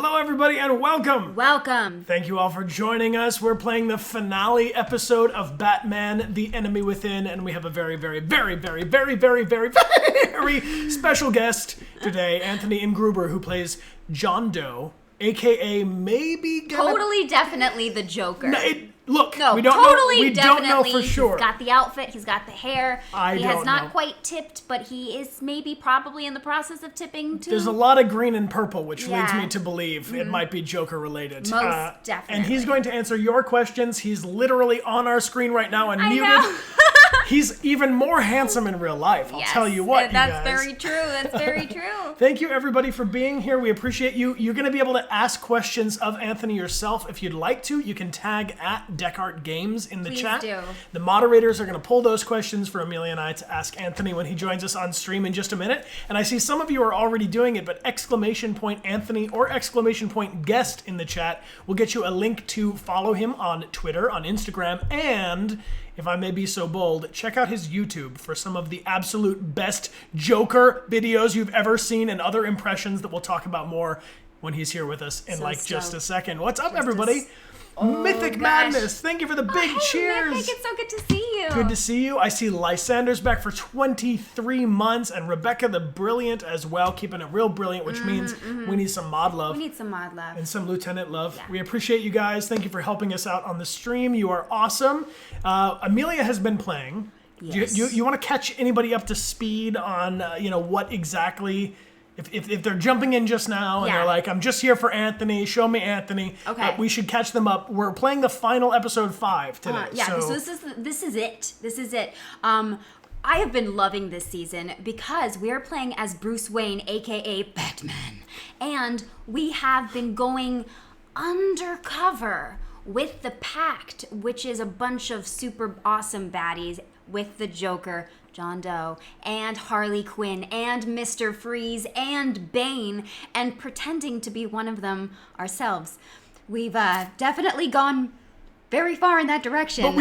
Hello, everybody, and welcome. Welcome. Thank you all for joining us. We're playing the finale episode of Batman: The Enemy Within, and we have a very special guest today, Anthony Ingruber, who plays John Doe, aka maybe Totally, definitely the Joker. We don't know for sure. He's got the outfit, he's got the hair. He has not know. quite tipped, but he is maybe probably in the process of tipping too. There's a lot of green and purple, which leads me to believe it might be Joker related. Most definitely. And he's going to answer your questions. He's literally on our screen right now and muted. Know. He's even more handsome in real life. I'll tell you what, That's very true. That's very true. Thank you, everybody, for being here. We appreciate you. You're going to be able to ask questions of Anthony yourself if you'd like to. You can tag at Dechart Games in the chat. Do. The moderators are going to pull those questions for Amelia and I to ask Anthony when he joins us on stream in just a minute. And I see some of you are already doing it, but !Anthony or !guest in the chat will get you a link to follow him on Twitter, on Instagram, and if I may be so bold, check out his YouTube for some of the absolute best Joker videos you've ever seen and other impressions that we'll talk about more when he's here with us in just a second. What's up, everybody? Mythic Madness, thank you for the big cheers. Mythic, it's so good to see you. Good to see you. I see Lysander's back for 23 months and Rebecca the Brilliant as well, keeping it real brilliant, which means we need some mod love. We need some mod love. And some Lieutenant love. Yeah. We appreciate you guys. Thank you for helping us out on the stream. You are awesome. Amelia has been playing. Yes. Do you want to catch anybody up to speed on what exactly... If they're jumping in just now and they're like, I'm just here for Anthony, show me Anthony, we should catch them up. We're playing the final episode 5 today. So this is it. I have been loving this season because we are playing as Bruce Wayne, aka Batman, and we have been going undercover with the Pact, which is a bunch of super awesome baddies with the Joker, John Doe, and Harley Quinn, and Mr. Freeze, and Bane, and pretending to be one of them ourselves. We've definitely gone very far in that direction. But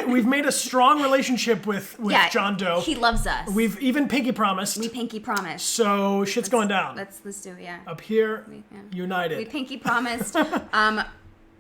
we've made a strong relationship with John Doe. He loves us. We've even pinky promised. We pinky promised. So shit's going down. Let's do it, yeah. Up here, united. We pinky promised.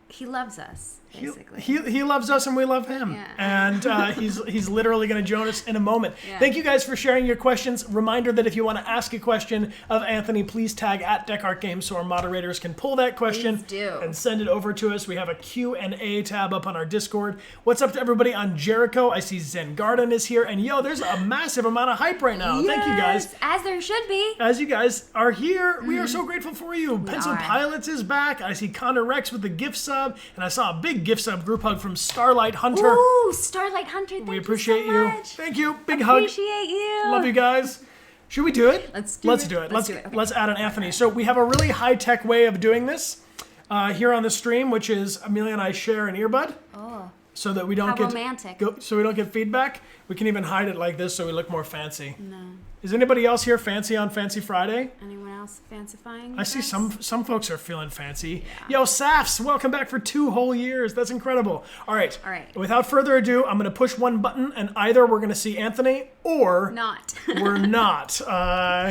He loves us, basically. He loves us and we love him. Yeah. And he's literally going to join us in a moment. Yeah. Thank you guys for sharing your questions. Reminder that if you want to ask a question of Anthony, please tag at Dechart Games so our moderators can pull that question and send it over to us. We have a Q&A tab up on our Discord. What's up to everybody on Jericho? I see Zen Garden is here. And there's a massive amount of hype right now. Yes, thank you guys. As there should be. As you guys are here, we are so grateful for you. Pencil Pilots is back. I see Connor Rex with the gift sub. And I saw a big gift sub group hug from Starlight Hunter. Ooh, Starlight Hunter, thank we appreciate you so much. Thank you. Big hug. Appreciate you. Love you guys. Should we do it? Let's do it. Let's add an Anthony. So we have a really high-tech way of doing this here on the stream, which is Amelia and I share an earbud. Oh. So that we don't so we don't get feedback. We can even hide it like this so we look more fancy. No. Is anybody else here fancy on Fancy Friday? Anyone else fancifying? I see some folks are feeling fancy. Yeah. Yo, Safs, welcome back for 2 whole years. That's incredible. All right. Without further ado, I'm going to push one button, and either we're going to see Anthony or not. We're not.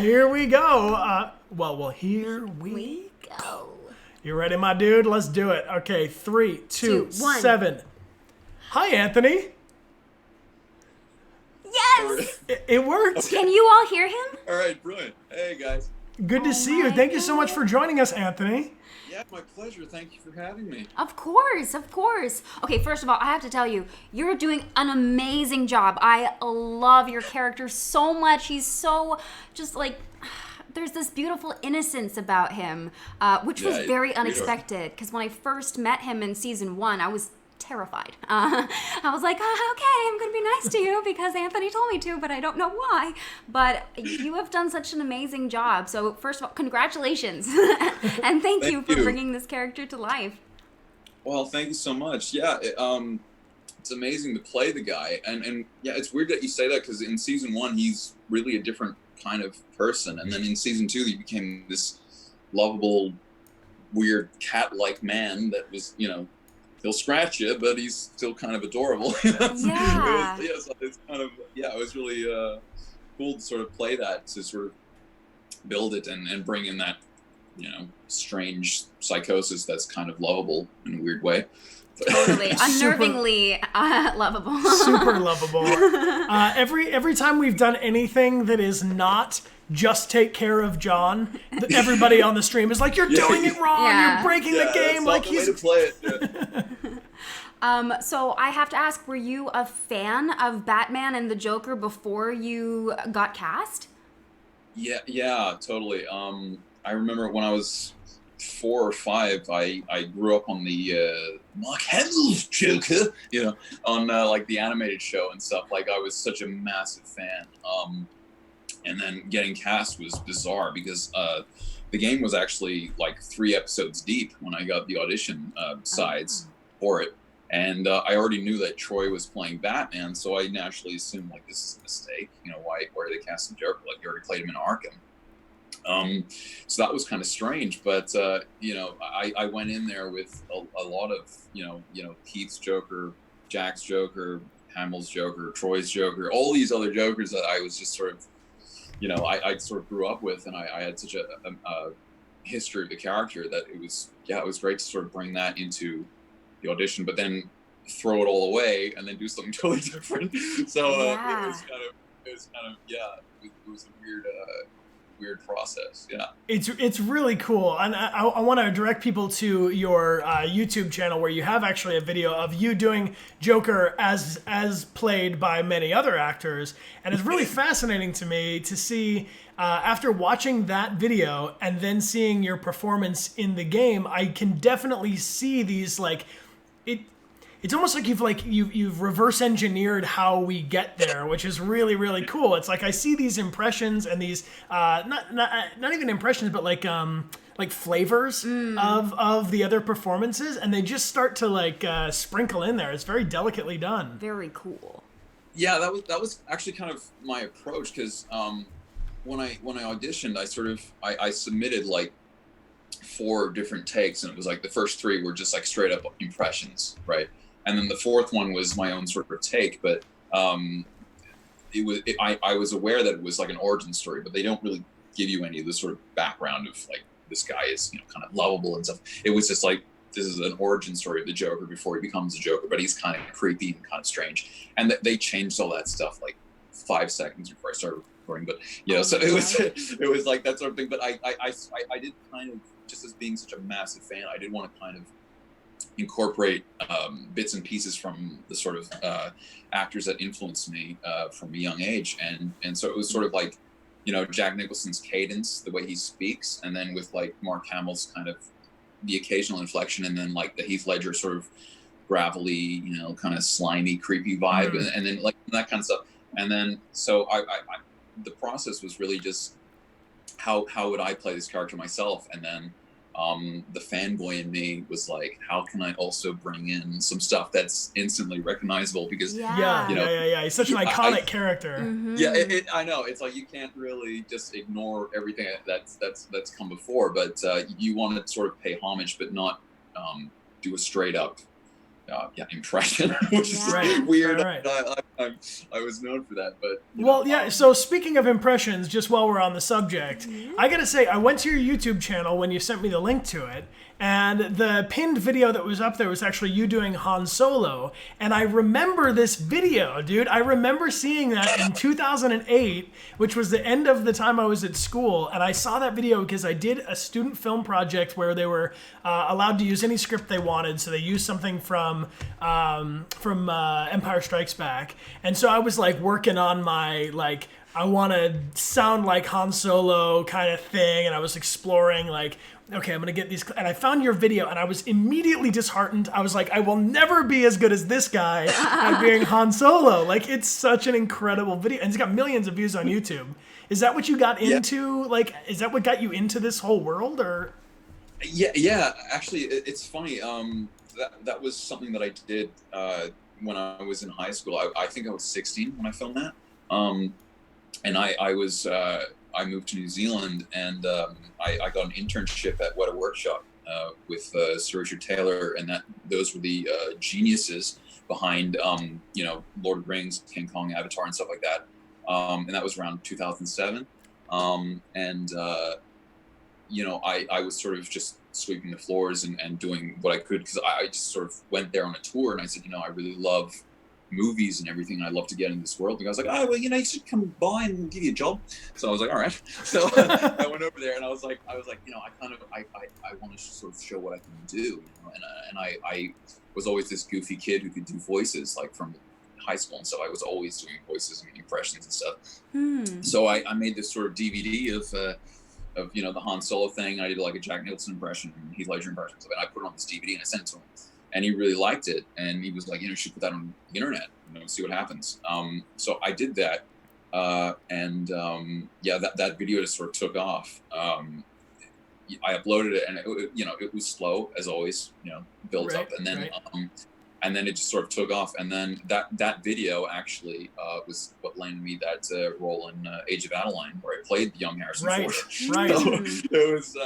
Here we go. Here we go. You ready, my dude? Let's do it. Okay, 3, 2, 1. 7. Hi, Anthony. Yes! It worked. Okay. Can you all hear him? All right, brilliant. Hey, guys. Good to see you. Thank you so much for joining us, Anthony. Yeah, my pleasure. Thank you for having me. Of course. Okay, first of all, I have to tell you, you're doing an amazing job. I love your character so much. He's so just like... There's this beautiful innocence about him, which was very unexpected. Because when I first met him in season 1, I was terrified. I was like, okay, I'm going to be nice to you because Anthony told me to, but I don't know why. But you have done such an amazing job. So first of all, congratulations. And thank you for bringing this character to life. Well, thank you so much. Yeah, it's amazing to play the guy. And yeah, it's weird that you say that because in season 1, he's really a different kind of person. And then in season 2, he became this lovable, weird cat-like man that was, he'll scratch you, but he's still kind of adorable. Yeah. It was really cool to sort of play that, to sort of build it and bring in that strange psychosis that's kind of lovable in a weird way. Totally, unnervingly lovable. Super lovable. Every time we've done anything that is not just take care of John, everybody on the stream is like, "You're doing it wrong. You're breaking the game." Like he's the way to play it. So I have to ask, were you a fan of Batman and the Joker before you got cast? Yeah, totally. I remember when I was 4 or 5, I grew up on the Mark Hamill's Joker, on like the animated show and stuff. Like, I was such a massive fan. And then getting cast was bizarre because the game was actually like 3 episodes deep when I got the audition sides for it. And I already knew that Troy was playing Batman, so I naturally assumed, like, this is a mistake. Why are they casting Joker? Like, you already played him in Arkham. So that was kind of strange, but I went in there with a lot of Keith's Joker, Jack's Joker, Hamill's Joker, Troy's Joker, all these other Jokers that I was just sort of I sort of grew up with, and I had such a history of the character that it was great to sort of bring that into the audition, but then throw it all away and then do something totally different. So it was a weird process. It's really cool, and I want to direct people to your YouTube channel, where you have actually a video of you doing Joker as played by many other actors, and it's really fascinating to me to see after watching that video and then seeing your performance in the game. I can definitely see these, like, it's almost like you've reverse engineered how we get there, which is really, really cool. It's like I see these impressions and these not even impressions, but like flavors of the other performances, and they just start to sprinkle in there. It's very delicately done. Very cool. Yeah, that was actually kind of my approach, because when I auditioned, I submitted like 4 different takes, and it was like the first 3 were just like straight up impressions, right? And then the 4th one was my own sort of take, but I was aware that it was like an origin story, but they don't really give you any of the sort of background of like, this guy is kind of lovable and stuff. It was just like, this is an origin story of the Joker before he becomes a Joker, but he's kind of creepy and kind of strange. And they changed all that stuff like 5 seconds before I started recording. But so it was like that sort of thing. But I did kind of, just as being such a massive fan, I did want to kind of incorporate bits and pieces from the sort of actors that influenced me from a young age, and so it was sort of like Jack Nicholson's cadence, the way he speaks, and then with like Mark Hamill's kind of the occasional inflection, and then like the Heath Ledger sort of gravelly, kind of slimy, creepy vibe, and then like that kind of stuff. And then so I the process was really just how would I play this character myself, and then the fanboy in me was like, how can I also bring in some stuff that's instantly recognizable? Because he's such an iconic character. Mm-hmm. Yeah, I know. It's like you can't really just ignore everything that's come before, but you want to sort of pay homage, but not do a straight up impression, which is weird. Right. I was known for that, but so speaking of impressions, just while we're on the subject, I gotta say, I went to your YouTube channel when you sent me the link to it, and the pinned video that was up there was actually you doing Han Solo, and I remember this video, dude. I remember seeing that in 2008, which was the end of the time I was at school, and I saw that video because I did a student film project where they were allowed to use any script they wanted, so they used something from Empire Strikes Back, and so I was like working on my like, I want to sound like Han Solo kind of thing, and I was exploring like, okay, I'm gonna get these, and I found your video, and I was immediately disheartened. I was like, I will never be as good as this guy at being Han Solo. Like, it's such an incredible video, and it's got millions of views on YouTube. Is that what you got into? Like, is that what got you into this whole world, or? Yeah. Actually, it's funny. That was something that I did when I was in high school. I think I was 16 when I filmed that. And I moved to New Zealand, and I got an internship at What a Workshop with Sir Richard Taylor, and those were the geniuses behind Lord of the Rings, King Kong, Avatar, and stuff like that. And that was around 2007. I was sort of just sweeping the floors and doing what I could, because I just sort of went there on a tour, and I said, I really love movies and everything. I love to get in this world. And I was like, oh, well, you should come by and we'll give you a job. So I was like, all right. So I went over there, and I was like, I want to sort of show what I can do. And I was always this goofy kid who could do voices, like from high school, and so I was always doing voices and impressions and stuff. So I made this sort of DVD of the Han Solo thing. I did like a Jack Nicholson impression, Heath Ledger impression, and I put it on this DVD and I sent it to him, and he really liked it, and he was like, you should put that on the internet, see what happens. So I did that, and that video just sort of took off. I uploaded it, and it was slow as always, built up, and then right. And then it just sort of took off, and then that video actually was what landed me that role in Age of Adeline, where I played the young Harrison Ford. Right. So it was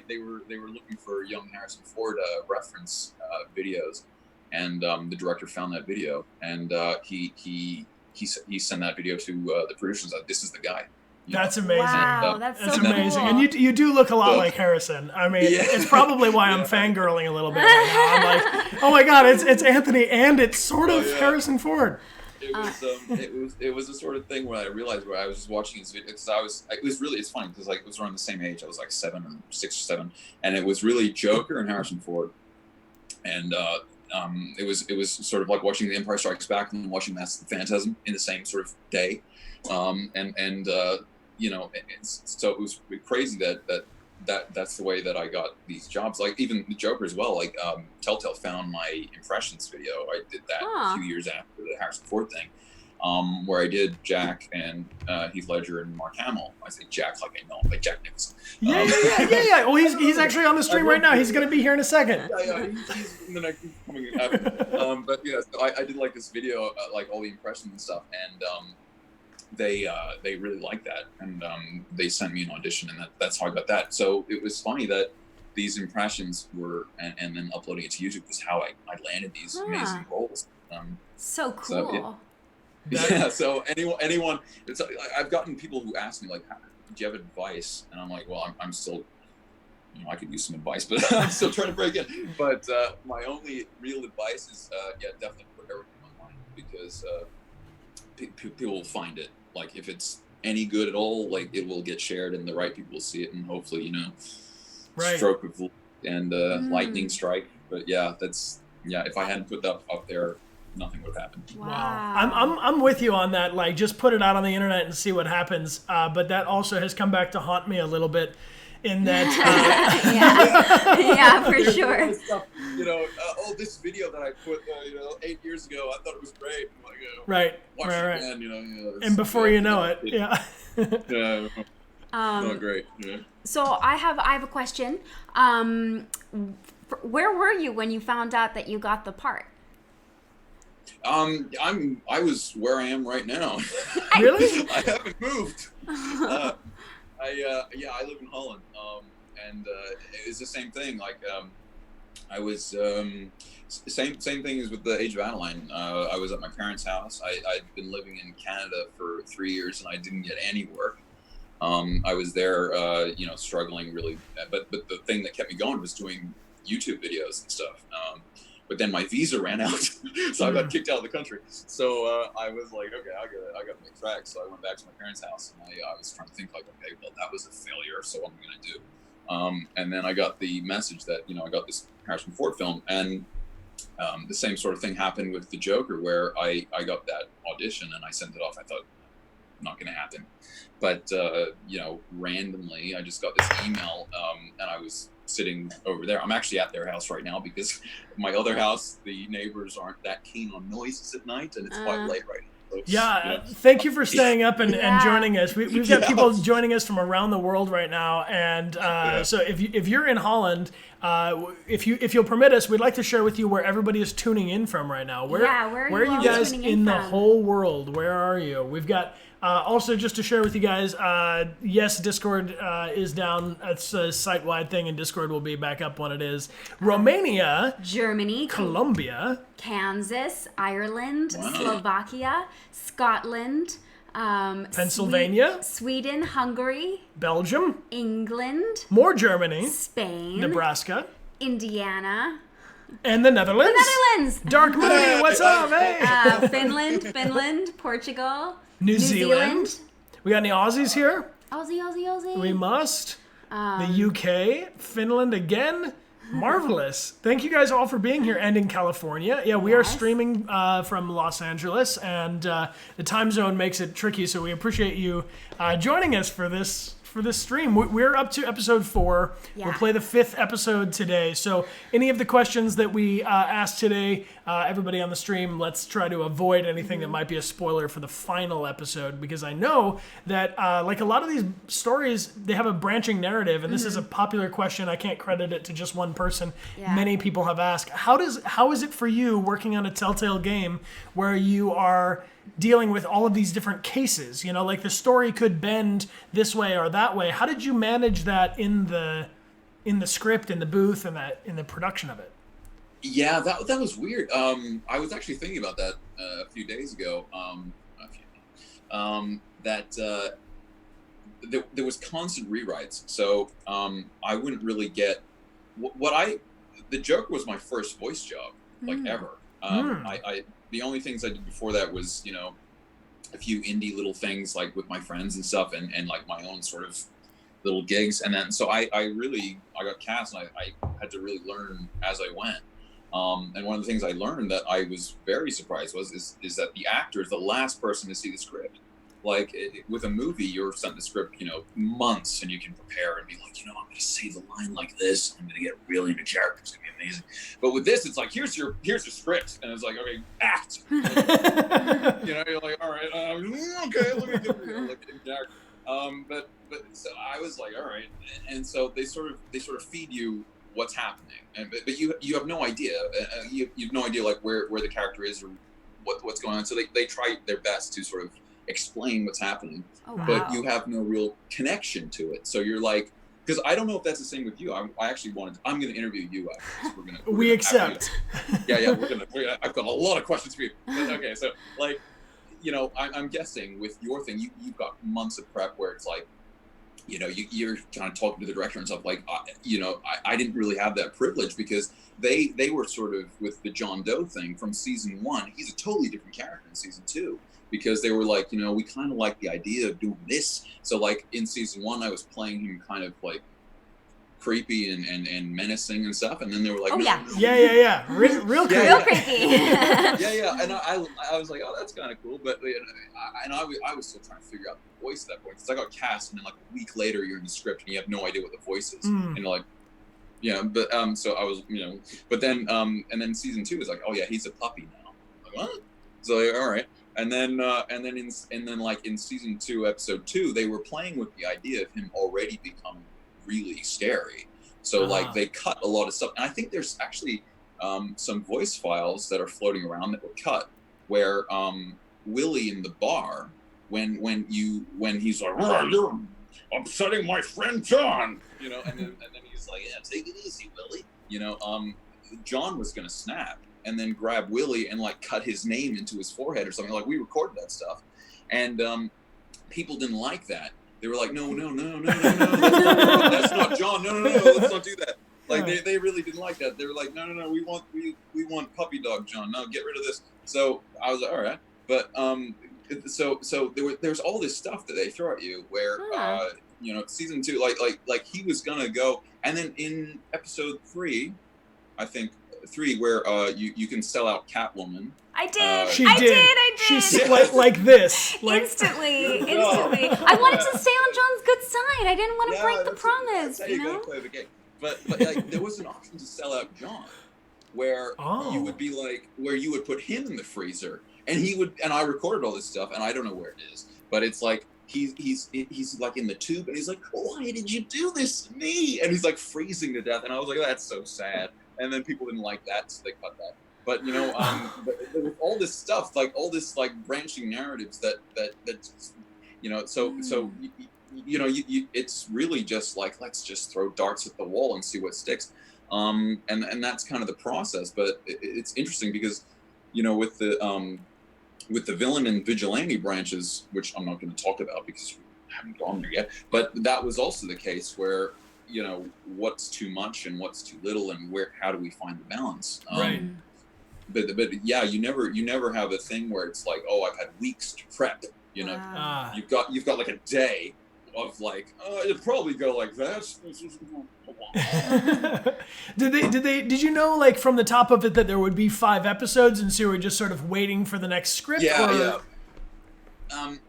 they were looking for young Harrison Ford reference videos, and the director found that video, and he sent that video to the producers. This is the guy. That's amazing. Wow, that's so amazing. Cool. And you do look a lot like Harrison. I mean, it's probably why I'm fangirling a little bit right now. I'm like, oh my God, it's Anthony, and it's sort of Harrison Ford. It was a sort of thing where I realized, where I was just watching his video, because it's funny, because like it was around the same age. I was like 6 or 7, and it was really Joker and Harrison Ford, and it was sort of like watching The Empire Strikes Back and watching Mask of the Phantasm in the same sort of day, so it was crazy that's the way that I got these jobs. Like even the Joker as well. Like Telltale found my impressions video. I did that a few years after the Harrison Ford thing, where I did Jack and Heath Ledger and Mark Hamill. I say Jack like I know him, like Jack Nicholson. Yeah. Well, he's actually on the stream right now. He's going to be here in a second. He's in the next coming up. But yeah, so I did like this video, like all the impressions and stuff, and they really liked that, and they sent me an audition, and that's how I got that. So it was funny that these impressions were, and then uploading it to YouTube was how I landed these amazing roles. So cool. So, yeah. So anyone, it's I've gotten people who ask me like, do you have advice? And I'm like, well, I'm still, I could use some advice, but I'm still trying to break in. But my only real advice is, definitely put everything online, because people will find it. Like if it's any good at all, like it will get shared, and the right people will see it, and hopefully, stroke of and lightning strike. But if I hadn't put that up there, nothing would have happened. Wow. I'm with you on that. Like, just put it out on the internet and see what happens. But that also has come back to haunt me a little bit, in that. For sure. Stuff, this video that I put 8 years ago, I thought it was great. I'm like, right. Again, and before you know it, not great. Yeah. So I have a question. Where were you when you found out that you got the part? I was where I am right now. Really? I haven't moved. I live in Holland, and it's the same thing. Like, I was same thing as with the Age of Adeline. I was at my parents' house. I'd been living in Canada for 3 years, and I didn't get any work. I was there, struggling really. But the thing that kept me going was doing YouTube videos and stuff. But then my visa ran out, so I got kicked out of the country. So I was like, okay, I got to make tracks. So I went back to my parents' house, and I was trying to think like, okay, well, that was a failure, so what am I going to do? And then I got the message that, I got this Harrison Ford film, and the same sort of thing happened with the Joker, where I got that audition and I sent it off. I thought, not going to happen. But, randomly, I just got this email, and I was sitting over there. I'm actually at their house right now, because my other house, the neighbors aren't that keen on noises at night, and it's quite late right now. So, thank you for staying up and joining us. We've got people joining us from around the world right now, and so if you're in Holland, if you'll permit us, we'd like to share with you where everybody is tuning in from right now. Where are you guys in the whole world? Where are you? We've got also, just to share with you guys, yes, Discord is down. It's a site-wide thing, and Discord will be back up when it is. Romania, Germany, Colombia, Kansas, Ireland, Slovakia, Scotland, Pennsylvania. Sweden, Hungary, Belgium. England, More Germany. Spain, Nebraska. Indiana, And the Netherlands. Netherlands, Dark Moody, what's up? Hey. Finland, Portugal, New Zealand. We got any Aussies here? Aussie. We must. The UK, Finland again. Marvelous. Thank you guys all for being here and in California. Yeah, we are streaming from Los Angeles, and the time zone makes it tricky, so we appreciate you joining us for this stream. We're up to episode 4. Yeah. We'll play the 5th episode today. So any of the questions that we asked today, everybody on the stream, let's try to avoid anything that might be a spoiler for the final episode, because I know that like a lot of these stories, they have a branching narrative, and this is a popular question. I can't credit it to just one person. Yeah. Many people have asked, how is it for you working on a Telltale game where you are dealing with all of these different cases? You know, like the story could bend this way or that way. How did you manage that in the script, in the booth, and in the production of it? Yeah, that was weird. I was actually thinking about that a few days ago. That there was constant rewrites, so I wouldn't really get the Joker was my first voice job, like ever. The only things I did before that was, you know, a few indie little things like with my friends and stuff, and like my own sort of little gigs. And then so I got cast, and I had to really learn as I went. And one of the things I learned that I was very surprised is that the actor is the last person to see the script. Like with a movie, you're sent the script, you know, months, and you can prepare and be like, you know, I'm going to say the line like this. I'm going to get really into character. It's going to be amazing. But with this, it's like, here's your script, and it's like, okay, act. You know, you're like, all right, okay, let me get in character. But so I was like, all right, and so they sort of feed you what's happening, but you have no idea. You have no idea like where the character is or what's going on. So they try their best to sort of explain what's happening, but you have no real connection to it. So you're like, because I don't know if that's the same with you. I'm going to interview you after this. We accept. Yeah. I've got a lot of questions for you. But, okay, so like, you know, I'm guessing with your thing, you've got months of prep where it's like, you know, you're kind of talking to the director and stuff. Like, you know, I didn't really have that privilege because they were sort of with the John Doe thing from season 1. He's a totally different character in season 2. Because they were like, you know, we kind of like the idea of doing this. So like in season 1, I was playing him kind of like creepy and menacing and stuff. And then they were like, real creepy. Real creepy. Yeah. And I was like, oh, that's kind of cool. But you know, I was still trying to figure out the voice at that point. Because I got cast, and then like a week later, you're in the script and you have no idea what the voice is. And you're like, yeah. But so I was, you know. But then and then season 2 is like, oh yeah, he's a puppy now. I'm like, what? So like, all right. And then like in season 2, episode 2, they were playing with the idea of him already becoming really scary. So like they cut a lot of stuff, and I think there's actually some voice files that are floating around that were cut, where Willie in the bar, when he's like, oh, you're upsetting my friend John, you know, and then he's like, yeah, take it easy, Willie, you know, John was gonna snap and then grab Willie and like cut his name into his forehead or something. Like we recorded that stuff, and people didn't like that. They were like, no, that's not John. No, let's not do that. Like they really didn't like that. They were like, no, we want puppy dog John. No, get rid of this. So I was like, all right, but so there's all this stuff that they throw at you where you know, season 2, like he was gonna go, and then in episode 3, I think 3, where you can sell out Catwoman. I did. She did. She split like this. Like, instantly. I wanted to stay on John's good side. I didn't want to break the promise. That's how you gotta play the game. But like there was an option to sell out John, where you would be like, where you would put him in the freezer, and he would. And I recorded all this stuff, and I don't know where it is, but it's like he's like in the tube, and he's like, why did you do this to me? And he's like freezing to death, and I was like, that's so sad. And then people didn't like that, so they cut that. But you know, but with all this stuff, like all this like branching narratives that you know, so you know, it's really just like, let's just throw darts at the wall and see what sticks, and that's kind of the process. But it's interesting because, you know, with the with the villain and vigilante branches, which I'm not going to talk about because we haven't gone there yet, but that was also the case where, you know, what's too much and what's too little, and how do we find the balance? Right. But yeah, you never have a thing where it's like, oh, I've had weeks to prep. You know, Wow. you've got like a day of like, it'd probably go like that. Did you know, like, from the top of it that there would be 5 episodes, and so you were just sort of waiting for the next script? Yeah.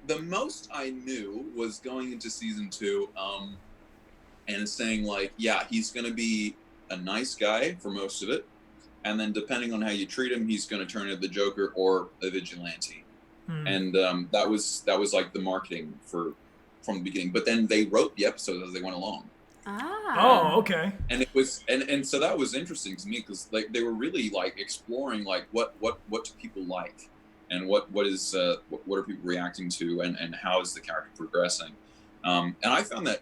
The most I knew was going into season 2, and saying like, yeah, he's going to be a nice guy for most of it, and then depending on how you treat him, he's going to turn into the Joker or a vigilante. And that was like the marketing from the beginning. But then they wrote the episodes as they went along. Oh, okay. And it was and so that was interesting to me, because like they were really like exploring like what do people like, and what are people reacting to, and how is the character progressing. And I found that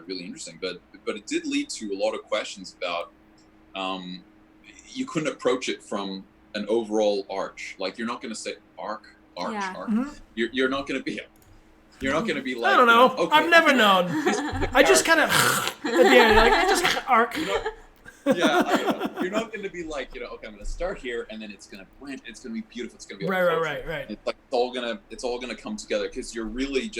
really interesting. But it did lead to a lot of questions about you couldn't approach it from an overall arch. Like, you're not going to say arc. Mm-hmm. You're not going to be. You're not going to be like. I don't know. You know, okay. I've never known. I just kind of at the end, like, I just arc. You know, you're not going to be like, you know, okay, I'm going to start here, and then it's going to blend. It's going to be beautiful. It's going to be right. It's like it's all gonna come together, because you're really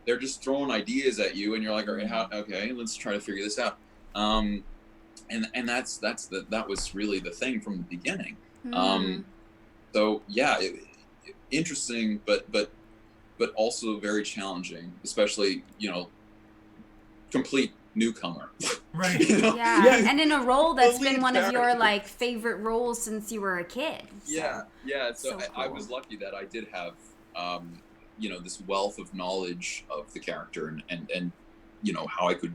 they're just throwing ideas at you, and you're like, all right, okay, let's try to figure this out. And that was really the thing from the beginning. So yeah, interesting, but also very challenging, especially, you know, complete newcomer. Right. You know? Yeah, and in a role that's been one of your like favorite roles since you were a kid. So. Yeah. So So I was lucky that I did have, you know, this wealth of knowledge of the character, and you know, how I could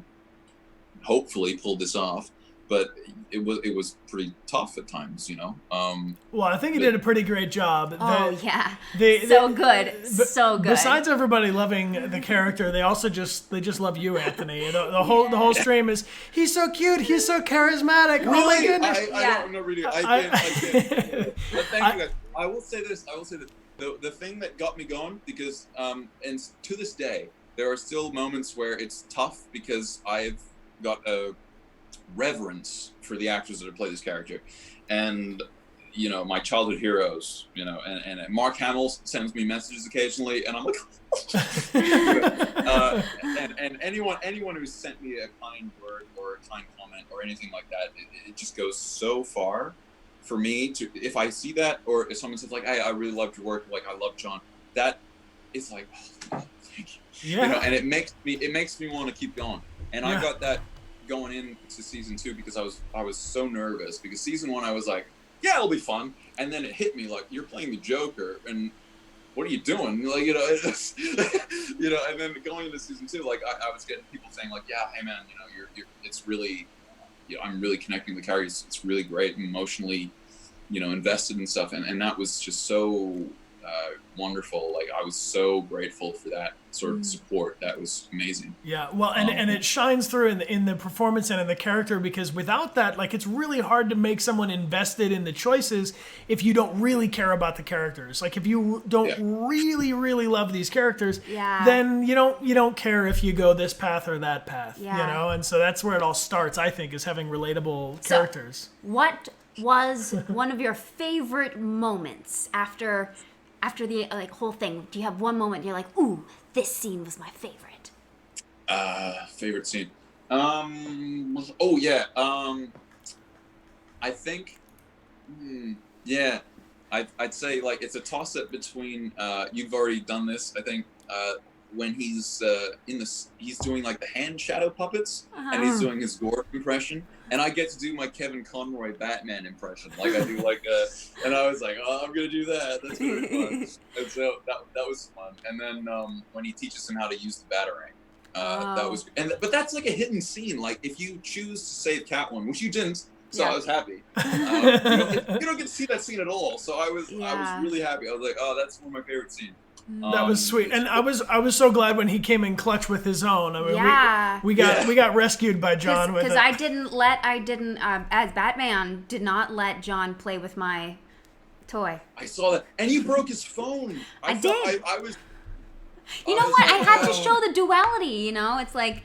hopefully pull this off. But it was pretty tough at times, you know. Well, I think you did a pretty great job. Yeah, So good. Besides everybody loving the character, they just love you, Anthony. The whole stream is, he's so cute, he's so charismatic. Really? Oh my goodness! I don't know, really. I did. But thank you guys. I will say this. The thing that got me going, because and to this day, there are still moments where it's tough, because I've got a reverence for the actors that have played this character, and you know, my childhood heroes, you know, and Mark Hamill sends me messages occasionally, and I'm like and anyone who's sent me a kind word or a kind comment or anything like that, it just goes so far for me to, if I see that, or if someone says like, hey, I really loved your work, like I love John, that it's like, oh, thank you. Yeah. You know, and it makes me want to keep going. And Yeah. I got that going into season 2, because I was so nervous, because season 1 I was like, yeah, it'll be fun, and then it hit me like, you're playing the Joker, and what are you doing? Like, you know, you know. And then going into season 2, like I was getting people saying like, yeah, hey man, you know, you're it's really, you know, I'm really connecting with the characters. It's really great, emotionally, you know, invested and stuff, and that was just so wonderful. Like, I was so grateful for that sort of support. That was amazing. Yeah, well, and it shines through in the performance and in the character, because without that, like, it's really hard to make someone invested in the choices if you don't really care about the characters. Like, if you don't really, really love these characters, then you don't care if you go this path or that path, you know? And so that's where it all starts, I think, is having relatable characters. What was one of your favorite moments after the like whole thing? Do you have one moment you're like, ooh, this scene was my favorite? Favorite scene. I think, I'd say like it's a toss up between. You've already done this, I think. When he's he's doing like the hand shadow puppets, and he's doing his Gore impression, and I get to do my Kevin Conroy Batman impression, like I do like and I was like, oh, I'm gonna do that. That's gonna be fun. And so that was fun. And then when he teaches him how to use the Batarang, that was. But that's like a hidden scene. Like, if you choose to save Catwoman, which you didn't, so I was happy. You don't get to see that scene at all. So I was really happy. I was like, oh, that's one of my favorite scenes. That was sweet, and I was so glad when he came in clutch with his own. I mean, we got rescued by John with it. Because I didn't as Batman did not let John play with my Toy. I saw that, and you broke his phone. I did. I was. You know what? I had to show the duality. You know, it's like.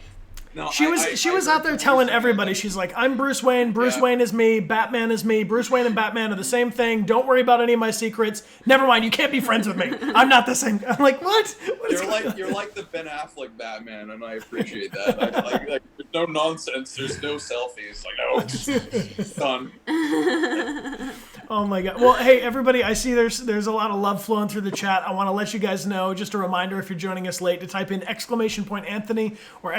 No, She was out there telling everybody, she's like, I'm Bruce Wayne, Bruce Wayne is me, Batman is me, Bruce Wayne and Batman are the same thing, don't worry about any of my secrets, never mind, you can't be friends with me, I'm not the same. I'm like, what? You're like the Ben Affleck Batman, and I appreciate that. Like, there's no nonsense, there's no selfies, like, no, just done. Oh my god. Well, hey everybody, I see there's a lot of love flowing through the chat. I want to let you guys know, just a reminder if you're joining us late, to type in !Anthony or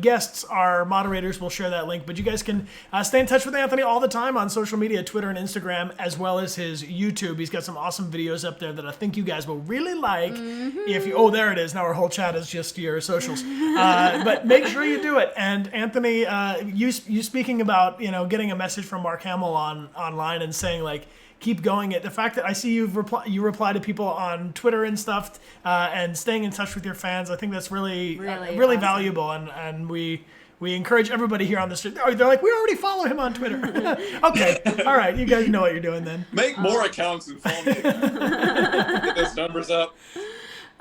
!guests. Our moderators will share that link, but you guys can stay in touch with Anthony all the time on social media, Twitter and Instagram, as well as his YouTube. He's got some awesome videos up there that I think you guys will really like. If you, oh, there it is. Now our whole chat is just your socials. But make sure you do it. And Anthony, you speaking about, getting a message from Mark Hamill online and saying like, keep going. The fact that I see you reply to people on Twitter and stuff, and staying in touch with your fans, I think that's really awesome. Valuable, and we encourage everybody here on the street. They're like, we already follow him on Twitter. Okay, all right, you guys know what you're doing then. Make more accounts and follow me. Get those numbers up.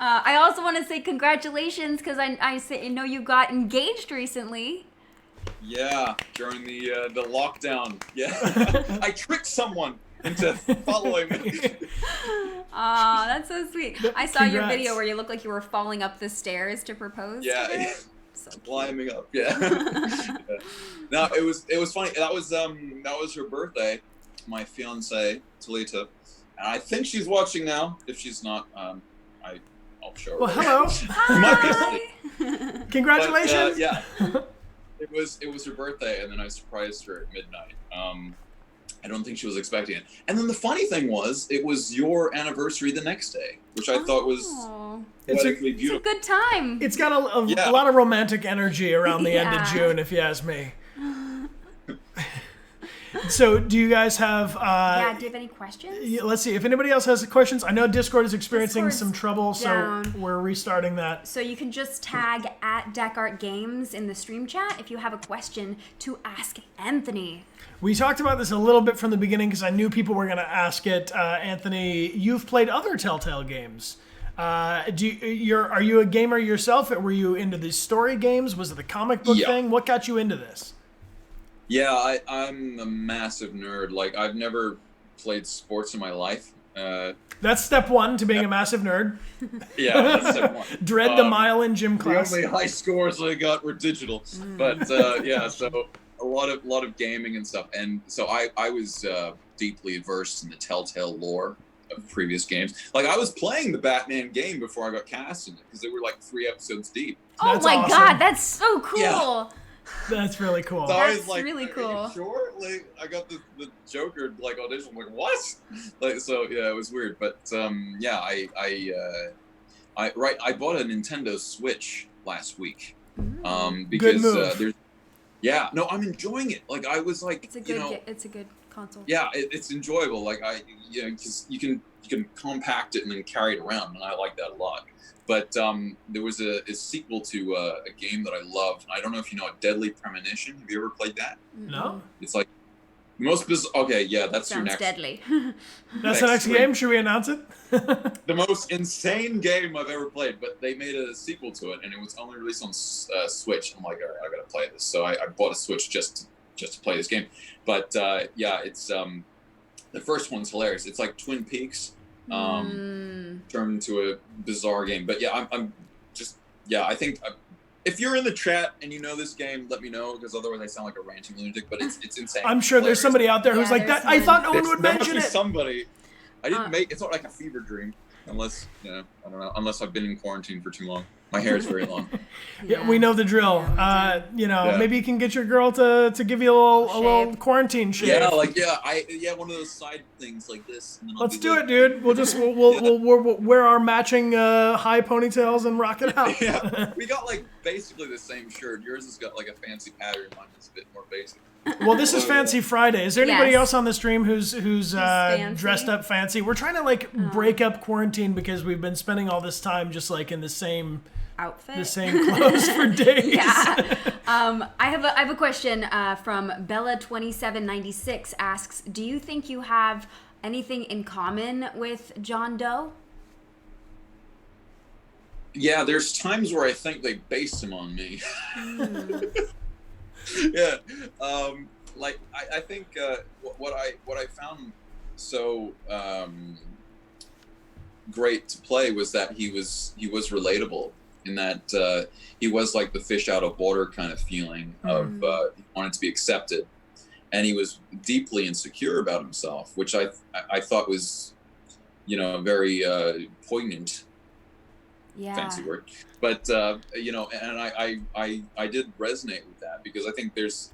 I also want to say congratulations because I know you got engaged recently. Yeah, during the lockdown. Yeah, I tricked someone into following me. Aw, that's so sweet. I saw Congrats. your video where you looked like you were falling up the stairs to propose. Yeah, So climbing up. Yeah. No, it was funny. That was her birthday. My fiance Talita, and I think she's watching now. If she's not, I'll show her. Well, hello. Might be asleep. Congratulations. But, yeah. It was her birthday, and then I surprised her at midnight. I don't think she was expecting it. And then the funny thing was, it was your anniversary the next day, which I thought was poetically beautiful. It's a good time. It's got a lot of romantic energy around the end of June, if you ask me. So, do you guys have... do you have any questions? Let's see. If anybody else has questions, I know Discord is experiencing some trouble, so we're restarting that. So you can just tag @Dechart Games in the stream chat if you have a question to ask Anthony. We talked about this a little bit from the beginning because I knew people were going to ask it. Anthony, you've played other Telltale games. Are you a gamer yourself? Were you into the story games? Was it the comic book thing? What got you into this? Yeah, I'm a massive nerd. Like, I've never played sports in my life. That's step one to being a massive nerd. Yeah, that's step one. Dread the mile in gym class. The only high scores I got were digital. But yeah, so a lot of gaming and stuff. And so I was deeply versed in the Telltale lore of previous games. Like, I was playing the Batman game before I got cast in it because they were like 3 episodes deep. Oh my God, that's so cool. Yeah. That's really cool. So that's I was like, really cool. Are you sure? Like, I got the Joker like audition. I'm like, what? Like, so yeah, it was weird. But yeah, I bought a Nintendo Switch last week. Because there's I'm enjoying it. Like, I was like, it's a good console. Yeah, it's enjoyable. Like, because you can compact it and then carry it around, and I like that a lot. But there was a sequel to a game that I loved. I don't know if you know it, Deadly Premonition. Have you ever played that? No. It's like the most bizarre. Okay, yeah, that's your next. Deadly. That's the next game. Should we announce it? The most insane game I've ever played. But they made a sequel to it, and it was only released on Switch. I'm like, all right, I gotta play this. So I bought a Switch just to play this game. But yeah, it's the first one's hilarious. It's like Twin Peaks. Turned into a bizarre game. But yeah, I'm just, I think if you're in the chat and you know this game, let me know, because otherwise I sound like a ranting lunatic, but it's insane. I'm sure there's somebody out there who's like, that. I thought no one would mention it. Somebody. I didn't make, it's not like a fever dream, unless, I don't know, unless I've been in quarantine for too long. My hair is very long. Yeah, we know the drill. Maybe you can get your girl to give you a little quarantine shave. Yeah, one of those side things like this. And then Let's do it, dude. We'll wear our matching high ponytails and rock it out. Yeah, we got like basically the same shirt. Yours has got like a fancy pattern. Mine is a bit more basic. Well, this is Fancy Friday. Is there anybody else on the stream who's dressed up fancy? We're trying to break up quarantine because we've been spending all this time just like in the same outfit, the same clothes for days. Yeah. I have a question from Bella2796 asks, do you think you have anything in common with John Doe? Yeah, there's times where I think they base him on me. Yeah, like I think what I found so great to play was that he was relatable in that he was like the fish out of water kind of feeling of he wanted to be accepted, and he was deeply insecure about himself, which I thought was, very poignant. Yeah. Fancy word, but and I did resonate with that, because I think there's,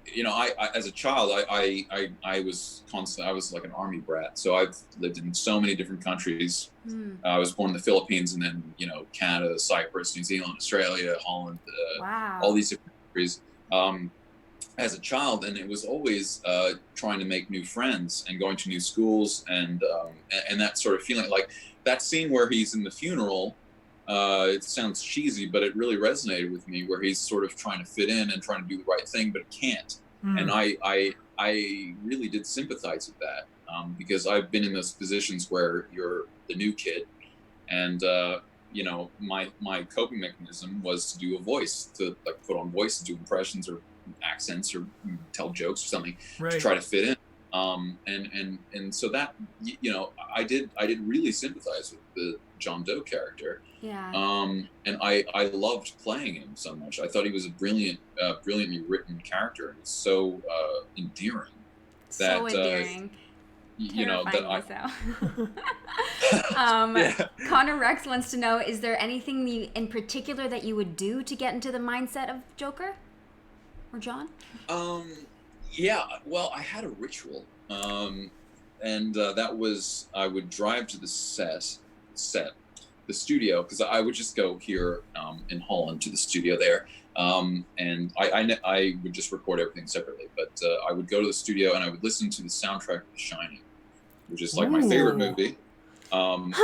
I as a child I was constant. I was like an army brat, so I've lived in so many different countries. I was born in the Philippines, and then Canada, Cyprus, New Zealand, Australia, Holland, Wow. all these different countries. As a child, and it was always trying to make new friends and going to new schools, and that sort of feeling, like that scene where he's in the funeral. It sounds cheesy, but it really resonated with me, where he's sort of trying to fit in and trying to do the right thing, but can't. And I really did sympathize with that, because I've been in those positions where you're the new kid, and my coping mechanism was to do a voice, to like put on voice, do impressions or accents or tell jokes or something, to try to fit in. And so that I did really sympathize with the John Doe character. Yeah. And I loved playing him so much. I thought he was a brilliantly written character. It's so endearing. So endearing. That Connor Rex wants to know, is there anything in particular that you would do to get into the mindset of Joker or John? Yeah, well, I had a ritual, and that was, I would drive to the the studio, because I would just go here in Holland to the studio there, and I would just record everything separately, but I would go to the studio and I would listen to the soundtrack of The Shining, which is like my favorite movie, and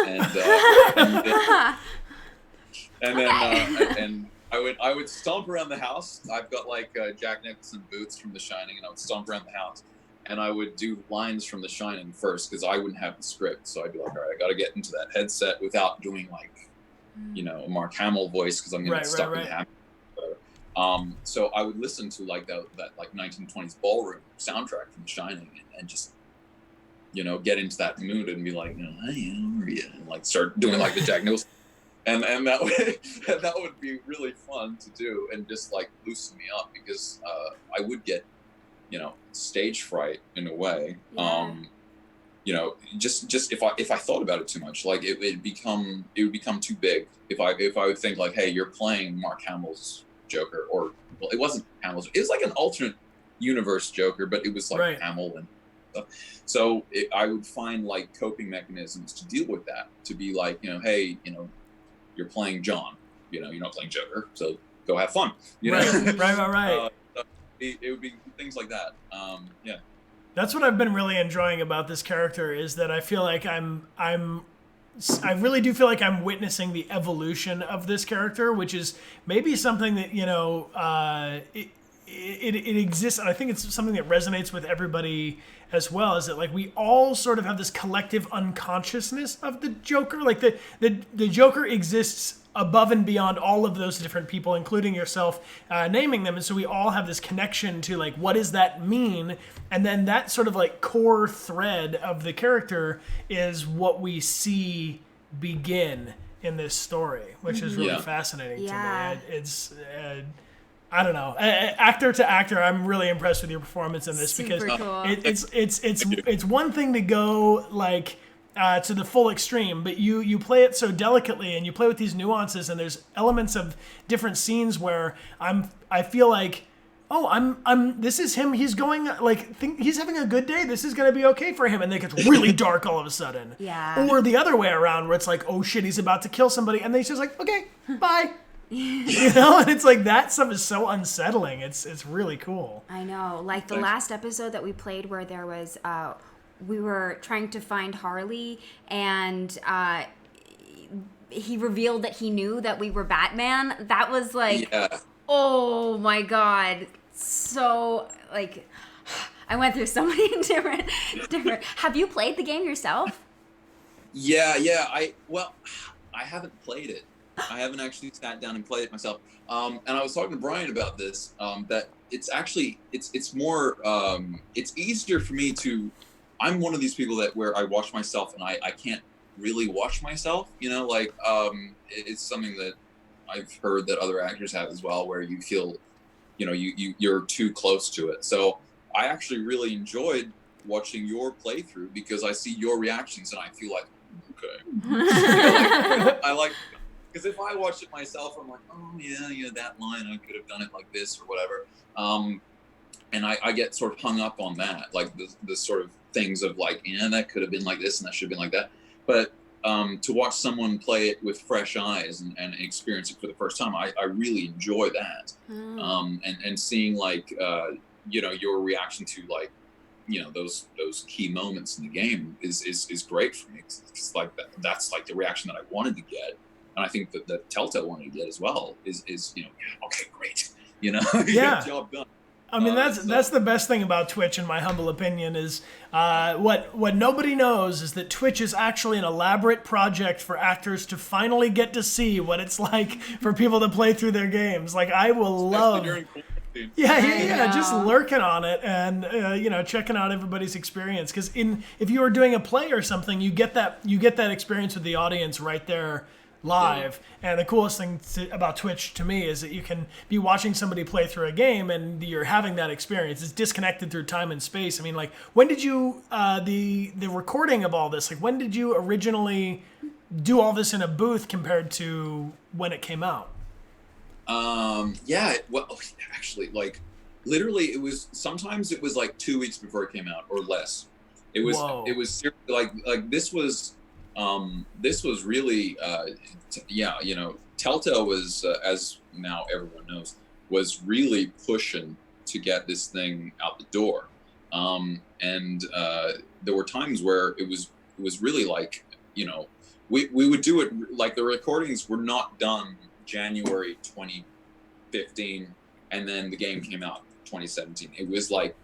then I would stomp around the house. I've got like Jack Nicholson boots from The Shining, and I would stomp around the house, and I would do lines from The Shining first, because I wouldn't have the script. So I'd be like, all right, I got to get into that headset without doing like, a Mark Hamill voice, because I'm gonna get stuck in Hamill. So I would listen to like that like 1920s ballroom soundtrack from The Shining, and just get into that mood and be like, hey, how are you? And like start doing like the Jack Nicholson. And that would be really fun to do, and just like loosen me up, because I would get stage fright in a way. Just if I thought about it too much, like it would become too big. If I would think like, hey, you're playing Mark Hamill's Joker, or well, it wasn't Hamill's, it was like an alternate universe Joker, but it was like Hamill and stuff. So I would find like coping mechanisms to deal with that, to be like, hey, you're playing John, you're not playing Joker, so go have fun. Right. It would be things like that. Yeah. That's what I've been really enjoying about this character, is that I feel like I really do feel like I'm witnessing the evolution of this character, which is maybe something that, it exists, and I think it's something that resonates with everybody as well, is that like we all sort of have this collective unconsciousness of the Joker. Like the Joker exists above and beyond all of those different people, including yourself, naming them. And so we all have this connection to like, what does that mean? And then that sort of like core thread of the character is what we see begin in this story, which is really fascinating to me. It's I don't know, actor to actor, I'm really impressed with your performance in this. Super because cool. it's one thing to go like to the full extreme, but you play it so delicately, and you play with these nuances, and there's elements of different scenes where I feel like, this is him, he's going like, he's having a good day, this is gonna be okay for him, and then it gets really dark all of a sudden. Yeah. Or the other way around, where it's like, oh shit, he's about to kill somebody, and then he's just like, okay, bye. And it's like, that stuff is so unsettling. It's really cool. I know, like the last episode that we played, where there was we were trying to find Harley, and he revealed that he knew that we were Batman. That was like, oh my god, so like, I went through so many different. Have you played the game yourself? Yeah. I haven't played it. I haven't actually sat down and played it myself. And I was talking to Bryan about this. That it's actually it's more it's easier for me to. I'm one of these people that where I watch myself and I can't really watch myself. Like it's something that I've heard that other actors have as well, where you feel, you're too close to it. So I actually really enjoyed watching your playthrough because I see your reactions and I feel like, okay. I like, because if I watch it myself, I'm like, oh yeah, that line, I could have done it like this or whatever. And I get sort of hung up on that, like the sort of things of like, that could have been like this and that should have been like that. But to watch someone play it with fresh eyes and experience it for the first time, I really enjoy that. And seeing like, your reaction to like, those key moments in the game is great for me. It's like that's like the reaction that I wanted to get. And I think that Telltale wanted to get as well is okay, great. You got job done. I mean, that's the best thing about Twitch, in my humble opinion, is what nobody knows is that Twitch is actually an elaborate project for actors to finally get to see what it's like for people to play through their games. Like, I will love... just lurking on it and checking out everybody's experience. Because if you were doing a play or something, you get that experience with the audience right there live. And the coolest thing about Twitch to me is that you can be watching somebody play through a game and you're having that experience. It's disconnected through time and space. I mean, like, when did you the recording of all this, like, when did you originally do all this in a booth compared to when it came out? Actually, like, literally sometimes it was like 2 weeks before it came out or less. It was like this was really Telltale was as now everyone knows was really pushing to get this thing out the door. And there were times where it was really like, we would do it like the recordings were not done January 2015 and then the game came out 2017. It was like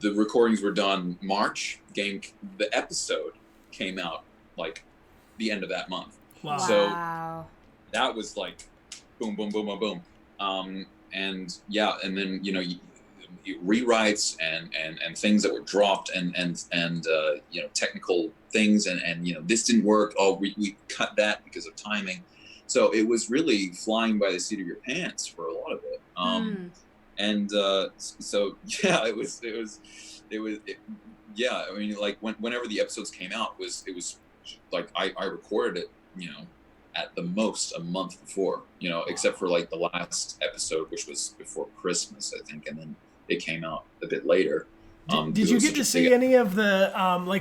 the recordings were done March, the episode came out like the end of that month. Wow. So that was like boom, boom, boom, boom, boom. And then rewrites and things that were dropped and technical things and this didn't work. Oh, we cut that because of timing. So it was really flying by the seat of your pants for a lot of it. I mean, like whenever the episodes came out, it was like I recorded it, at the most a month before, except for like the last episode, which was before Christmas, I think, and then it came out a bit later. Did you get to see any of the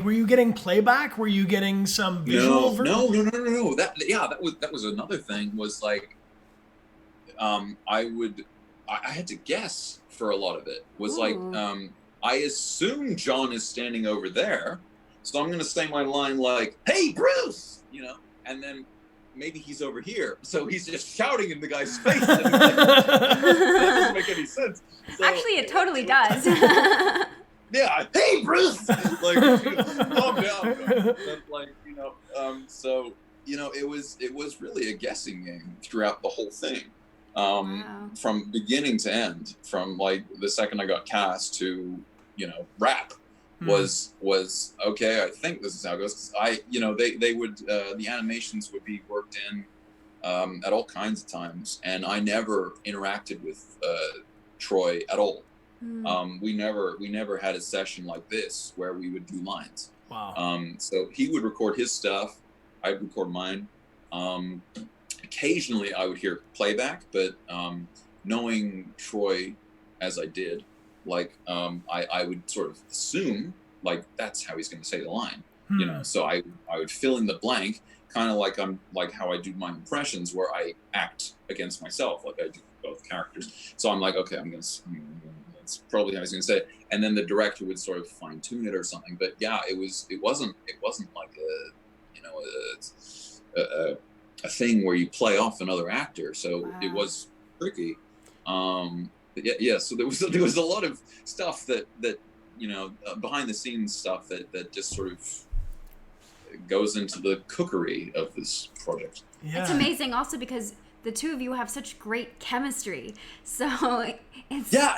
were you getting playback? Were you getting some visual version? No. That was another thing, was like I had to guess for a lot of it. Was like I assume John is standing over there, so I'm gonna say my line like, "Hey, Bruce," and then maybe he's over here, so he's just shouting in the guy's face. That doesn't make any sense. So, actually, it totally does. Yeah, hey, Bruce! Like, calm down. But like, so it was really a guessing game throughout the whole thing, from beginning to end. From like the second I got cast to wrap was okay. I think this is how it goes. They would the animations would be worked in at all kinds of times, and I never interacted with Troy at all. We never had a session like this where we would do lines. Wow. So he would record his stuff, I'd record mine. Occasionally I would hear playback, but knowing Troy as I did, like I would sort of assume like that's how he's going to say the line. So I would fill in the blank, kind of like how I do my impressions, where I act against myself, like I do both characters. So I'm like, okay, that's probably how he's going to say it. And then the director would sort of fine tune it or something. But yeah, it wasn't like a thing where you play off another actor. So It was tricky. So there was a lot of stuff that behind the scenes stuff that just sort of goes into the cookery of this project. Yeah. It's amazing also because the two of you have such great chemistry. So it's... Yeah,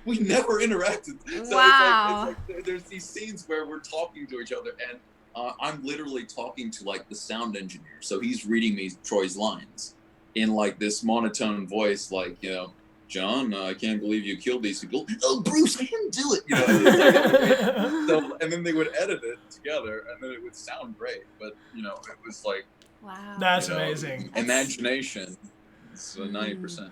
we never interacted. So wow. it's like there's these scenes where we're talking to each other, and I'm literally talking to like the sound engineer. So he's reading me Troy's lines in like this monotone voice, like, John, I can't believe you killed these people. Oh, Bruce, I didn't do it. So, and then they would edit it together, and then it would sound great. But it was like, wow, that's amazing. Imagination. It's 90%.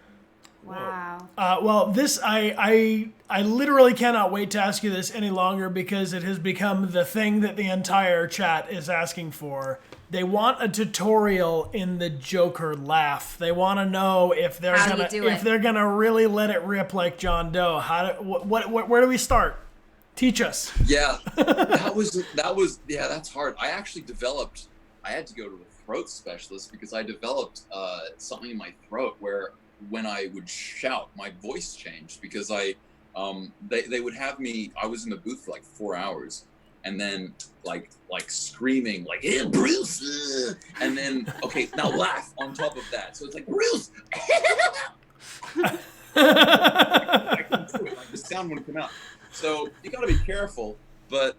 Wow. Well, this I literally cannot wait to ask you this any longer because it has become the thing that the entire chat is asking for. They want a tutorial in the Joker laugh. They want to know if they're gonna really let it rip like John Doe. Where do we start? Teach us. Yeah, that was that's hard. I actually developed. I had to go to a throat specialist because I developed something in my throat where when I would shout, my voice changed because they would have me. I was in the booth for like 4 hours. And then like screaming like, hey, Bruce, and then okay, now laugh on top of that. So it's like, Bruce. I couldn't do it. Like the sound wouldn't come out. So you got to be careful. But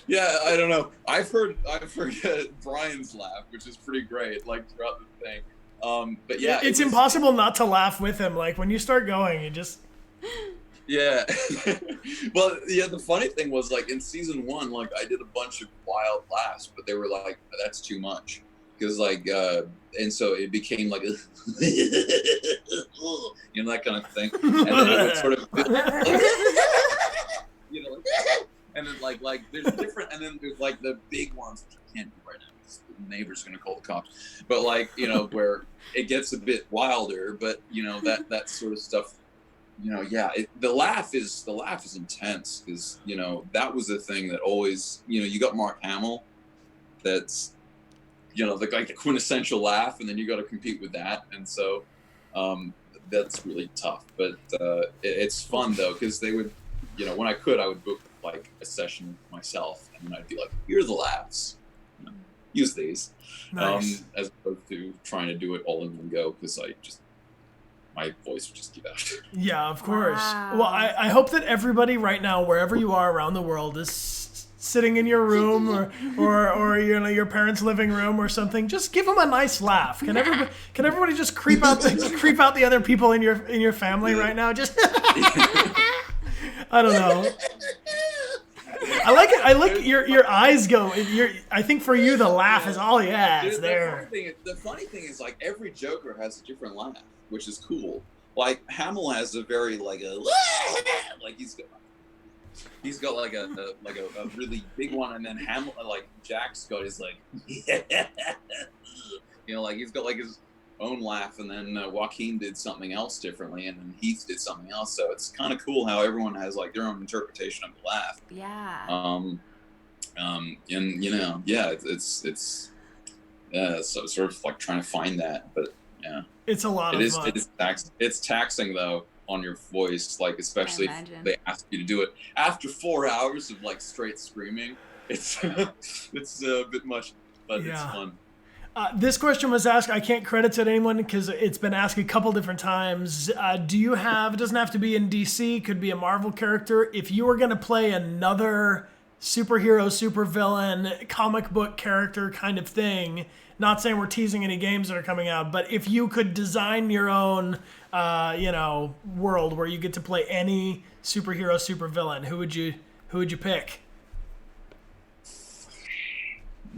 yeah, I don't know. I've heard Bryan's laugh, which is pretty great. Like throughout the thing. But yeah, it's impossible not to laugh with him. Like when you start going, you just. Yeah. Well, yeah, the funny thing was, like, in season 1, like, I did a bunch of wild laughs, but they were like, that's too much. Because, like, and so it became like, that kind of thing. And then it would sort of, and then, like, there's different, and then there's, like, the big ones, which I can't do right now, because the neighbor's going to call the cops. But, like, where it gets a bit wilder, but, that sort of stuff. The laugh is intense because that was the thing that always you got Mark Hamill, that's like the quintessential laugh, and then you got to compete with that, and so that's really tough. But it's fun though because they would when I would book like a session myself, and then I'd be like, here are the laughs, use these, nice. As opposed to trying to do it all in one go because my voice would just give out. Yeah, of course. Wow. Well, I hope that everybody right now, wherever you are around the world, is sitting in your room or your parents' living room or something. Just give them a nice laugh. Can everybody just creep out the other people in your family right now? Just I don't know. I like it. I like your eyes go. I think for you the laugh is all it's there. The funny thing is like every Joker has a different laugh, which is cool. Like Hamill has a very like he's got like a really big one, and then Hamill like Jack's got his like like he's got like his own laugh, and then Joaquin did something else differently, and then Heath did something else. So it's kind of cool how everyone has like their own interpretation of the laugh. Yeah. And it's so sort of like trying to find that, but yeah, it's a lot of fun. It's taxing though on your voice, like especially if they ask you to do it after 4 hours of like straight screaming. It's it's a bit much, but it's fun. This question was asked, I can't credit it to anyone because it's been asked a couple different times. Do you have, it doesn't have to be in DC, could be a Marvel character. If you were going to play another superhero, supervillain, comic book character kind of thing, not saying we're teasing any games that are coming out, but if you could design your own, world where you get to play any superhero, supervillain, who would you pick?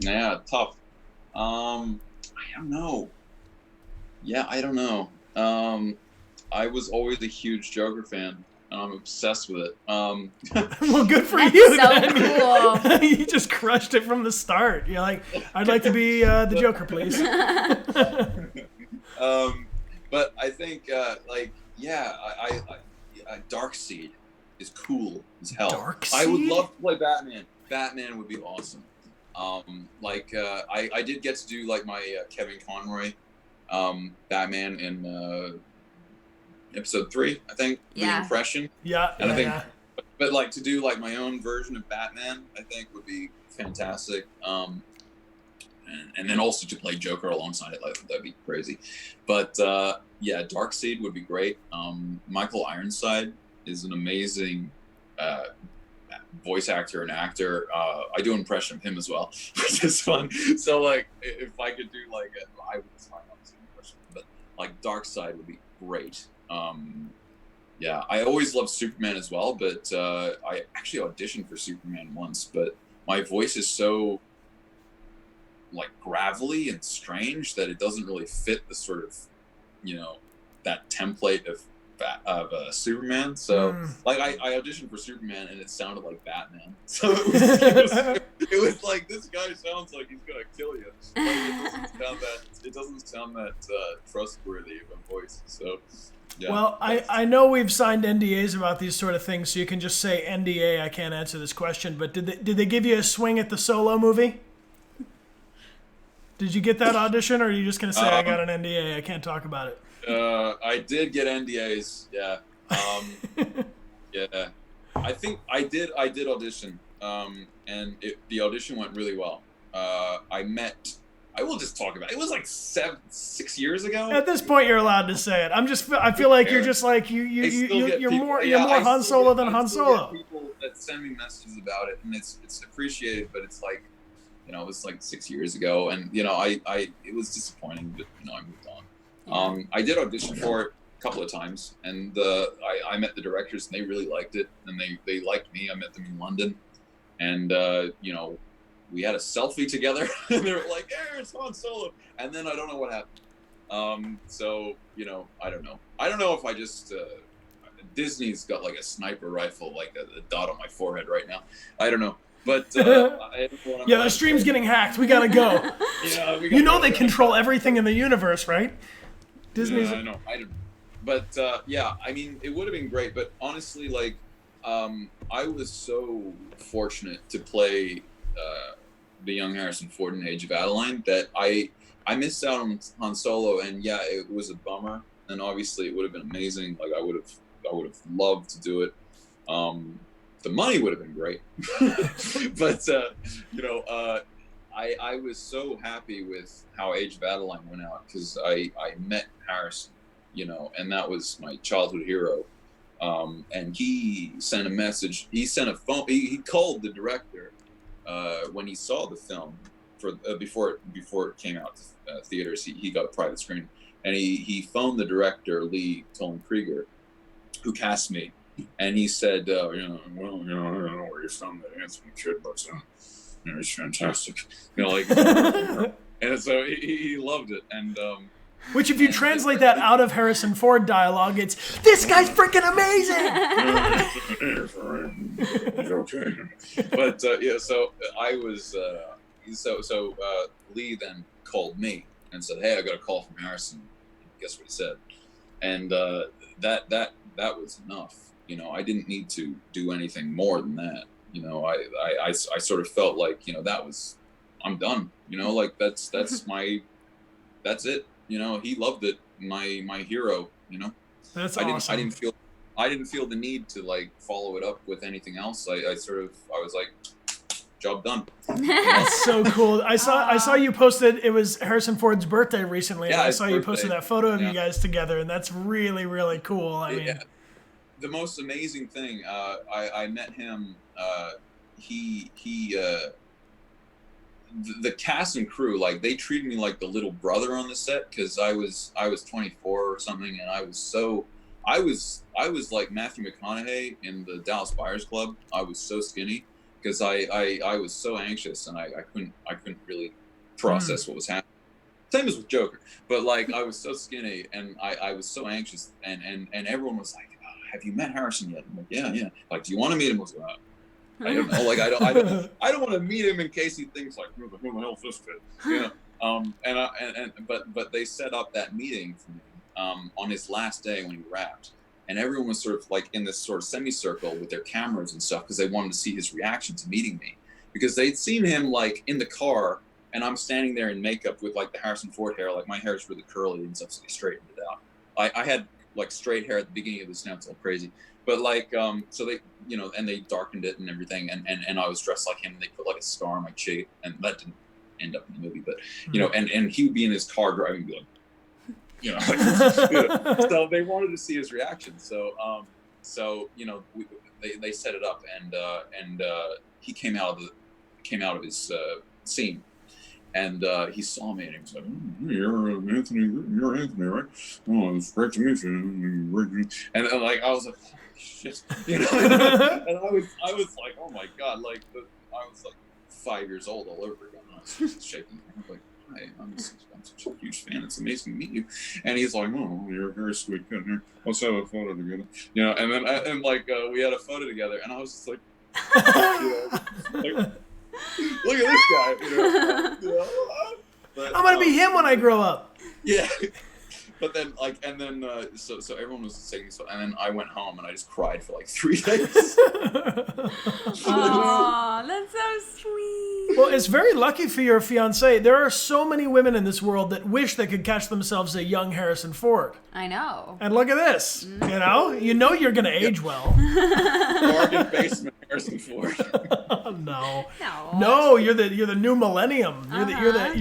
Yeah, tough. I don't know. Yeah, I don't know. I was always a huge Joker fan, and I'm obsessed with it. Well, good for That's you. so then. Cool. You just crushed it from the start. You're like, I'd like to be the Joker, please. But I think, Darkseid is cool as hell. Darkseid? I would love to play Batman. Batman would be awesome. I did get to do like my Kevin Conroy Batman in episode 3, I think, the impression. Yeah, and I think, yeah. but like to do like my own version of Batman, I think would be fantastic. And then also to play Joker alongside it, like that'd be crazy. But yeah, Darkseid would be great. Michael Ironside is an amazing voice actor and actor. I do an impression of him as well, which is fun. So like, if I could do like, I would try not to do an impression, but like Darkseid would be great. Yeah, I always loved Superman as well, but I actually auditioned for Superman once, but my voice is so like gravelly and strange that it doesn't really fit the sort of, you know, that template of Superman. So like I auditioned for Superman and it sounded like Batman. So it was like, this guy sounds like he's gonna kill you. Like, it doesn't sound that trustworthy of a voice. So yeah. Well, I know we've signed NDAs about these sort of things, so you can just say NDA. I can't answer this question, but did they give you a swing at the Solo movie? Did you get that audition, or are you just going to say, I got an NDA, I can't talk about it? I did get NDAs, yeah. Yeah. I think I did audition, and the audition went really well. I will just talk about it. It was like 6 years ago. At this point, you're allowed to say it. I feel like you're just like, you're more Han Solo than Han Solo. Get people that send me messages about it, and it's appreciated, but it's like, you know, it was like 6 years ago, and you know, it was disappointing, but you know, I moved on. I did audition for it a couple of times, and I met the directors, and they really liked it, and they liked me. I met them in London, and you know, we had a selfie together, and they were like, "Hey, it's Han Solo," and then I don't know what happened. So you know, I don't know if I just Disney's got like a sniper rifle, like a dot on my forehead right now. I don't know. But the stream's getting hacked. We gotta go. Yeah, you know they control everything in the universe, right? Disney's. Yeah, I know. I don't. But yeah, I mean, it would have been great. But honestly, like, I was so fortunate to play the young Harrison Ford in Age of Adeline that I missed out on Han Solo, and yeah, it was a bummer. And obviously, it would have been amazing. Like, I would have loved to do it. The money would have been great, but you know, I was so happy with how Age of Adeline went out, because I met Harrison, you know, and that was my childhood hero. And he sent a message. He sent a phone. He called the director when he saw the film before it came out to theaters. He got a private screening, and he phoned the director, Lee Tolan Krieger, who cast me. And he said, you know, well, you know, I don't know where you're from, that handsome kid, but you know, he's fantastic. You know, like, and so he loved it. And which, if you translate that out of Harrison Ford dialogue, it's, "This guy's freaking amazing." He's okay. But yeah, so I was so Lee then called me and said, "Hey, I got a call from Harrison." Guess what he said? And that was enough. You know, I didn't need to do anything more than that. You know, I sort of felt like, you know, I'm done. You know, like that's that's it. You know, he loved it. My hero. You know, that's awesome. I didn't feel the need to like follow it up with anything else. I was like, job done. That's so cool. I saw you posted, it was Harrison Ford's birthday recently. Yeah, and I saw you birthday. Posted that photo of you guys together, and that's really, really cool. I mean, the most amazing thing, I met him, the cast and crew, like, they treated me like the little brother on the set, because I was 24 or something, and I was like Matthew McConaughey in the Dallas Buyers Club. I was so skinny because I was so anxious, and I couldn't really process what was happening. Same as with Joker, but like, I was so skinny, and I was so anxious, and everyone was like, "Have you met Harrison yet?" I'm like, yeah. Like, do you want to meet him? I was like, I don't know. Like, I don't want to meet him in case he thinks like, who the hell's this kid? You know. But they set up that meeting for me on his last day when he wrapped, and everyone was sort of like in this sort of semicircle with their cameras and stuff, because they wanted to see his reaction to meeting me, because they'd seen him like in the car, and I'm standing there in makeup with like the Harrison Ford hair, like my hair is really curly and stuff, so they straightened it out. I had like straight hair at the beginning of this. Now it's all crazy. But like, so they, and they darkened it and everything, and I was dressed like him. And they put like a scar on my cheek, and that didn't end up in the movie. But and he would be in his car driving, and be like, like, so they wanted to see his reaction. So they set it up, and he came out of his scene. And he saw me, and he was like, "You're Anthony, right? Oh, it's great to meet you." And like I was like, "Holy shit," and I was like, "Oh my god!" Like I was like 5 years old all over again. I was just shaking. I was like, "Hi, I'm such a huge fan. It's amazing to meet you." And he's like, "Oh, you're a very sweet kid. Here, let's have a photo together." And then we had a photo together, and I was just like, like, look at this guy. But, I'm gonna be him when I grow up. Yeah. But then so everyone was saying this, and then I went home and I just cried for like 3 days. Aw, that's so sweet. Well, it's very lucky for your fiance. There are so many women in this world that wish they could catch themselves a young Harrison Ford. I know. And look at this. You're gonna age well. Bargain basement Harrison Ford. No, you're the new millennium. You're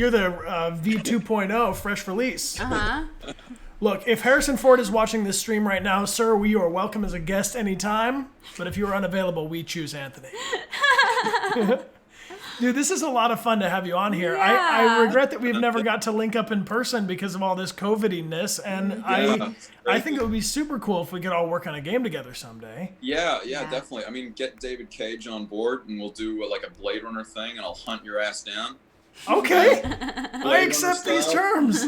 the V2.0 fresh release. Look, if Harrison Ford is watching this stream right now, sir, you are welcome as a guest anytime. But if you are unavailable, we choose Anthony. Dude, this is a lot of fun to have you on here. Yeah. I regret that we've never got to link up in person because of all this COVID-iness, and I think it would be super cool if we could all work on a game together someday. Yeah, definitely. I mean, get David Cage on board, and we'll do like a Blade Runner thing, and I'll hunt your ass down. Okay, I accept these terms.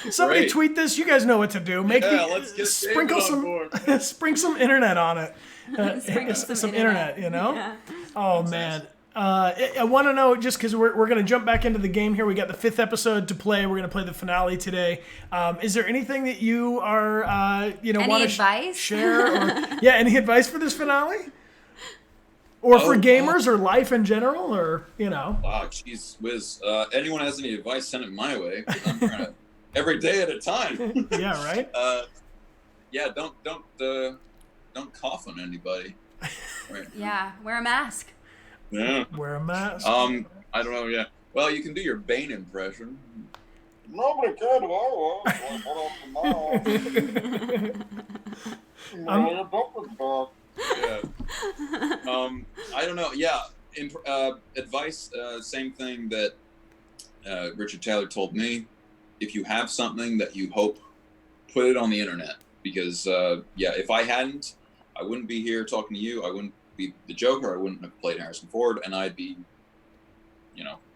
Somebody tweet this. You guys know what to do. Let's get sprinkle David on board. Sprinkle some internet on it. Some internet, Yeah. Oh man. I want to know, just because we're going to jump back into the game here. We got the 5th episode to play. We're going to play the finale today. Is there anything that you are, want to share? Any advice for this finale? Or for gamers or life in general, or, Wow, jeez whiz. Anyone has any advice, send it my way. I'm trying to, every day at a time. Yeah, right? Don't cough on anybody. Right. Yeah, wear a mask. Yeah. Wear a mask. I don't know, yeah. Well, you can do your Bane impression. Nobody cared about it. Yeah. I don't know. Yeah. Advice, same thing that Richard Taylor told me. If you have something that you hope, put it on the internet. Because, if I hadn't, I wouldn't be here talking to you. I wouldn't be the Joker. I wouldn't have played Harrison Ford. And I'd be,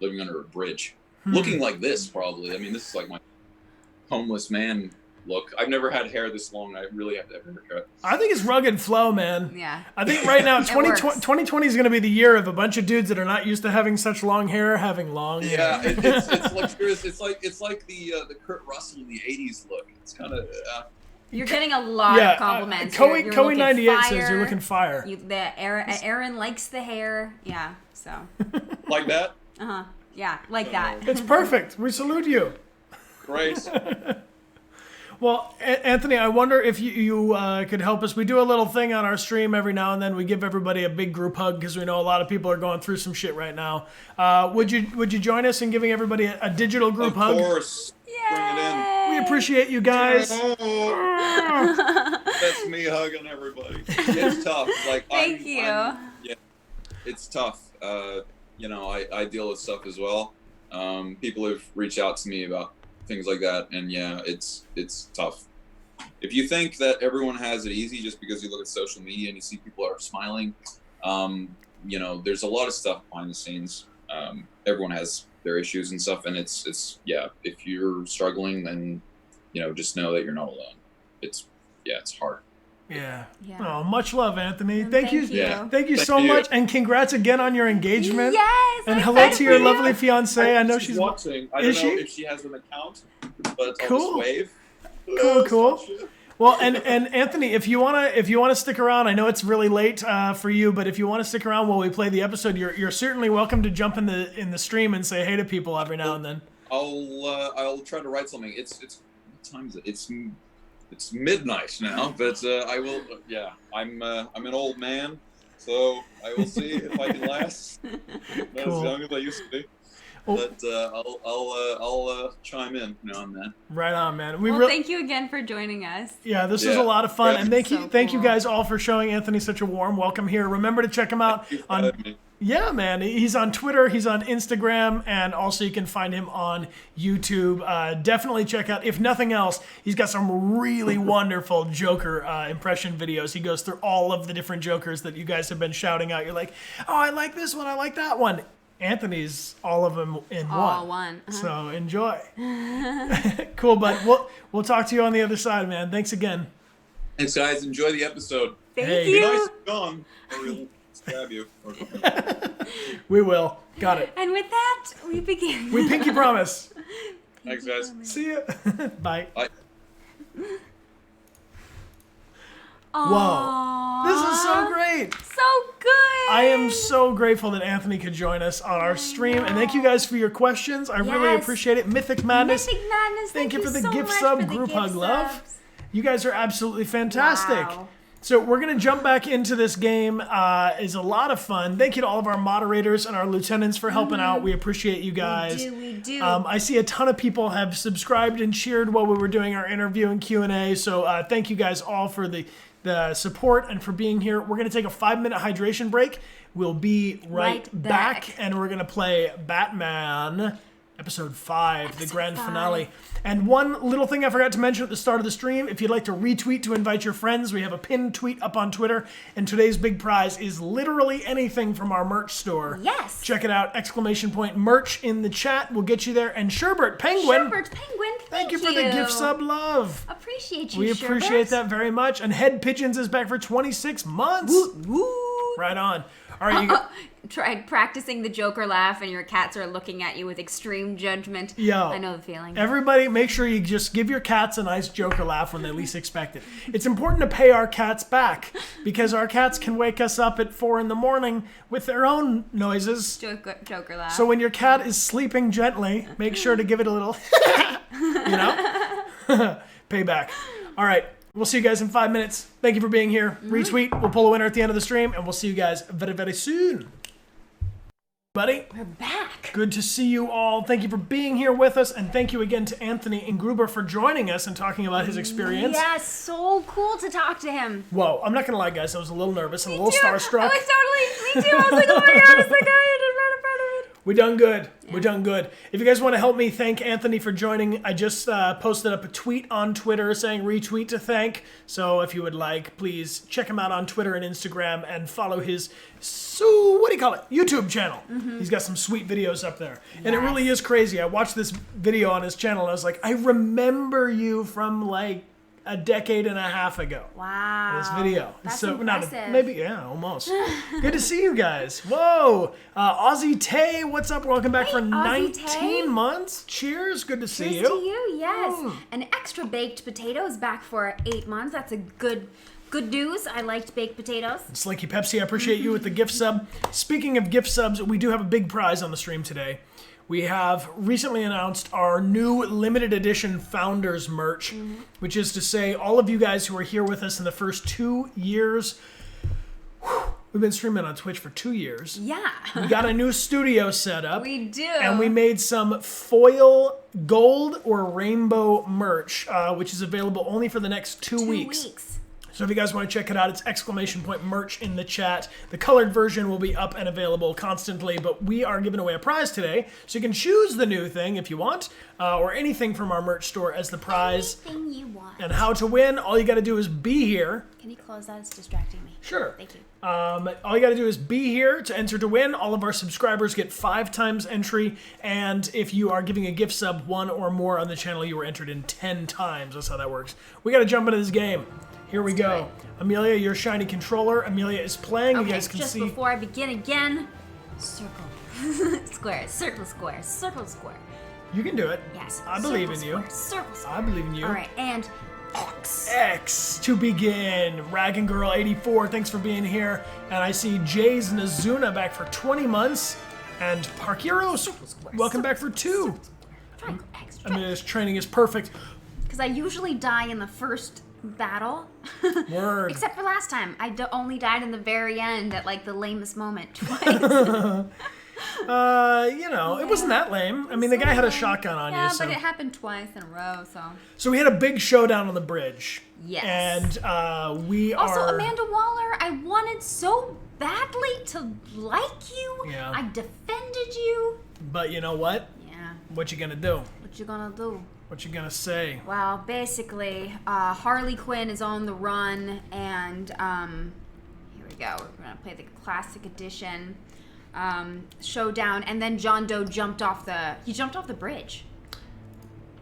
living under a bridge. Looking like this, probably. I mean, this is like my homeless man look. I've never had hair this long. I really have to have a haircut. I think it's rugged flow, man. Yeah. I think right now 2020 is going to be the year of a bunch of dudes that are not used to having such long hair having long hair. Yeah, it's luxurious. It's like the Kurt Russell in the '80s look. It's kind of. You're getting a lot of compliments. Coey 98 says you're looking fire. Aaron likes the hair. Yeah. So. Like that. Yeah, like that. It's perfect. We salute you. Great. Well, Anthony, I wonder if you could help us. We do a little thing on our stream every now and then. We give everybody a big group hug because we know a lot of people are going through some shit right now. Would you join us in giving everybody a digital group hug? Of course. Yay! Bring it in. We appreciate you guys. That's me hugging everybody. It's tough. Thank you. Yeah, it's tough. I deal with stuff as well. People have reached out to me about things like that, and it's tough. If you think that everyone has it easy just because you look at social media and you see people are smiling, there's a lot of stuff behind the scenes. Everyone has their issues and stuff, and it's if you're struggling, then just know that you're not alone. It's hard. Yeah. Yeah. Oh, much love, Anthony. And thank you. Yeah. Thank you so much, and congrats again on your engagement. Yes. And hello to your lovely fiance. I know she's watching. I don't know if she has an account, but I'll just wave. Cool. Well, and Anthony, if you wanna stick around, I know it's really late for you, but if you want to stick around while we play the episode, you're certainly welcome to jump in the stream and say hey to people every now and then. I'll try to write something. It's what time is it? It's midnight now, but I will. Yeah, I'm an old man, so I will see if I can last. Not Cool. as young as I used to be, but I'll chime in now and then. Right on, man. Well, thank you again for joining us. Yeah, this was a lot of fun, Yeah. and thank you cool. guys all for showing Anthony such a warm welcome here. Remember to check him out Thank you for on. having me. Yeah, man. He's on Twitter, he's on Instagram, and also you can find him on YouTube. Definitely check out, if nothing else, he's got some really wonderful Joker impression videos. He goes through all of the different Jokers that you guys have been shouting out. You're like, oh, I like this one, I like that one. Anthony's all of them in All one. Uh-huh. So enjoy. Cool, bud. We'll talk to you on the other side, man. Thanks again. Thanks, guys. Enjoy the episode. Thank Hey. Be you. nice and gone, or we'll stab you. Or We will. Got it. And with that, we begin. We pinky promise. Thanks, guys. See ya. Bye. Bye. Aww. This is so great. So good. I am so grateful that Anthony could join us on our stream. And thank you guys for your questions. I really Yes. appreciate it. Mythic Madness. Mythic Madness. Thank you for the so gift much sub, for the group gift hug love. subs. You guys are absolutely fantastic. Wow. So we're going to jump back into this game. It's a lot of fun. Thank you to all of our moderators and our lieutenants for helping out. We appreciate you guys. We do. I see a ton of people have subscribed and cheered while we were doing our interview and Q&A. So thank you guys all for the support and for being here. We're going to take a 5-minute hydration break. We'll be right back, and we're going to play Batman Episode 5, the grand finale. And one little thing I forgot to mention at the start of the stream, if you'd like to retweet to invite your friends, we have a pinned tweet up on Twitter, and today's big prize is literally anything from our merch store. Yes. Check it out, ! Merch in the chat will get you there. And Sherbert Penguin, Sherbert Penguin, thank you for the gift sub love. Appreciate you, We Sherbert. appreciate that very much. And Head Pigeons is back for 26 months. Woo. Right on. All right, you go. Tried practicing the Joker laugh and your cats are looking at you with extreme judgment. Yo, I know the feeling. Everybody, make sure you just give your cats a nice Joker laugh when they least expect it. It's important to pay our cats back because our cats can wake us up at 4 a.m. with their own noises. Joker laugh. So when your cat is sleeping gently, make sure to give it a little, payback. All right. We'll see you guys in 5 minutes. Thank you for being here. Retweet. We'll pull a winner at the end of the stream, and we'll see you guys very, very soon. Buddy, We're back. good to see you all. Thank you for being here with us, and thank you again to Anthony Ingruber for joining us and talking about his experience. Yes, so cool to talk to him. Whoa, I'm not going to lie, guys. I was a little nervous and a little starstruck. I was totally, me too. I was like, oh my god, it's the guy I did right in front of it. We done good. We're done good. If you guys want to help me thank Anthony for joining, I just posted up a tweet on Twitter saying retweet to thank. So if you would like, please check him out on Twitter and Instagram and follow his, YouTube channel. He's got some sweet videos up there. And it really is crazy. I watched this video on his channel and I was like, I remember you from like a decade and a half ago. Wow. This video. That's so impressive. almost. Good to see you guys. Whoa. Aussie Tay, what's up? Welcome back for Aussie 19 Tay. months. Cheers. Good to see Cheers to you. you, yes. An extra baked potato is back for 8 months. That's a good news. I liked baked potatoes. Slinky Pepsi, I appreciate you with the gift sub. Speaking of gift subs, we do have a big prize on the stream today. We have recently announced our new limited edition Founders merch, which is to say all of you guys who are here with us in the first 2 years. We've been streaming on Twitch for 2 years. Yeah. We got a new studio set up. We do. And we made some foil gold or rainbow merch, which is available only for the next 2 weeks. So if you guys want to check it out, it's !merch in the chat. The colored version will be up and available constantly, but we are giving away a prize today. So you can choose the new thing if you want, or anything from our merch store as the prize. Anything you want. And how to win, all you got to do is be here. Can you close that? It's distracting me. Sure. Thank you. All you got to do is be here to enter to win. All of our subscribers get 5 times entry, and if you are giving a gift sub 1 or more on the channel, you are entered in 10 times. That's how that works. We got to jump into this game. Here we go. Amelia, your shiny controller. Amelia is playing. Okay, You guys can just see. before I begin again, circle, square, circle, square, circle, square. You can do it. Yes. I believe circle, in you. square, circle, square. I believe in you. All right, and X. X to begin. Raggin' Girl 84, thanks for being here. And I see Jay's Nazuna back for 20 months. And Parkiros, welcome back for 2. Triangle, X, triangle. Amelia's training is perfect. Because I usually die in the first battle. Word. Except for last time. I only died in the very end at like the lamest moment twice. It wasn't that lame. I mean, the guy had a shotgun on yeah, you. So. but it happened twice in a row, so. So we had a big showdown on the bridge. Yes. And we Also, are... Amanda Waller, I wanted so badly to like you. Yeah. I defended you. But you know what? Yeah. What you gonna do? What you gonna do? What you gonna say? Well, basically, Harley Quinn is on the run, and here we go. We're gonna play the classic edition showdown, and then John Doe jumped off the bridge.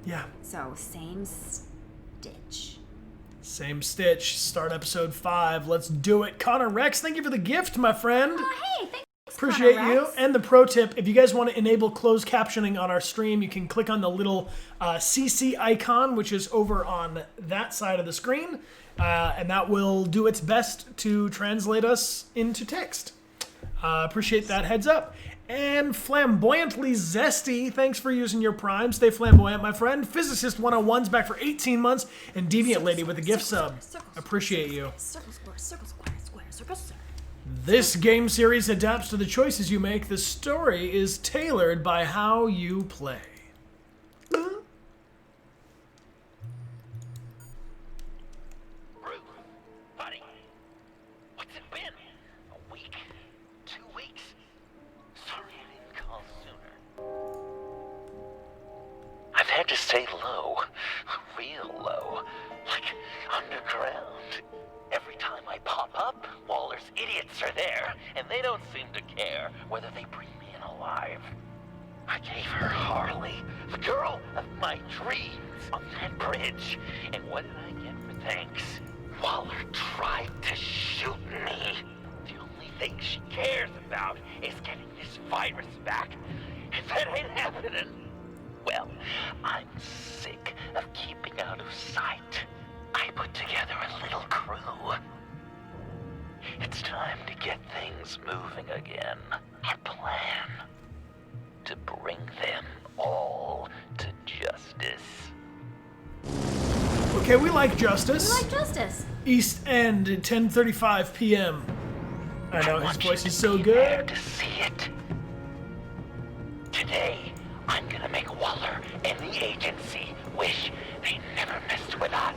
Yeah. So same stitch. Same stitch. Start episode 5. Let's do it. Connor Rex, thank you for the gift, my friend. Hey, thanks. Appreciate Connor you. Rex. And the pro tip, if you guys want to enable closed captioning on our stream, you can click on the little CC icon, which is over on that side of the screen, and that will do its best to translate us into text. Appreciate that heads up. And Flamboyantly Zesty, thanks for using your Prime. Stay flamboyant, my friend. Physicist 101's back for 18 months, and Deviant Lady with a gift sub. Appreciate you. Circle square, circle square, square, circle square. This game series adapts to the choices you make. The story is tailored by how you play. Ruth, buddy, what's it been? A week? 2 weeks? Sorry I didn't call sooner. I've had to stay low, real low, like underground. Every time I pop up, Waller's idiots are there, and they don't seem to care whether they bring me in alive. I gave her Harley, the girl of my dreams, on that bridge. And what did I get for thanks? Waller tried to shoot me. The only thing she cares about is getting this virus back. And that ain't happening. Well, I'm sick of keeping out of sight. I put together a little crew. It's time to get things moving again. Our plan: to bring them all to justice. Okay, we like justice. We like justice. East End at 10:35 p.m. I know, his want you voice to is so be there good. to see it. Today, I'm gonna make Waller and the agency wish they never messed with us.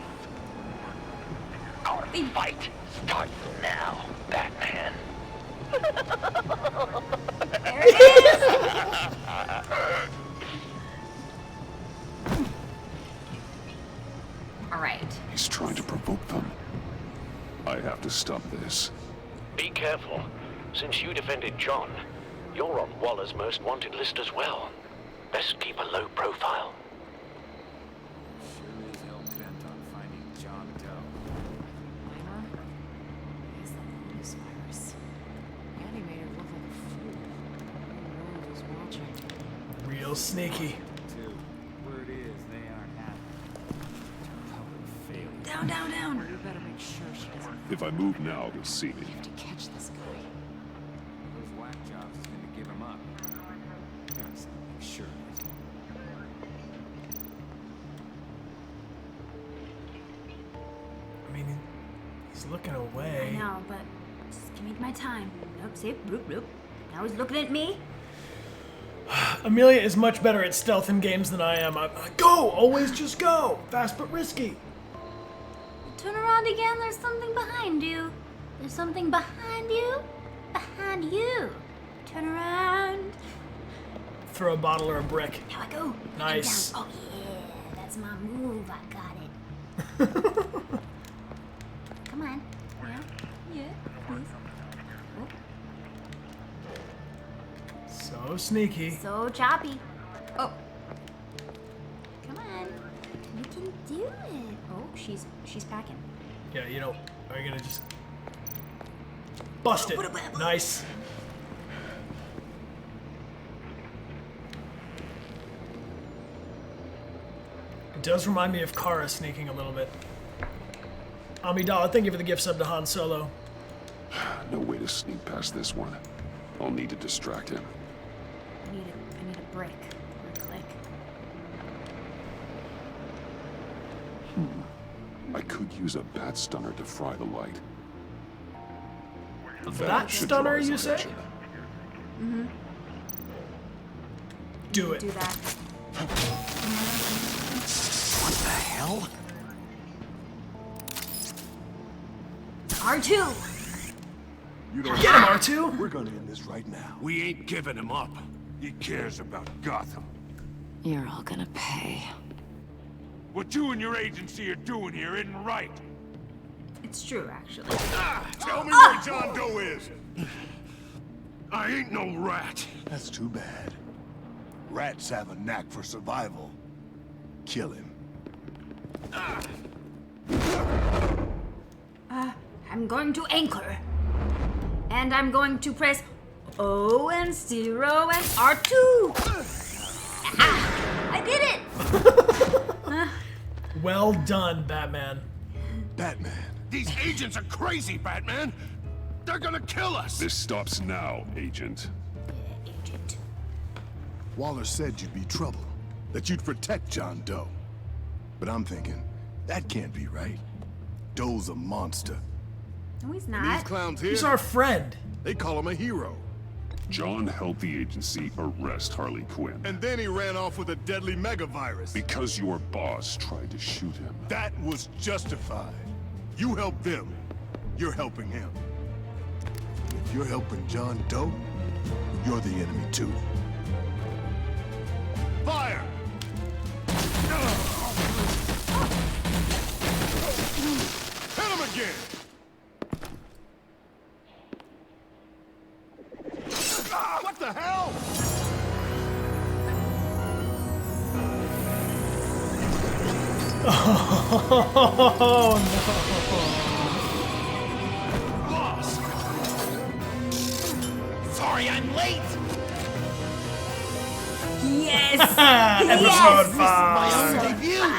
Our fight starts now, Batman. There it is. All right. He's trying to provoke them. I have to stop this. Be careful. Since you defended John, you're on Waller's most wanted list as well. Best keep a low profile. Sure is hell-bent on finding John Doe. He's the bonus virus. And he made her look like a fool. The world was watching. Real sneaky. Two. Word is they aren't happy. Public failure. Down, down, down. You better make sure she doesn't If I move now, he'll see me. have to catch this guy. Those whack jobs is gonna give him up. Gotta make sure. I mean, he's looking I away. know, but just give me my time. Nope, see? Bloop, bloop. Now he's looking at me. Amelia is much better at stealth in games than I am. I'm like, go! Always just go! Fast but risky. Turn around again. There's something behind you. There's something behind you. Behind you. Turn around. Throw a bottle or a brick. Now I go. Nice. Oh yeah, that's my move. I got it. Come on. Yeah. Yeah. Please. Oh, So sneaky. so choppy. Oh. Come on. You can do it. Oh, she's packing. Yeah, you know, are you gonna just bust it? Nice. It does remind me of Kara sneaking a little bit. Amidala, thank you for the gift sub to Han Solo. No way to sneak past this one. I'll need to distract him. I need a brick or a click. I could use a bat stunner to fry the light. That should stunner, draw his you say? attention. Do it. Do that. What the hell? R2! You don't Get him, R2! We're gonna end this right now. We ain't giving him up. He cares about Gotham. You're all gonna pay. What you and your agency are doing here isn't right. It's true, actually. Tell me where John Doe is. I ain't no rat. That's too bad. Rats have a knack for survival. Kill him. I'm going to anchor. And I'm going to press O and 0 and R2. I did it! Well done, Batman. Batman. These agents are crazy, Batman. They're gonna kill us. This stops now, Agent. Agent. Waller said you'd be trouble. That you'd protect John Doe. But I'm thinking, that can't be right. Doe's a monster. No, he's These not. clowns here, He's our friend. they call him a hero. John helped the agency arrest Harley Quinn. And then he ran off with a deadly megavirus. Because your boss tried to shoot him. That was justified. You help them, you're helping him. If you're helping John Doe, you're the enemy too. Fire! Hit him again! What the hell? Oh, Lost! Sorry I'm late! Yes! no. Episode My 5. own debut!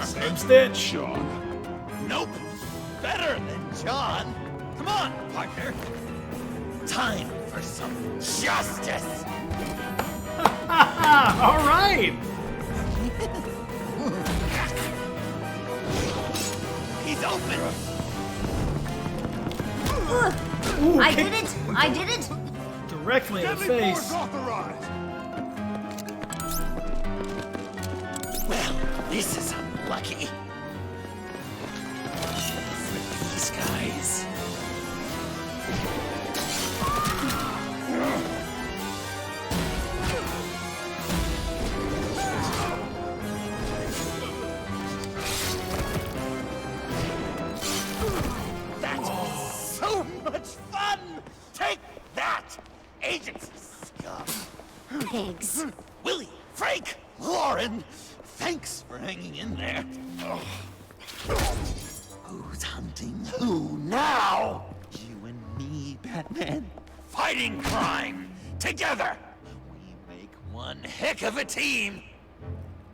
Same stitch. John. Nope! Better than John! Come on, partner! Time for some justice! All right. He's open! Ooh, I kick did it! I did it! directly in the Deadly face. force authorized! Well, this is unlucky. For these guys. That's so much fun! Take that, agents scum! Pigs. Willie, Frank, Lauren, thanks for hanging in there. Who's hunting who now? You and me, Batman. Fighting crime together. We make one heck of a team.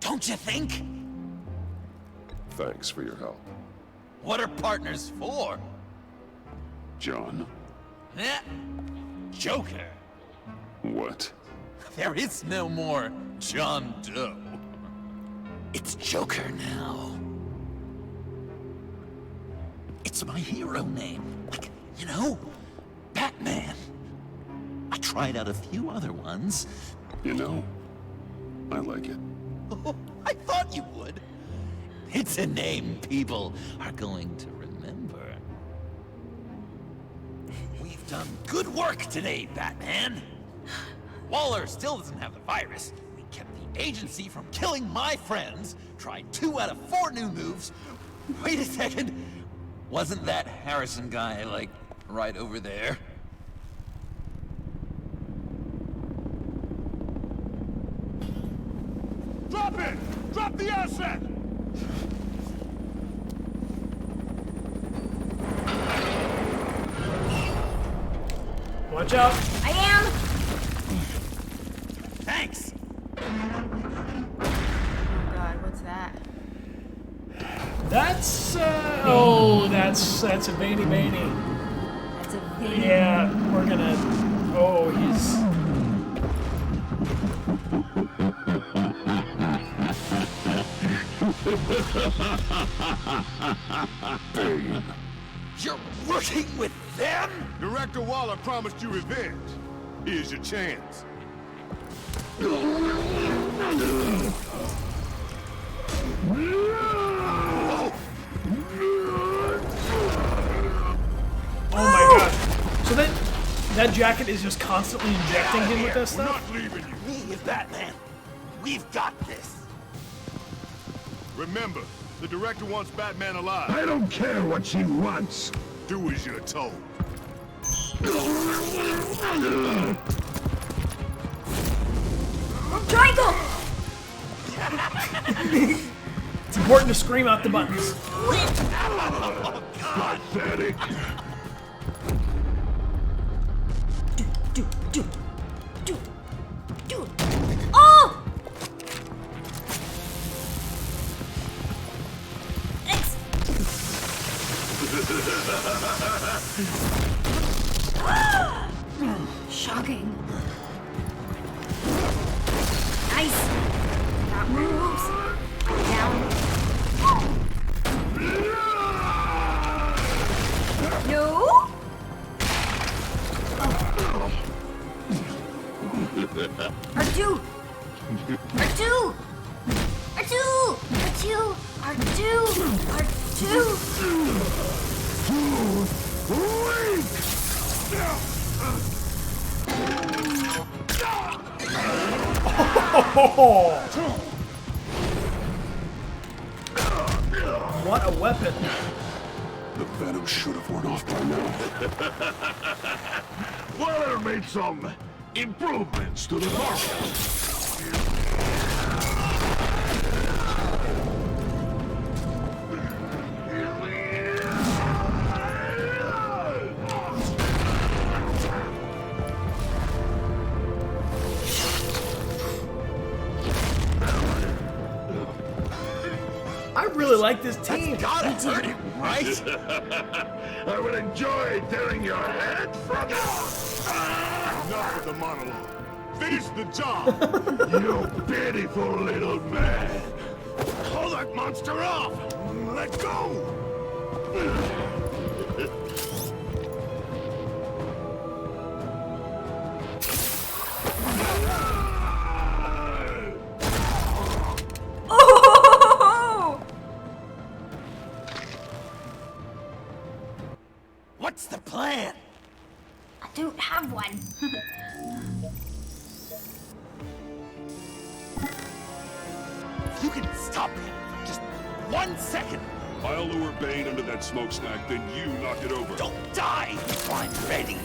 Don't you think? Thanks for your help. What are partners for? John. Eh? Joker. What? There is no more John Doe. It's Joker now. It's my hero name. Like, you know, Batman. I tried out a few other ones. You know, I like it. I thought you would. It's a name people are going to remember. We've done good work today, Batman. Waller still doesn't have the virus. We kept the agency from killing my friends, tried 2 out of 4 new moves. Wait a second. Wasn't that Harrison guy, like, right over there? Drop it! Drop the asset! Watch out. I am! Thanks! Oh god, what's that? That's that's a Bainy. That's a vein. Yeah, we're gonna. Oh, he's. Bane. You're working with them? Director Waller promised you revenge. Here's your chance. Oh my god. So that jacket is just constantly injecting him with that We're stuff? not leaving you. Me and Batman, we've got this. Remember, the director wants Batman alive. I don't care what she wants. Do as you're told. Triangle! It's important to scream out the buttons. Pathetic. Do. Oh! Thanks. Shocking. Nice. That moves. Down. No. R2. R2. R2. R2. R2. What a weapon. The venom should have worn off by now. Waller made some improvements to the market. I really like this team. Gotta hurt him, right? I would enjoy tearing your head from you. Enough with the monologue. Finish the job. You pitiful little man. Call that monster off. Let go. Oh! What's the plan? I don't have one. If you can stop him, just 1 second. I'll lure Bane under that smokestack, then you knock it over. Don't die before I'm ready.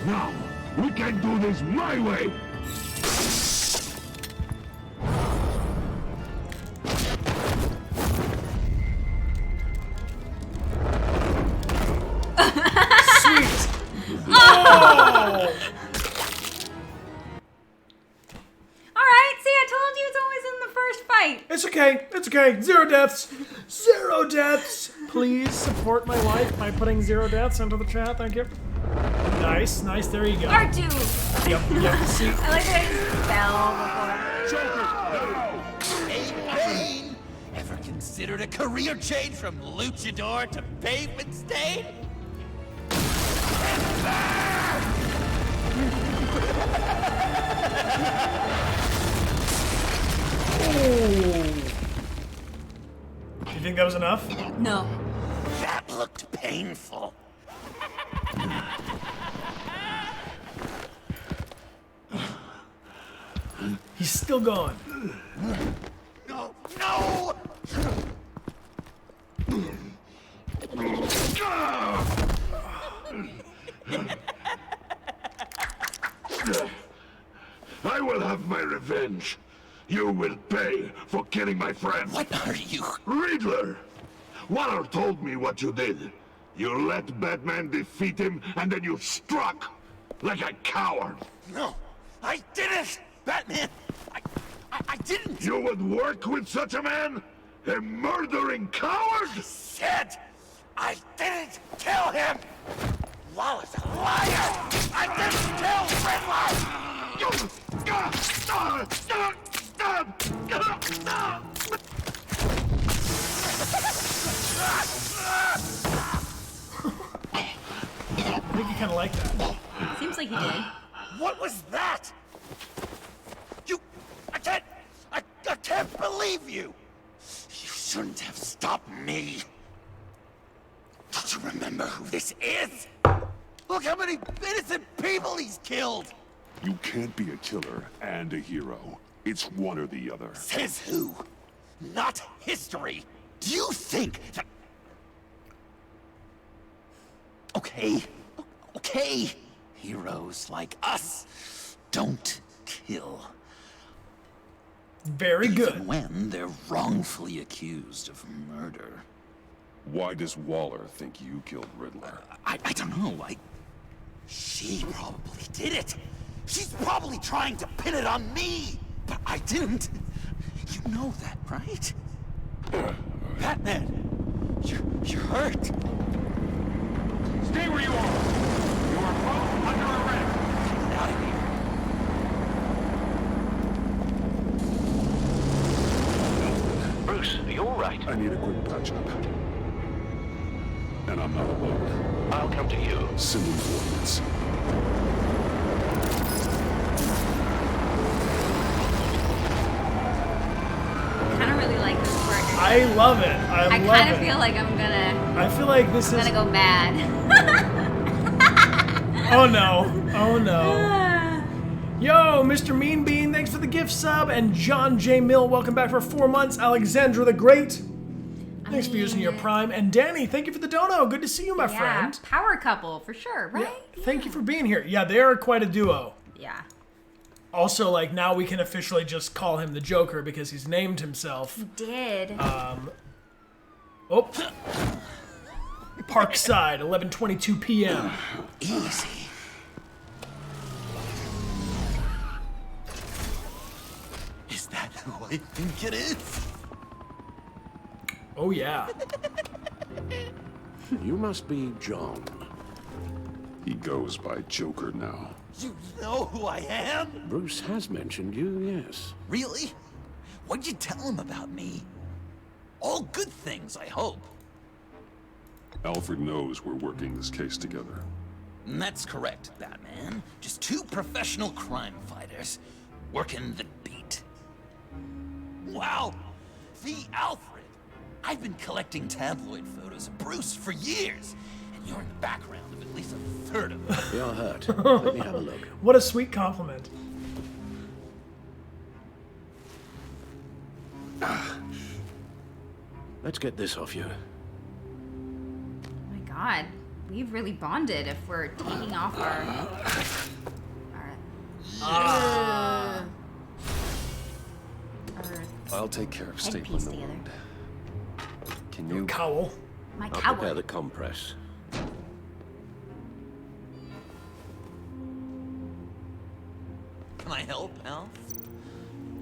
Now, we can do this my way. Sweet. Oh! Alright, see, I told you it's always in the first fight. It's okay. It's okay. 0 deaths. 0 deaths. Please support my wife by putting 0 deaths into the chat. Thank you. Nice. Nice. There you go. R2. Yep. See. I like that I just fell before. Hey, Bane! Ever considered a career change from luchador to pavement stain? You think that was enough? No. That looked painful. He's still going. No! No! I will have my revenge. You will pay for killing my friend. What are you? Riddler! Waller told me what you did. You let Batman defeat him, and then you struck like a coward. No! I didn't! Batman! I didn't! You would work with such a man? A murdering coward? Said I didn't kill him! Waller's a liar! I didn't kill Riddler! kind of like that. Seems like he did. What was that? I can't believe you! You shouldn't have stopped me. Don't you remember who this is? Look how many innocent people he's killed! You can't be a killer and a hero. It's one or the other. Says who? Not history. Do you think that... Okay. Heroes like us don't kill. Very good. Even when they're wrongfully accused of murder. Why does Waller think you killed Riddler? I don't know, she probably did it. She's probably trying to pin it on me, but I didn't. You know that, right? Batman, you're hurt. Stay where you are! You are both under arrest! Get out of here. Bruce, are you alright? I need a quick patch-up. And I'm not alone. I'll come to you. Sending coordinates. I kind of really like this partnership. I love it. I love it. I kind of feel like I'm gonna. I feel like this I'm is. gonna go mad. Oh no. Oh no. Yo, Mr. Mean Bean, thanks for the gift sub. And John J. Mill, welcome back for 4 months. Alexandra the Great, thanks for using your Prime. And Danny, thank you for the dono. Good to see you, my friend. Power couple for sure, right? Yeah, thank you for being here. Yeah, they are quite a duo. Yeah. Also, like, now we can officially just call him the Joker because he's named himself. He did. Oh. Parkside, 11:22 p.m. Easy. Is that who I think it is? Oh, yeah. You must be John. He goes by Joker now. You know who I am? Bruce has mentioned you, yes. Really? What'd you tell him about me? All good things, I hope. Alfred knows we're working this case together. And that's correct, Batman. Just two professional crime fighters working the beat. Wow! The Alfred! I've been collecting tabloid photos of Bruce for years, and you're in the background of at least a third of them. You're hurt. Let me have a look. What a sweet compliment. Let's get this off you. Oh my god. We've really bonded if we're taking off our I'll take care of stapling headpiece the together. wound. Can you... Cowl. My I'll cowl. prepare the compress. Can I help, Al?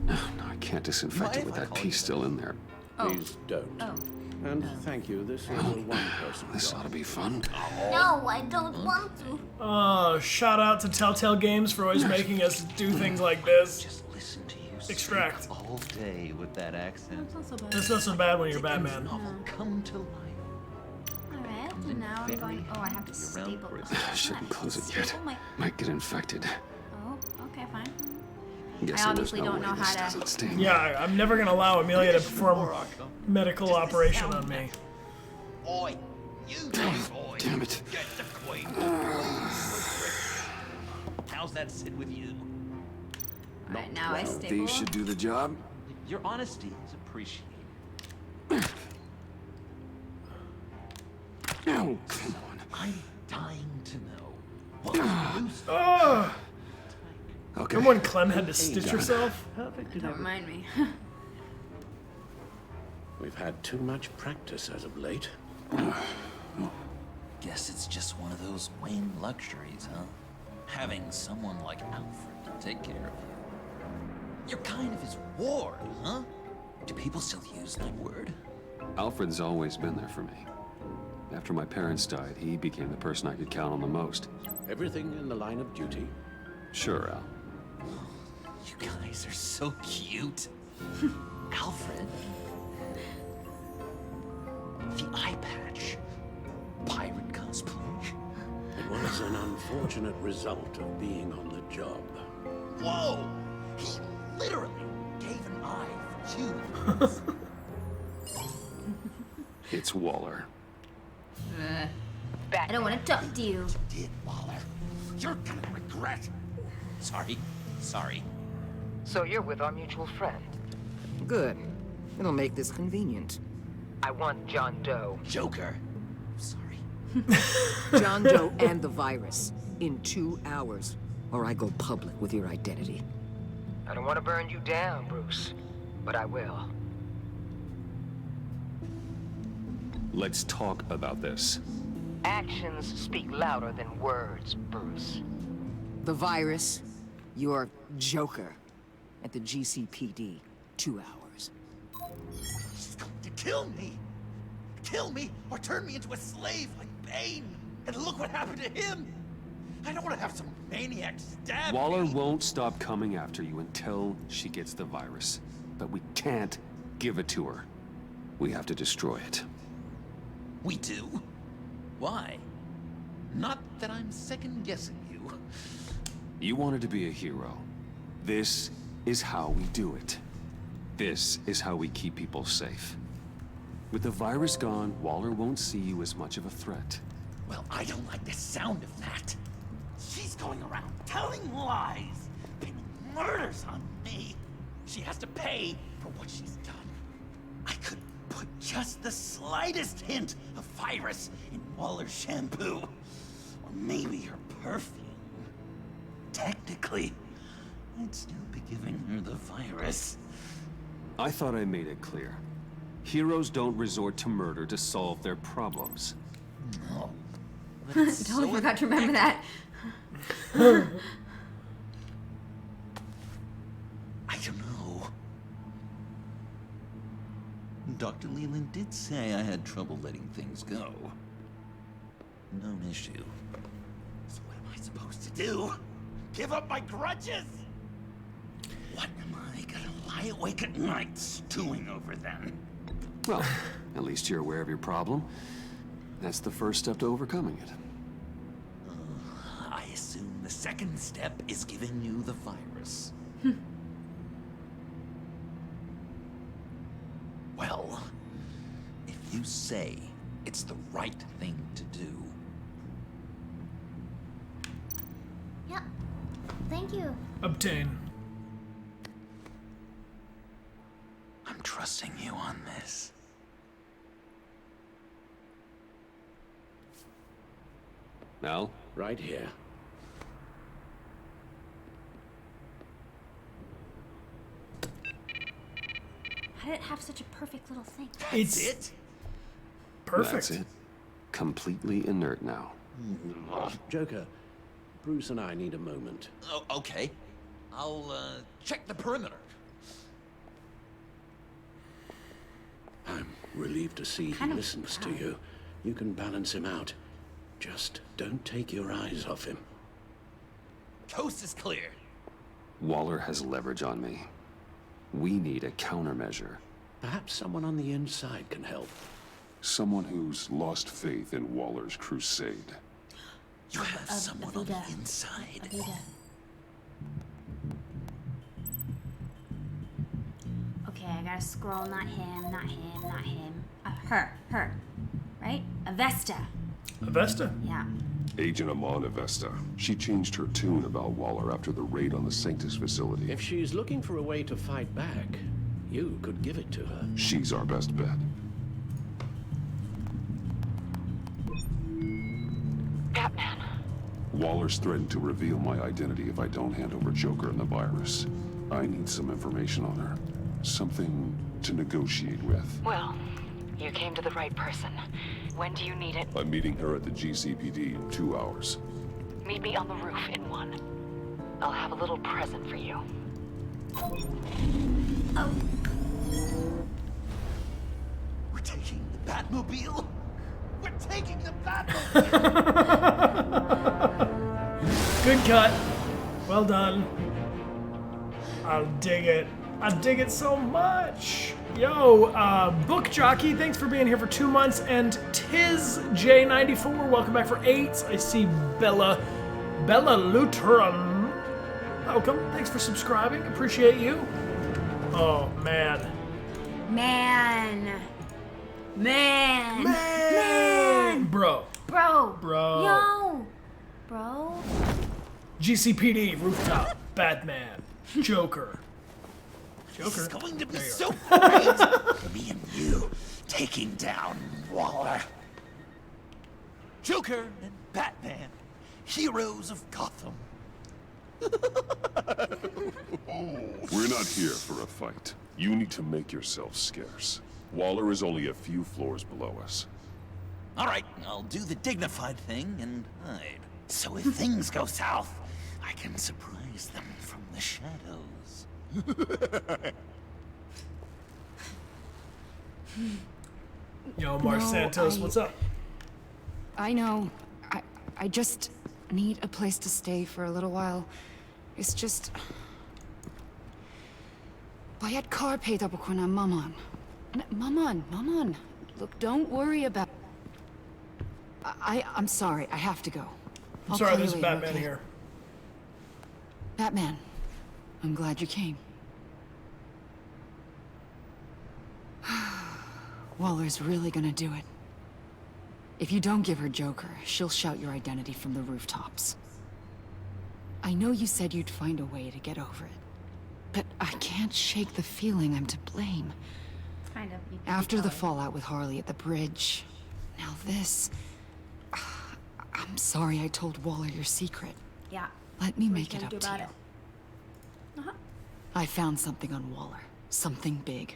No, I can't disinfect it with that piece still in there. Please don't. Oh. And thank you, this is a one-person This ought to be fun. No, I don't want to. Oh, shout out to Telltale Games for always making us do things like this. Just listen to you Extract. speak all day with that accent. That's not so bad. It's not so bad when you're Batman. Come to life. Alright, and now I'm going. Oh, I have to staple this. I shouldn't close it yet. Staple my- Might get infected. Oh, okay, fine. Guessing obviously there's no don't way know this how to- doesn't sting. Yeah, I'm never gonna allow Amelia to perform medical operation on me. Oi, you boy. Damn it. Get the queen. How's that sit with you? Alright, now I staple. These should do the job. Your honesty is appreciated. Oh, come on. I'm dying to know what Bruce. Oh, Okay. remember when Clem had to stitch herself? Don't remind me. We've had too much practice as of late. Guess it's just one of those Wayne luxuries, huh? Having someone like Alfred to take care of you. You're kind of his ward, huh? Do people still use that word? Alfred's always been there for me. After my parents died, he became the person I could count on the most. Everything in the line of duty. Sure, Al. You guys are so cute. Alfred. The eye patch. Pirate cosplay. It was an unfortunate result of being on the job. Whoa! He literally gave an eye for you. It's Waller. I don't want to talk to you. Did, Waller. You're gonna regret. Sorry. So you're with our mutual friend. Good. It'll make this convenient. I want John Doe. Joker. Sorry. John Doe and the virus in 2 hours, or I go public with your identity. I don't want to burn you down, Bruce, but I will. Let's talk about this. Actions speak louder than words, Bruce. The virus, your Joker, at the GCPD, 2 hours. She's going to kill me. Kill me or turn me into a slave like Bane. And look what happened to him. I don't want to have some maniac stab Waller me. won't stop coming after you until she gets the virus. But we can't give it to her. We have to destroy it. We do? Why? Not that I'm second-guessing you. You wanted to be a hero. This is how we do it. This is how we keep people safe. With the virus gone, Waller won't see you as much of a threat. Well, I don't like the sound of that. She's going around telling lies, pinning murders on me. She has to pay for what she's done. I could put just the slightest hint of virus in Waller's shampoo. Or maybe her perfume. Technically, I'd still be giving her the virus. I thought I made it clear. Heroes don't resort to murder to solve their problems. No. Totally forgot to remember that. I don't know. Dr. Leland did say I had trouble letting things go. No issue. So what am I supposed to do? Give up my grudges? What am I gonna lie awake at night stewing over then? Well, at least you're aware of your problem. That's the first step to overcoming it. I assume the second step is giving you the virus. Well, if you say it's the right thing to do. Yeah. Thank you. Obtain. I'm trusting you on this. Al? Right here. How did it have such a perfect little thing? It's it? Perfect. That's it. Completely inert now. Joker, Bruce and I need a moment. Oh, okay. I'll check the perimeter. I'm relieved to see he listens to you. You can balance him out. Just don't take your eyes off him. Coast is clear. Waller has leverage on me. We need a countermeasure. Perhaps someone on the inside can help. Someone who's lost faith in Waller's crusade. You have someone on the inside. Okay, I gotta scroll. Not him, not him, not him. Her. Right? Avesta. Avesta? Yeah. Agent Amon Avesta. She changed her tune about Waller after the raid on the Sanctus facility. If she's looking for a way to fight back, you could give it to her. She's our best bet. Batman. Waller's threatened to reveal my identity if I don't hand over Joker and the virus. I need some information on her. Something to negotiate with. Well, you came to the right person. When do you need it? I'm meeting her at the GCPD in 2 hours. Meet me on the roof in 1. I'll have a little present for you. Oh. We're taking the Batmobile? We're taking the Batmobile! Good cut. Well done. I'll dig it. I dig it so much. Yo, Book Jockey, thanks for being here for 2 months. And Tiz J94, welcome back for 8. I see Bella Luterum. Welcome. Thanks for subscribing. Appreciate you. Oh, man. Man. Bro. Yo. Bro. GCPD, Rooftop, Batman, Joker. This is going to be so great. Me and you taking down Waller. Joker and Batman, heroes of Gotham. We're not here for a fight. You need to make yourself scarce. Waller is only a few floors below us. All right, I'll do the dignified thing and hide. So if things go south, I can surprise them from the shadows. Yo, Mar Santos, what's up? I know. I just need a place to stay for a little while. It's just... bayat kar payda ko na maman. Maman. Look, don't worry about... I'm sorry, I have to go. I'm sorry, there's Batman here. Batman, I'm glad you came. Waller's really gonna do it. If you don't give her Joker, she'll shout your identity from the rooftops. I know you said you'd find a way to get over it, but I can't shake the feeling I'm to blame. Kind of. After the fallout with Harley at the bridge, now this... I'm sorry I told Waller your secret. Yeah. Let me make it up to you. Uh-huh. I found something on Waller. Something big.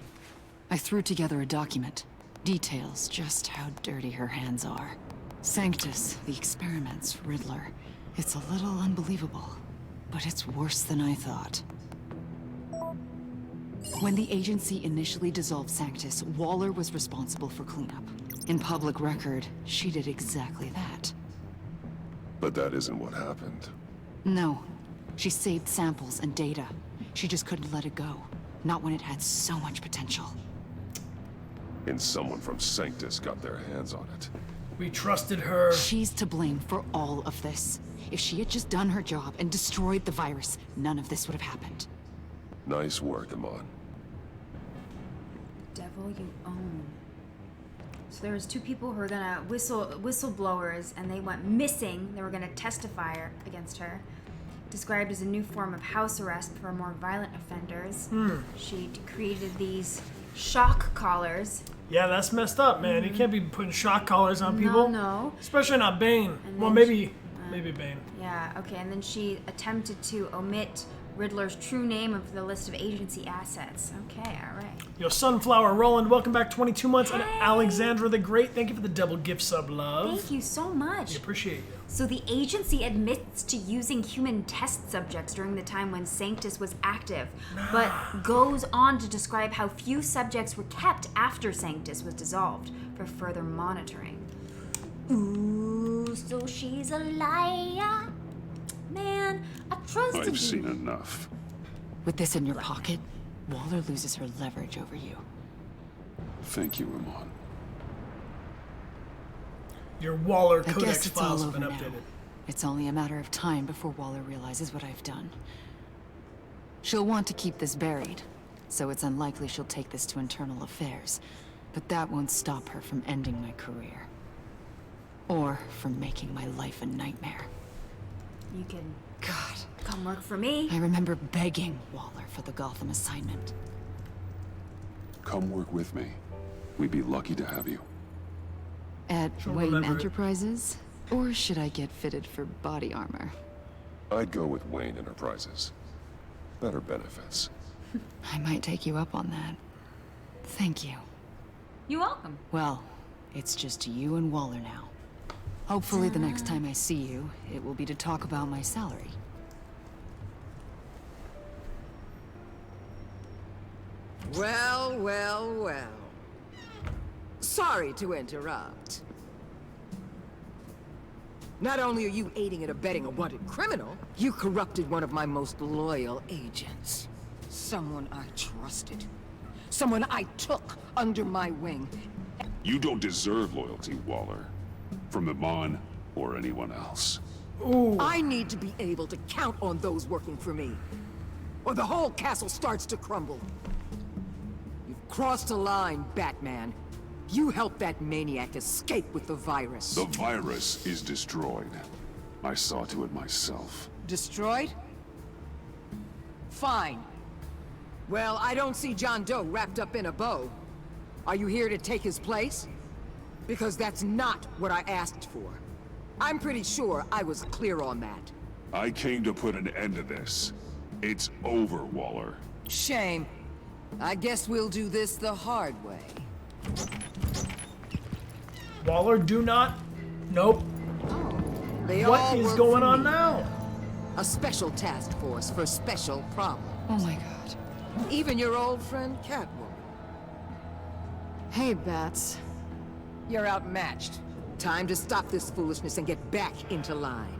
I threw together a document. Details just how dirty her hands are. Sanctus, the experiments, Riddler. It's a little unbelievable, but it's worse than I thought. When the agency initially dissolved Sanctus, Waller was responsible for cleanup. In public record, she did exactly that. But that isn't what happened. No. She saved samples and data. She just couldn't let it go. Not when it had so much potential. And someone from Sanctus got their hands on it. We trusted her. She's to blame for all of this. If she had just done her job and destroyed the virus, none of this would have happened. Nice work, Amon. Devil you own. So there was 2 people who were gonna whistleblowers, and they went missing. They were gonna testify against her. Described as a new form of house arrest for more violent offenders. She created these shock collars. Yeah, that's messed up, man. You can't be putting shock collars on people. No. Especially not Bane. And Well, then maybe Bane. Yeah, okay, and then she attempted to omit Riddler's true name of the list of agency assets. Okay, all right. Yo, Sunflower Roland, welcome back 22 months. And Alexandra the Great, thank you for the double gift sub, love. Thank you so much. We appreciate you. So the agency admits to using human test subjects during the time when Sanctus was active, but goes on to describe how few subjects were kept after Sanctus was dissolved for further monitoring. Ooh, so she's a liar. Man, I trusted you. I've seen enough. With this in your pocket, Waller loses her leverage over you. Thank you, Amon. Your Waller I Codex guess it's all files have over been now. updated. It's only a matter of time before Waller realizes what I've done. She'll want to keep this buried, so it's unlikely she'll take this to internal affairs. But that won't stop her from ending my career. Or from making my life a nightmare. You can come work for me. I remember begging Waller for the Gotham assignment. Come work with me. We'd be lucky to have you. At She'll Wayne remember it. Enterprises? Or should I get fitted for body armor? I'd go with Wayne Enterprises. Better benefits. I might take you up on that. Thank you. You're welcome. Well, it's just you and Waller now. Hopefully the next time I see you, it will be to talk about my salary. Well. Sorry to interrupt. Not only are you aiding and abetting a wanted criminal, you corrupted one of my most loyal agents. Someone I trusted. Someone I took under my wing. You don't deserve loyalty, Waller. From Iman or anyone else. Ooh. I need to be able to count on those working for me, or the whole castle starts to crumble. You've crossed a line, Batman. You helped that maniac escape with the virus. The virus is destroyed. I saw to it myself. Destroyed? Fine. Well, I don't see John Doe wrapped up in a bow. Are you here to take his place? Because that's not what I asked for. I'm pretty sure I was clear on that. I came to put an end to this. It's over, Waller. Shame. I guess we'll do this the hard way. Waller, do not. Nope. They What all is work going for on me. now? A special task force for special problems. Oh my god. Even your old friend Catwoman. Hey, Bats. You're outmatched. Time to stop this foolishness and get back into line.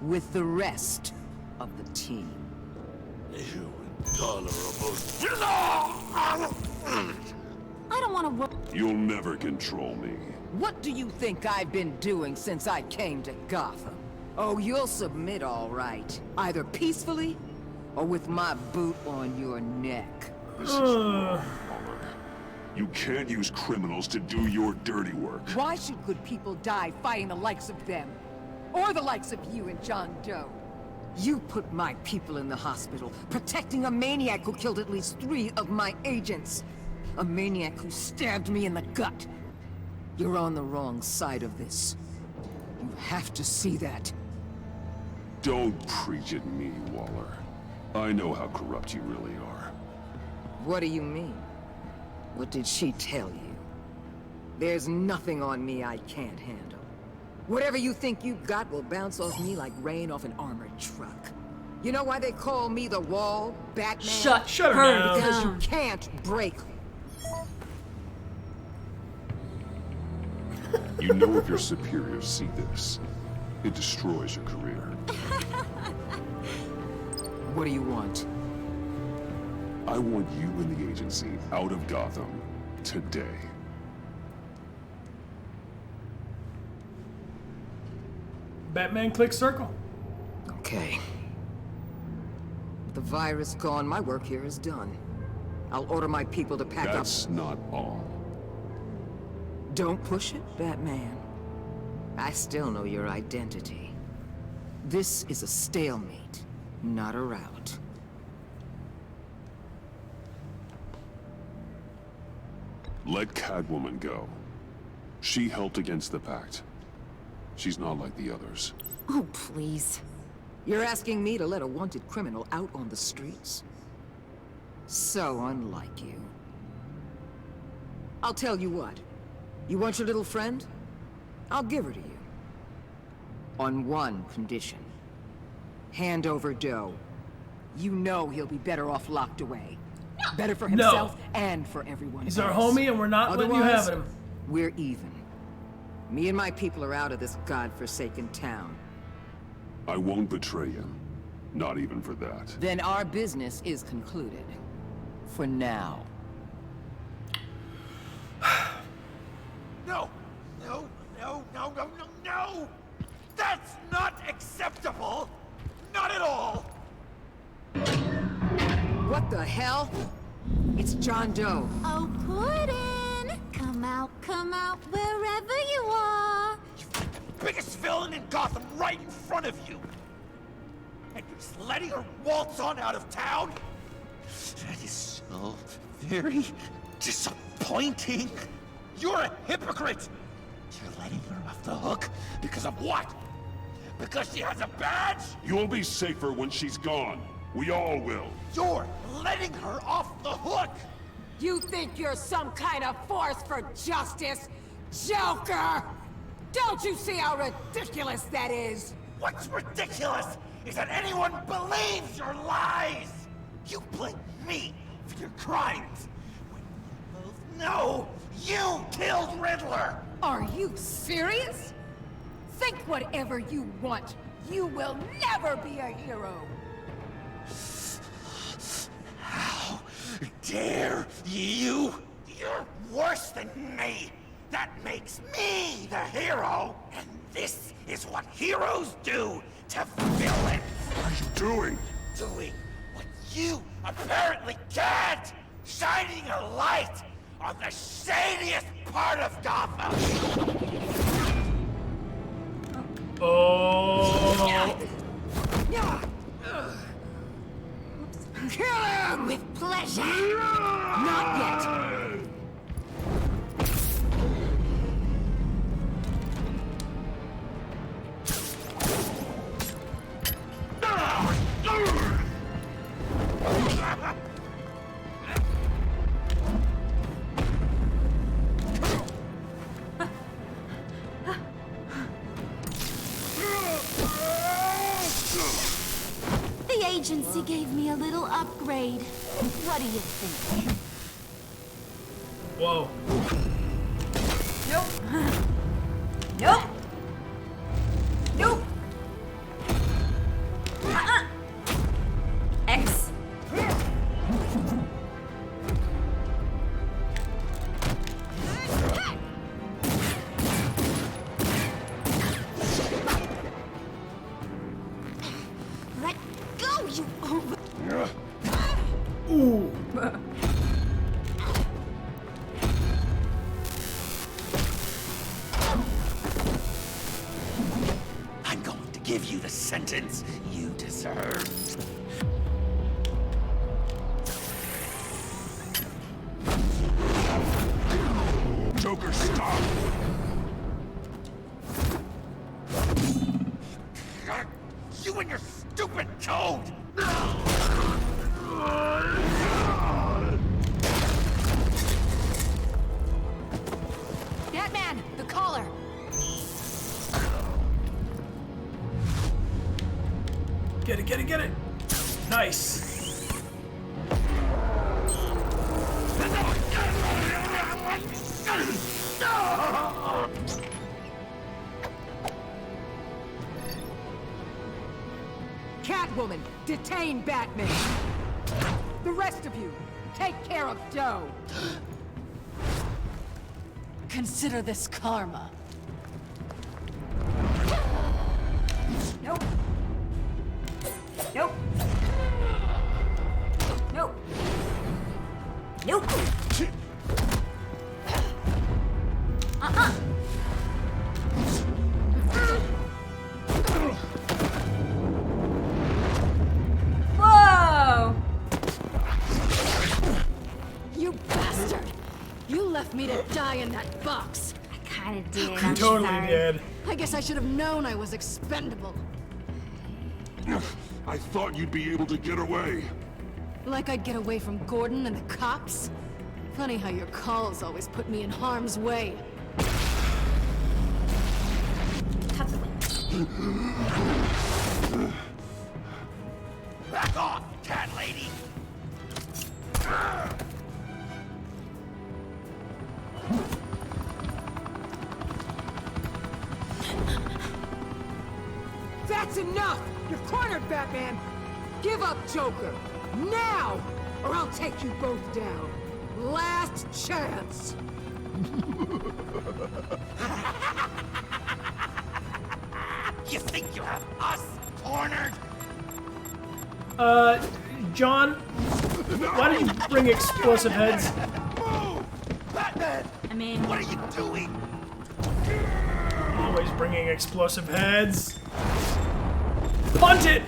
With the rest of the team. You intolerable... I don't want to work. You'll never control me. What do you think I've been doing since I came to Gotham? Oh, you'll submit all right. Either peacefully, or with my boot on your neck. This is wrong, Waller. You can't use criminals to do your dirty work. Why should good people die fighting the likes of them? Or the likes of you and John Doe? You put my people in the hospital, protecting a maniac who killed at least 3 of my agents. A maniac who stabbed me in the gut. You're on the wrong side of this. You have to see that. Don't preach at me, Waller. I know how corrupt you really are. What do you mean? What did she tell you? There's nothing on me I can't handle. Whatever you think you got will bounce off me like rain off an armored truck. You know why they call me the Wall, Batman? Shut her down. Because you can't break me. You know if your superiors see this, it destroys your career. What do you want? I want you and the agency out of Gotham today. Batman clicks circle. Okay. With the virus gone, my work here is done. I'll order my people to pack up. That's not all. Don't push it, Batman. I still know your identity. This is a stalemate, not a rout. Let Catwoman go. She helped against the Pact. She's not like the others. Oh, please. You're asking me to let a wanted criminal out on the streets? So unlike you. I'll tell you what. You want your little friend? I'll give her to you. On one condition. Hand over Doe. You know he'll be better off locked away. Better for himself and for everyone He's else. our homie and we're not letting you have him. We're even. Me and my people are out of this godforsaken town. I won't betray him. Not even for that. Then our business is concluded. For now. No! No, no, no, no, no, no! That's not acceptable! Not at all! What the hell? It's John Doe. Oh, Puddin'! Come out, wherever you are. Biggest villain in Gotham right in front of you! And you're just letting her waltz on out of town? That is so very disappointing. You're a hypocrite! You're letting her off the hook because of what? Because she has a badge? You'll be safer when she's gone. We all will. You're letting her off the hook! You think you're some kind of force for justice, Joker? Don't you see how ridiculous that is? What's ridiculous is that anyone believes your lies! You blame me for your crimes! When you both know you killed Riddler! Are you serious? Think whatever you want. You will never be a hero. How dare you? You're worse than me. That makes me the hero. And this is what heroes do to villains. What are you doing? Doing what you apparently can't. Shining a light on the shadiest part of Gotham. Oh. Kill him! With pleasure. Not yet. The agency gave me a little upgrade. What do you think? Whoa. Nope. Nope. Nope. X. Let go, you Ooh. I'm going to give you the sentence you deserve. Joker, stop! You and your stupid code! Batman, the collar. Get it, get it, get it. Nice. Catwoman, detain Batman. The rest of you, take care of Doe. Consider this karma. Nope. Nope. Nope. Nope. Whoa! You bastard! You left me to die in that box. I kind of did. You I'm totally sorry. did. I guess I should have known I was expendable. I thought you'd be able to get away. Like I'd get away from Gordon and the cops? Funny how your calls always put me in harm's way. Cut the wind. Back off, cat lady! That's enough! You're cornered, Batman! Give up, Joker! Now! Or I'll take you both down. Last chance! You think you have us cornered? John, why did you bring explosive heads? Move! Batman! I mean, What are you doing? Always bringing explosive heads. Punt it!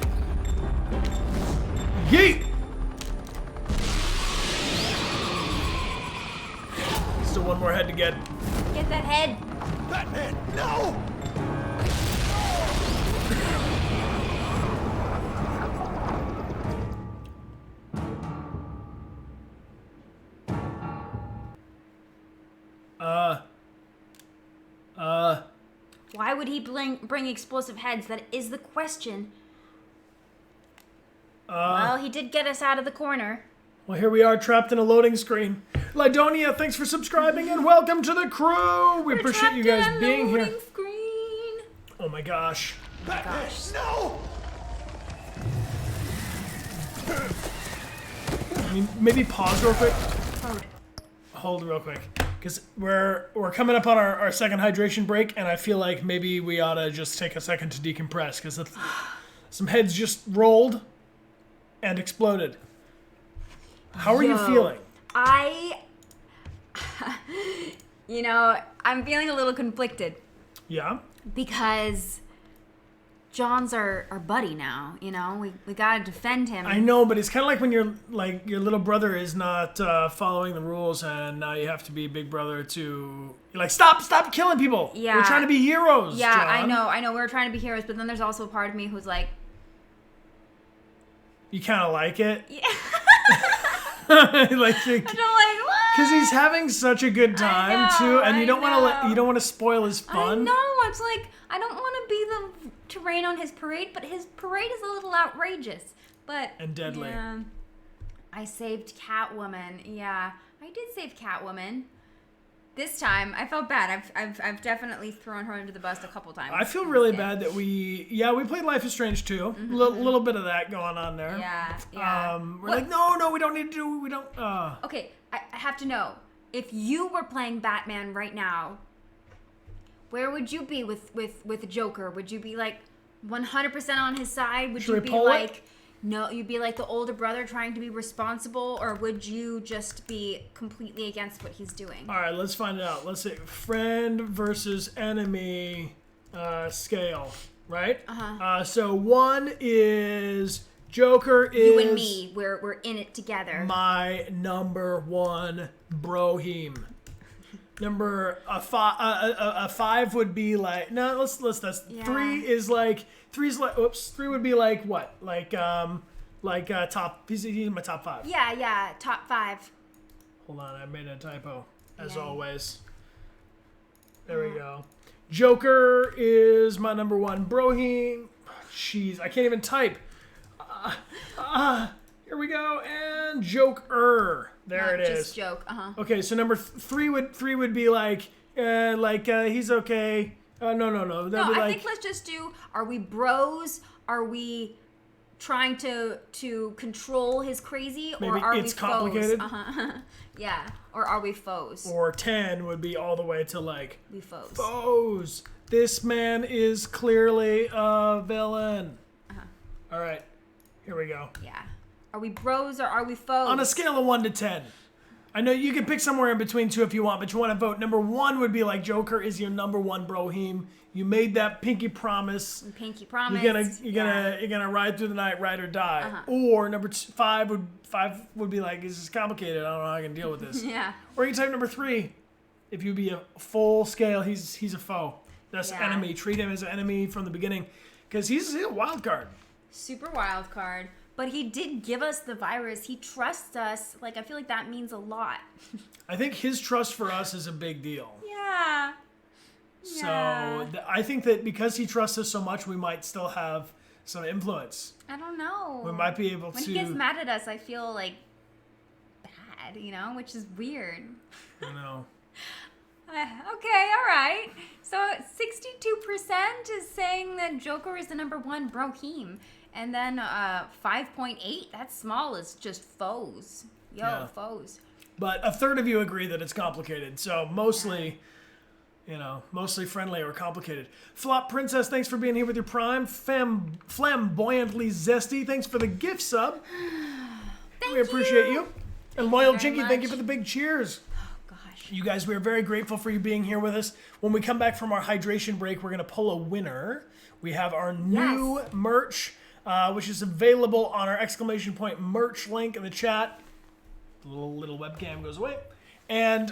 Yeet! Still one more head to get. get that head. Batman, no! Why would he bring explosive heads? That is the question. Well, he did get us out of the corner. Well, here we are trapped in a loading screen. Lidonia, thanks for subscribing and welcome to the crew. We appreciate you guys being here. Screen. Oh my gosh. Batman, no! I mean, maybe pause real quick. Hold real quick. Because we're coming up on our second hydration break, and I feel like maybe we ought to just take a second to decompress, because some heads just rolled and exploded. How are you feeling? You know, I'm feeling a little conflicted. Yeah? Because John's our buddy now, you know? We gotta defend him. I know, but it's kind of like when your little brother is not following the rules, and now you have to be big brother to... You're like, stop killing people! Yeah. We're trying to be heroes, Yeah, John. I know, we're trying to be heroes, but then there's also a part of me who's like... You kind of like it? Yeah. I don't like what? Because he's having such a good time too, and you don't want to spoil his fun. I know. It's like I don't want to be to rain on his parade, but his parade is a little outrageous. And deadly. Yeah, I saved Catwoman. Yeah, I did save Catwoman. This time, I felt bad. I've definitely thrown her under the bus a couple times. I feel really bad that we played Life is Strange too. Little bit of that going on there. Yeah. We're like, no, we don't need to do. We don't. Okay, I have to know, if you were playing Batman right now, where would you be with the Joker? Would you be like 100% on his side? Would you be like, no, you'd be like the older brother trying to be responsible, or would you just be completely against what he's doing? All right, let's find it out. Let's say friend versus enemy scale, right? So 1 is Joker is you and me. We're in it together. My number 1 broheme. Number a 5 would be like that's 3 is like 3's like 3 would be like what top he's in my top 5. Yeah, top 5. Hold on, I made a typo as always. There we go. Joker is my number 1 broheme. Jeez, I can't even type. Here we go, and Joker. There it is. Just joke. Okay, so number 3 would be like he's okay. No. That'd be I think let's just do. Are we bros? Are we trying to control his crazy, or maybe are it's we complicated. foes? Yeah, or are we foes? Or 10 would be all the way to like we foes. Foes. This man is clearly a villain. All right, here we go. Yeah. Are we bros or are we foes? On a scale of 1 to 10. I know you can pick somewhere in between 2 if you want, but you want to vote. Number 1 would be like Joker is your number 1 broheme. You made that pinky promise. Pinky promise. You're gonna ride through the night, ride or die. Or number 5 would be like, this is complicated. I don't know how I can deal with this. Yeah. Or you type number 3. If you be a full scale, he's a foe. That's enemy. Treat him as an enemy from the beginning, because he's a wild card. Super wild card. But he did give us the virus. He trusts us. Like, I feel like that means a lot. I think his trust for us is a big deal. Yeah. So I think that because he trusts us so much, we might still have some influence. I don't know. We might be able when to... he gets mad at us, I feel like bad, you know, which is weird. I know. Okay, all right. So 62% is saying that Joker is the number 1 broheme. And then 5.8, that's small, is just foes. Foes. But a third of you agree that it's complicated. So mostly, mostly friendly or complicated. Flop Princess, thanks for being here with your Prime. Flamboyantly Zesty, thanks for the gift sub. We appreciate you. And Loyal Jinky, thank you for the big cheers. You guys, we are very grateful for you being here with us. When we come back from our hydration break, we're going to pull a winner. We have our new merch, which is available on our ! merch link in the chat. The little webcam goes away. And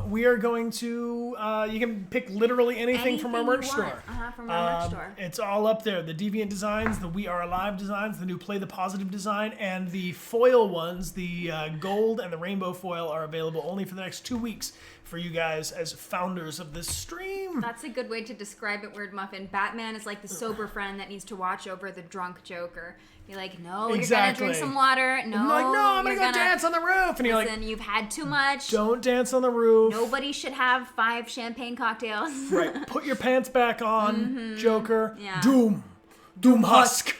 we are going to, you can pick literally anything from our merch store. From our merch store. It's all up there. The Deviant designs, the We Are Alive designs, the new Play the Positive design, and the foil ones, the gold and the rainbow foil, are available only for the next 2 weeks for you guys as founders of this stream. That's a good way to describe it, Weird Muffin. Batman is like the sober friend that needs to watch over the drunk Joker. You're like, no, you're gonna drink some water. No, I'm like, no, I'm gonna go dance on the roof. And you're like, listen, you've had too much. Don't dance on the roof. Nobody should have 5 champagne cocktails. Right. Put your pants back on, Joker. Yeah. Doom Husk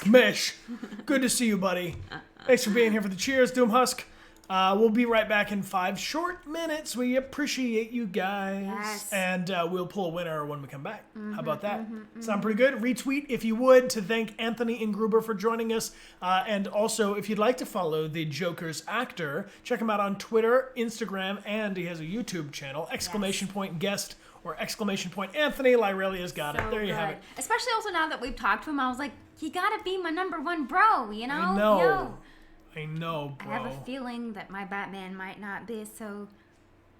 Mesh. Good to see you, buddy. Thanks for being here for the cheers, Doomhusk. We'll be right back in 5 short minutes. We appreciate you guys. Yes. And we'll pull a winner when we come back. How about that? Sound pretty good? Retweet, if you would, to thank Anthony Ingruber for joining us. And also, if you'd like to follow the Joker's actor, check him out on Twitter, Instagram, and he has a YouTube channel, !guest or !Anthony. Lyrelia's got it. There you have it. Especially also now that we've talked to him, I was like, you gotta be my #1 bro, you know? I know. Yo. I know, bro. I have a feeling that my Batman might not be, so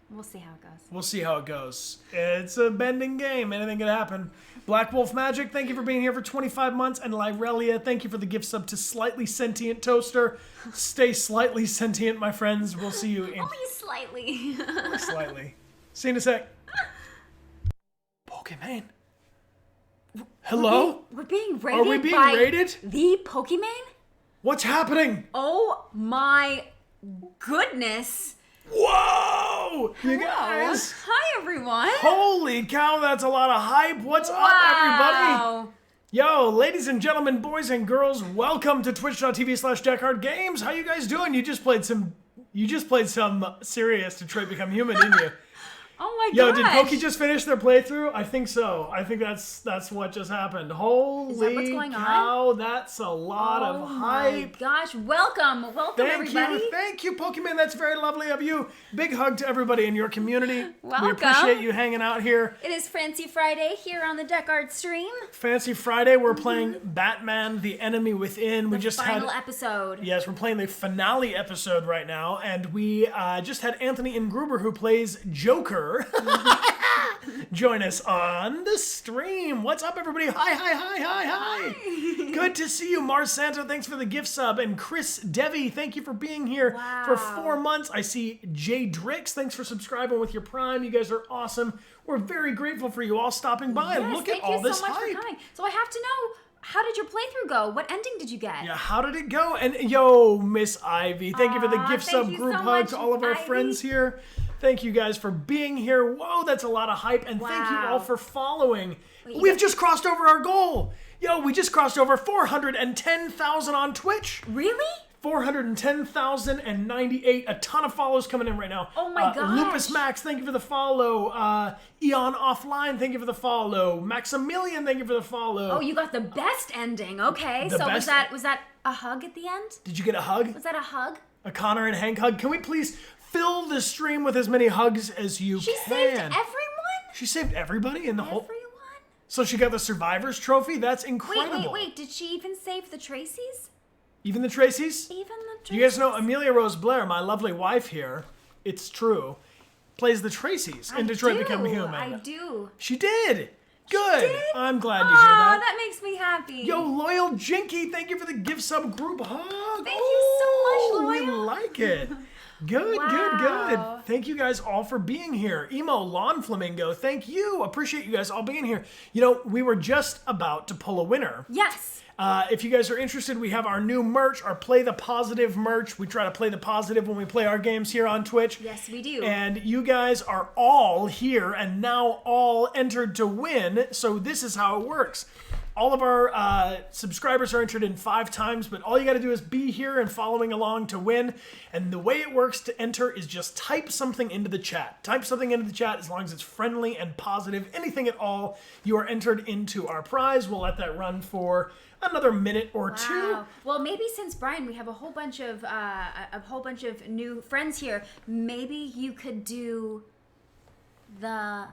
we'll see how it goes. We'll see how it goes. It's a bending game. Anything could happen. Black Wolf Magic, thank you for being here for 25 months. And Lyrelia, thank you for the gift sub to Slightly Sentient Toaster. Stay slightly sentient, my friends. We'll see you in... Only slightly. Only slightly. See you in a sec. Pokemon. Hello? We're being raided. Are we being by raided? The Pokemon? What's happening? Oh my goodness. Whoa! You Hello. guys. Hi, everyone. Holy cow, that's a lot of hype. What's up, everybody? Yo, ladies and gentlemen, boys and girls, welcome to twitch.tv/Dechart Games. How you guys doing? You just played some serious Detroit Become Human, didn't you? Oh my Yo, gosh. did Pokey just finish their playthrough? I think so. I think that's what just happened. Holy Is that what's going cow, on? that's a lot of hype. Oh my gosh, welcome everybody. Thank you, Pokemon. That's very lovely of you. Big hug to everybody in your community. Welcome. We appreciate you hanging out here. It is Fancy Friday here on the Dechart stream. Fancy Friday, we're playing Batman: The Enemy Within. We just Final had episode. Yes, we're playing the finale episode right now, and we just had Anthony Ingruber, who plays Joker, join us on the stream. What's up, everybody? Hi. Good to see you, Mars Santa. Thanks for the gift sub. And Chris Devi, thank you for being here for 4 months. I see Jay Drix. Thanks for subscribing with your Prime. You guys are awesome. We're very grateful for you all stopping by. Yes, Look at all this hype. Thank you so much for coming. So I have to know, how did your playthrough go? What ending did you get? Yeah, how did it go? And yo, Miss Ivy, thank you for the gift sub you group so hug much, to all of our Ivy. friends here. Thank you guys for being here. Whoa, that's a lot of hype. And thank you all for following. We've just crossed over our goal. Yo, we just crossed over 410,000 on Twitch. Really? 410,098. A ton of follows coming in right now. Oh my gosh. Lupus Max, thank you for the follow. Eon Offline, thank you for the follow. Maximilian, thank you for the follow. Oh, you got the best ending. Okay, The so best- was that a hug at the end? Did you get a hug? Was that a hug? A Connor and Hank hug? Can we please fill the stream with as many hugs as you She can? saved everyone? She saved everybody in the whole... So she got the Survivor's Trophy? That's incredible. Wait. Did she even save the Tracys? Even the Tracys? Even the Tracys? You guys know Amelia Rose Blair, my lovely wife here, it's true, plays the Tracys in Detroit Become Human. I do. She did! Good! She did? I'm glad to hear that. that makes me happy. Yo, Loyal Jinky, thank you for the gift sub group hug. Thank you so much, We Loyal. like it. Good. Thank you guys all for being here. Emo Lawn Flamingo, thank you. Appreciate you guys all being here. You know, we were just about to pull a winner. Yes. If you guys are interested, we have our new merch, our Play the Positive merch. We try to play the positive when we play our games here on Twitch. Yes, we do. And you guys are all here and now all entered to win. So this is how it works. All of our subscribers are entered in 5 times, but all you got to do is be here and following along to win. And the way it works to enter is just type something into the chat. Type something into the chat as long as it's friendly and positive. Anything at all, you are entered into our prize. We'll let that run for another minute or two. Well, maybe since Bryan, we have a whole bunch of new friends here. Maybe you could do the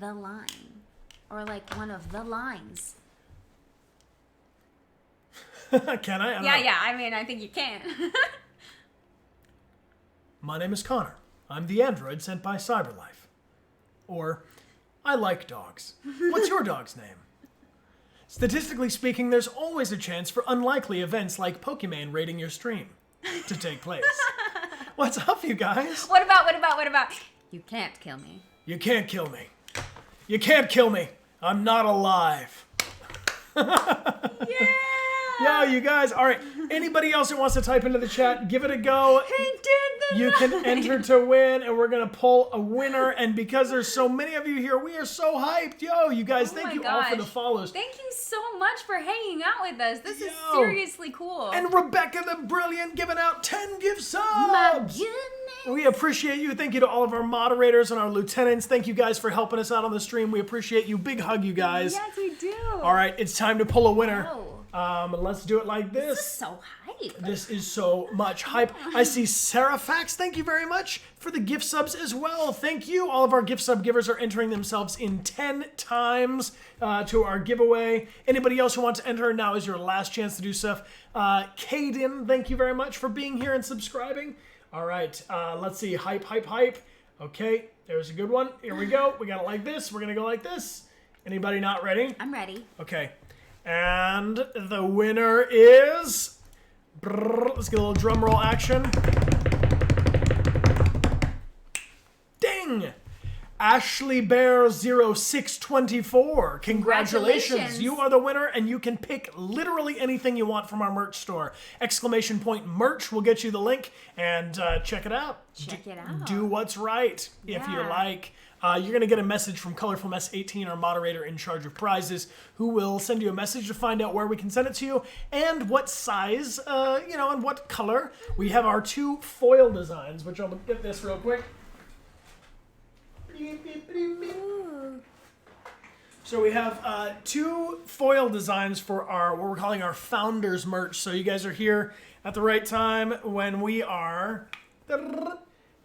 line, or like one of the lines. Can I? I don't know. Yeah. I mean, I think you can. My name is Connor. I'm the android sent by Cyberlife. Or, I like dogs. What's your dog's name? Statistically speaking, there's always a chance for unlikely events like Pokemon raiding your stream to take place. What's up, you guys? What about? You can't kill me. You can't kill me. You can't kill me. I'm not alive. Yeah! Yo, you guys. All right. Anybody else that wants to type into the chat, give it a go. Hank did You can enter to win, and we're going to pull a winner. And because there's so many of you here, we are so hyped. Yo, you guys, thank you all for the follows. Thank you so much for hanging out with us. This is seriously cool. And Rebecca the Brilliant giving out 10 gift subs. My goodness. We appreciate you. Thank you to all of our moderators and our lieutenants. Thank you guys for helping us out on the stream. We appreciate you. Big hug, you guys. Yes, we do. All right, it's time to pull a winner. Let's do it like this. This is so hype. This is so much hype. I see Sarah Fax. Thank you very much for the gift subs as well. Thank you. All of our gift sub givers are entering themselves in 10 times to our giveaway. Anybody else who wants to enter, now is your last chance to do stuff. Kaden, thank you very much for being here and subscribing. All right, let's see. Hype, hype, hype. Okay, there's a good one. Here we go. We got it like this. We're going to go like this. Anybody not ready? I'm ready. Okay. And the winner is... Let's get a little drum roll action. Ding! Ashley Bear 0624. Congratulations. You are the winner, and you can pick literally anything you want from our merch store. Exclamation point merch will get you the link, and check it out. Check it out. Do what's right if you like. You're going to get a message from Colorful Mess 18, our moderator in charge of prizes, who will send you a message to find out where we can send it to you and what size, and what color. We have our 2 foil designs, which I'll get this real quick. So we have 2 foil designs for our, what we're calling our Founders merch. So you guys are here at the right time when we are...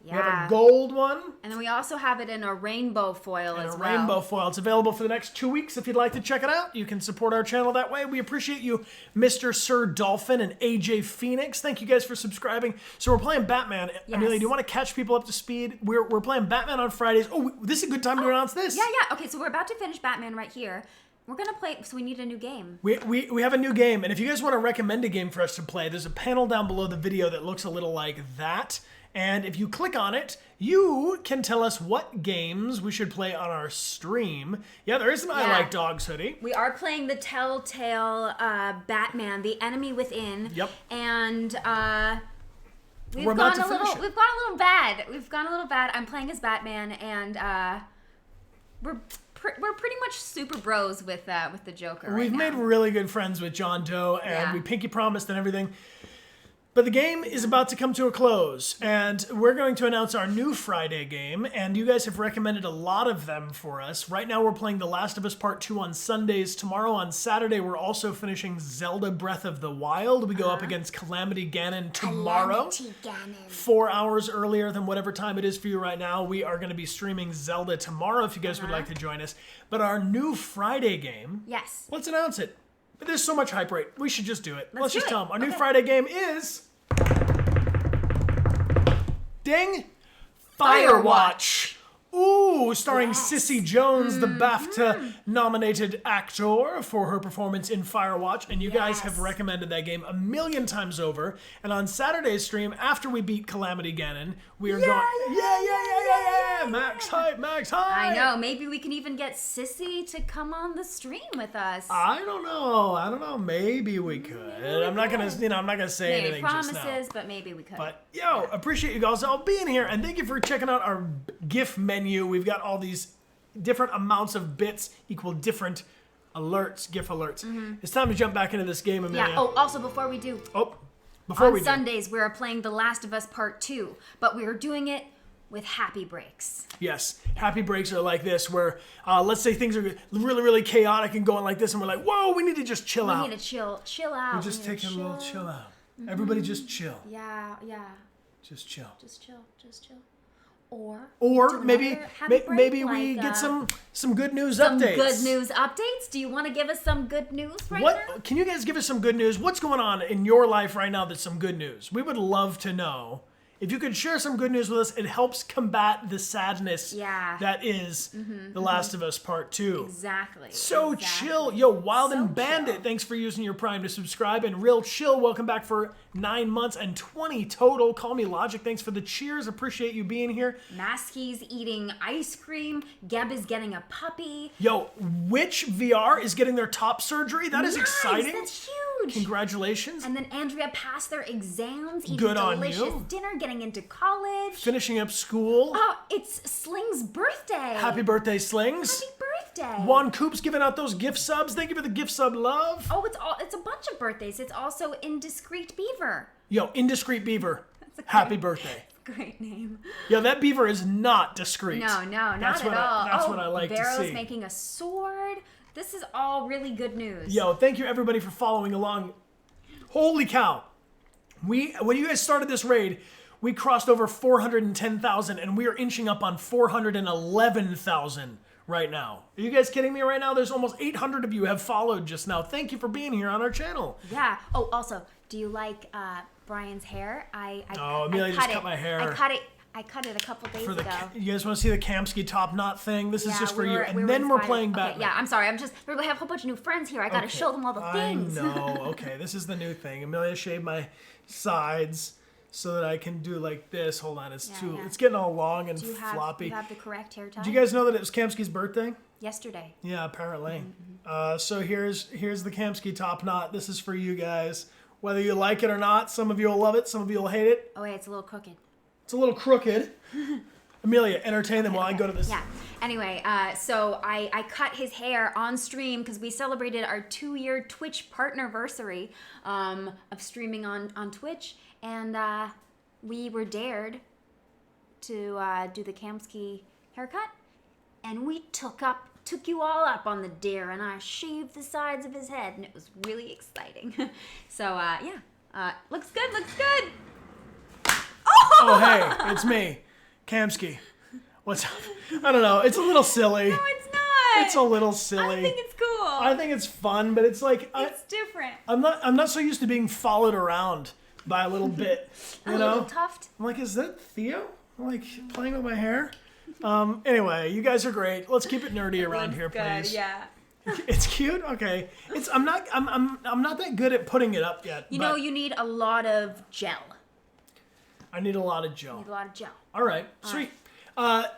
We have a gold one. And then we also have it in a rainbow foil as well. Rainbow foil. It's available for the next 2 weeks. If you'd like to check it out, you can support our channel that way. We appreciate you, Mr. Sir Dolphin and AJ Phoenix. Thank you guys for subscribing. So we're playing Batman. Yes. Amelia, do you want to catch people up to speed? We're playing Batman on Fridays. Oh, this is a good time to announce this. Yeah. Okay, so we're about to finish Batman right here. We're going to play, so we need a new game. We have a new game, and if you guys want to recommend a game for us to play, there's a panel down below the video that looks a little like that. And if you click on it, you can tell us what games we should play on our stream. Yeah, there is an I Like Dogs hoodie. We are playing the Telltale Batman, The Enemy Within. Yep. And we've gone a little bad. We've gone a little bad. I'm playing as Batman, and we're pretty much super bros with the Joker. We've made really good friends with John Doe, and we pinky promised and everything. But the game is about to come to a close, and we're going to announce our new Friday game, and you guys have recommended a lot of them for us. Right now we're playing The Last of Us Part 2 on Sundays. Tomorrow on Saturday we're also finishing Zelda Breath of the Wild. We go up against Calamity Ganon tomorrow. 4 hours earlier than whatever time it is for you right now. We are going to be streaming Zelda tomorrow if you guys would like to join us. But our new Friday game, let's announce it. But there's so much hype right. We should just do it. Let's just tell them. Our new Friday game is... Ding! Firewatch! Ooh, starring Sissy Jones, the BAFTA-nominated actor for her performance in Firewatch. And you guys have recommended that game a million times over. And on Saturday's stream, after we beat Calamity Ganon, we are going... Yeah! Max hype, max hype! I know. Maybe we can even get Sissy to come on the stream with us. I don't know. Maybe we could. I'm not gonna say anything just now. Promises, but maybe we could. But appreciate you guys all being here, and thank you for checking out our GIF menu. We've got all these different amounts of bits equal different alerts, GIF alerts. It's time to jump back into this game, Amelia. Yeah. Oh, also before we do. On Sundays we are playing The Last of Us Part 2, but we are doing it with happy breaks. Yes, happy breaks are like this, where let's say things are really, really chaotic and going like this, and we're like, whoa, we need to just chill out. We need to chill out. We're just taking a little chill out. Everybody just chill. Yeah. Just chill. Just chill. Or maybe we get some good news updates. Some good news updates? Do you want to give us some good news now? Can you guys give us some good news? What's going on in your life right now that's some good news? We would love to know. If you could share some good news with us, it helps combat the sadness that is The Last of Us Part 2. Exactly. Chill. Yo, Wild and Bandit, thanks for using your Prime to subscribe. And Real Chill, welcome back for 9 months and 20 total. Call Me Logic, thanks for the cheers. Appreciate you being here. Masky's eating ice cream. Geb is getting a puppy. Yo, Witch VR is getting their top surgery. That is exciting. That's huge. huge. Congratulations. And then Andrea passed their exams, eating Good on delicious you. dinner, getting into college. Finishing up school. Oh, it's Sling's birthday. Happy birthday, Slings. Happy birthday. Juan Coop's giving out those gift subs. Thank you for the gift sub love. Oh, it's a bunch of birthdays. It's also Indiscreet Beaver. Yo, Indiscreet Beaver. Happy birthday. Great name. Yo, that beaver is not discreet. No, not That's at what all. That's what I like to Barrow's see. making a sword. This is all really good news. Yo, thank you everybody for following along. Holy cow. When you guys started this raid, we crossed over 410,000 and we are inching up on 411,000 right now. Are you guys kidding me right now? There's almost 800 of you have followed just now. Thank you for being here on our channel. Yeah. Oh, also, do you like Bryan's hair? Amelia just cut my hair. I cut it a couple days ago. You guys want to see the Kamsky top knot thing? This is just for you. And then we're playing Batman. Okay, yeah, I'm sorry. We have a whole bunch of new friends here. I got to show them all the things. I know. Okay, this is the new thing. Amelia shaved my sides so that I can do like this. Hold on, it's getting all long and floppy. Do you have the correct hair tie? Do you guys know that it was Kamsky's birthday? Yesterday. Yeah, apparently. So here's the Kamsky top knot. This is for you guys. Whether you like it or not, some of you will love it, some of you will hate it. Oh, wait, it's a little crooked. It's a little crooked. Amelia, entertain them while I go to this. Yeah. Anyway, so I cut his hair on stream because we celebrated our 2-year Twitch partnerversary of streaming on Twitch, and we were dared to do the Kamsky haircut, and we took you all up on the dare, and I shaved the sides of his head, and it was really exciting. So yeah, looks good. Oh, hey, it's me, Kamsky. What's up? I don't know. It's a little silly. No, it's not. It's a little silly. I think it's cool. I think it's fun, but it's like it's different. I'm not so used to being followed around by a little bit. You know? Little tuft. I'm like, is that Theo? I'm like playing with my hair. Anyway, you guys are great. Let's keep it nerdy around here, please. Yeah. It's cute. Okay. I'm not that good at putting it up yet. You know, you need a lot of gel. I need a lot of gel. You need a lot of gel. All right. Sweet.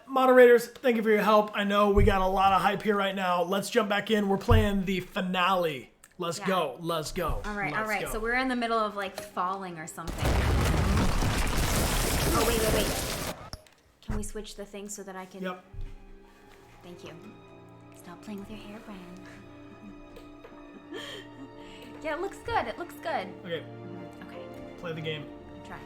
Moderators, thank you for your help. I know we got a lot of hype here right now. Let's jump back in. We're playing the finale. Let's go. Let's go. All right. Go. So we're in the middle of like falling or something. Oh, wait. Can we switch the thing so that I can... Yep. Thank you. Stop playing with your hair, Bryan. Yeah, it looks good. Okay. Okay. Play the game. Try.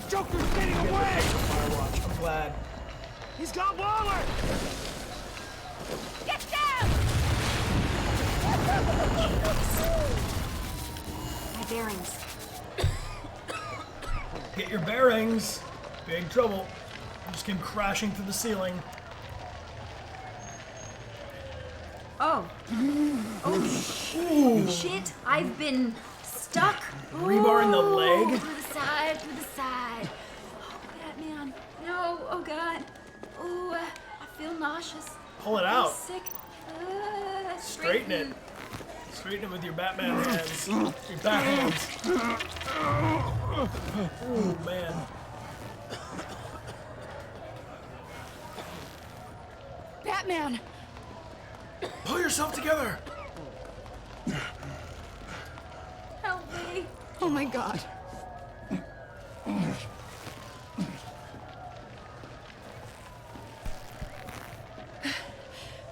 Joker's getting away! Firewatch. I'm glad. He's got Waller! Get down! My bearings. Get your bearings. Big trouble. I just came crashing through the ceiling. Oh. Oh, shit. I've been stuck. Rebar in the leg? Through the side. Oh, Batman. No. Oh, God. Oh, I feel nauseous. Pull it out. I'm sick. Straighten it. Straighten it with your Batman hands. Your bat hands. Oh, man. Batman! Pull yourself together. Help me. Oh my God.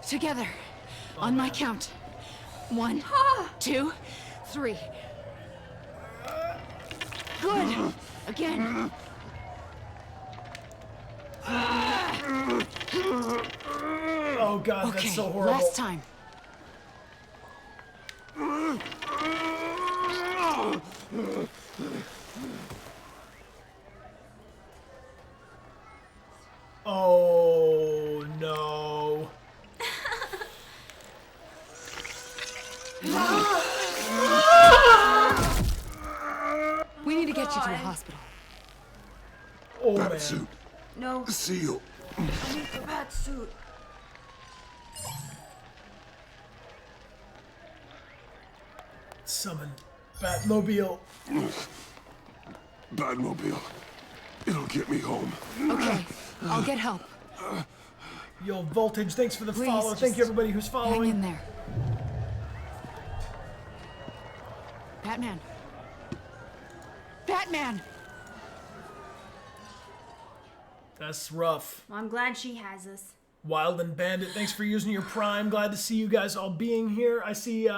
Together. On my count. 1, 2, 3. Good. Again. Oh God, Okay, that's so horrible. last time. Oh no. We need to get you to a hospital. Oh man. Batsuit. No. Seal. I need the bat suit. Summon Batmobile. Batmobile. It'll get me home. Okay, I'll get help. Yo, Voltage, thanks for the Please, follow. Thank you, everybody who's following. Hang in there. Batman. Batman! That's rough. Well, I'm glad she has us. Wild and Bandit, thanks for using your Prime. Glad to see you guys all being here. I see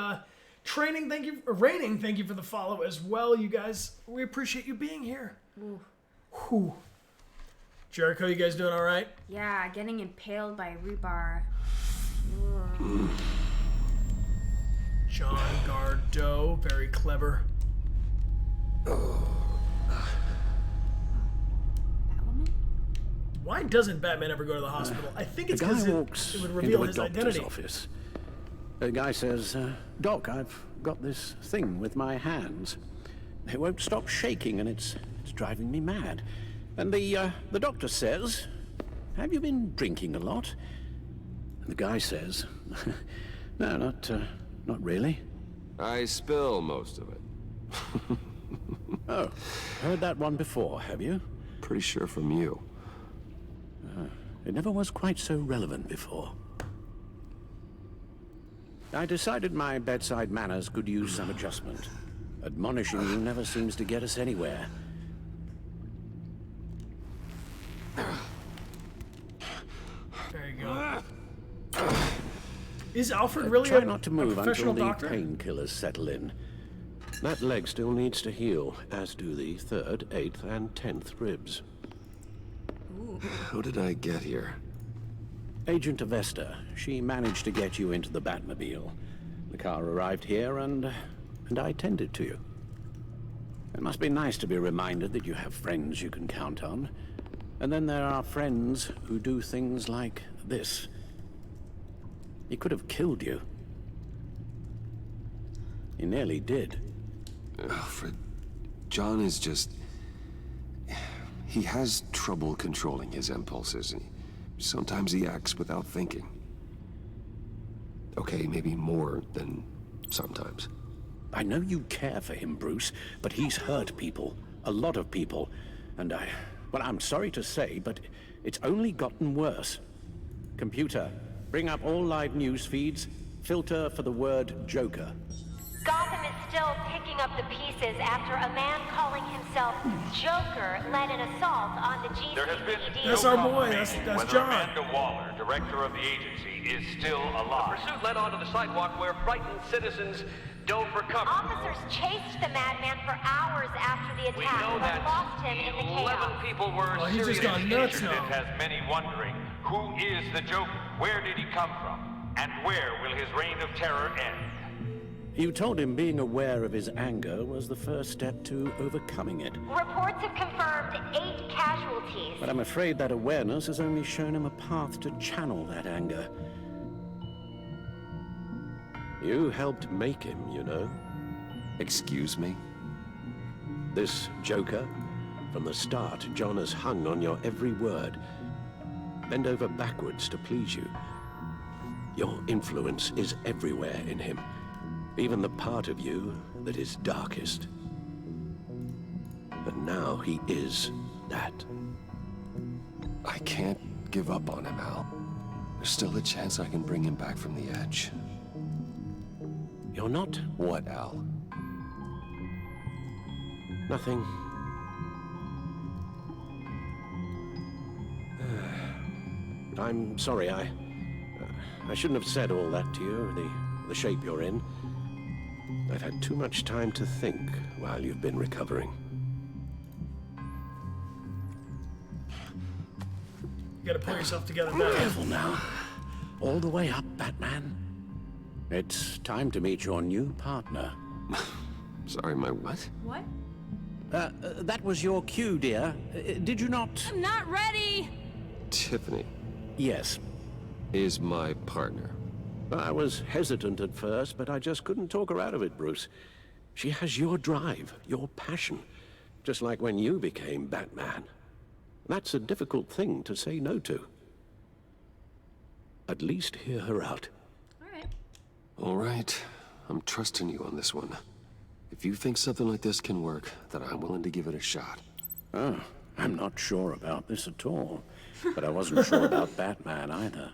Raining, thank you for the follow as well, you guys. We appreciate you being here. Ooh. Whew. Jericho, you guys doing all right? Yeah, getting impaled by rhubarb. John Gardeau, very clever. Why doesn't Batman ever go to the hospital? I think it's because it would reveal his identity. Office. The guy says, Doc, I've got this thing with my hands. They won't stop shaking and it's driving me mad. And the doctor says, have you been drinking a lot? And the guy says, no, not really. I spill most of it. Oh, heard that one before, have you? Pretty sure from you. It never was quite so relevant before. I decided my bedside manners could use some adjustment. Admonishing you never seems to get us anywhere. There you go. Is Alfred really Try a not to move professional until the doctor? painkillers settle in. That leg still needs to heal, as do the 3rd, 8th, and 10th ribs. How did I get here? Agent Avesta. She managed to get you into the Batmobile. The car arrived here, and I tended to you. It must be nice to be reminded that you have friends you can count on. And then there are friends who do things like this. He could have killed you. He nearly did. Alfred, John is just... He has trouble controlling his impulses. Sometimes he acts without thinking. Okay, maybe more than sometimes. I know you care for him, Bruce, but he's hurt people. A lot of people. And well, I'm sorry to say, but it's only gotten worse. Computer, bring up all live news feeds. Filter for the word Joker. Gotham is still picking up the pieces after a man calling himself Joker led an assault on the GCPD. There has been That's our boy. That's whether John. Amanda Waller, director of the agency, is still alive. The pursuit led onto the sidewalk where frightened citizens dove for cover. Officers chased the madman for hours after the We attack, know but that lost him in the 11 chaos. people were Oh, he's just seriously gone nuts injured. now. It has many wondering, who is the Joker? Where did he come from? And where will his reign of terror end? You told him being aware of his anger was the first step to overcoming it. Reports have confirmed 8 casualties. But I'm afraid that awareness has only shown him a path to channel that anger. You helped make him, you know. Excuse me? This Joker, from the start, John has hung on your every word. Bend over backwards to please you. Your influence is everywhere in him. Even the part of you that is darkest. And now he is that. I can't give up on him, Al. There's still a chance I can bring him back from the edge. You're not? What, Al? Nothing. I'm sorry, I shouldn't have said all that to you, the shape you're in. I've had too much time to think while you've been recovering. You gotta pull yourself together, Batman. Careful now. All the way up, Batman. It's time to meet your new partner. Sorry, my what? What? That was your cue, dear. Did you not? I'm not ready! Tiffany. Yes. Is my partner. I was hesitant at first, but I just couldn't talk her out of it, Bruce. She has your drive, your passion, just like when you became Batman. That's a difficult thing to say no to. At least hear her out. All right. I'm trusting you on this one. If you think something like this can work, then I'm willing to give it a shot. Oh, I'm not sure about this at all. But I wasn't sure about Batman either.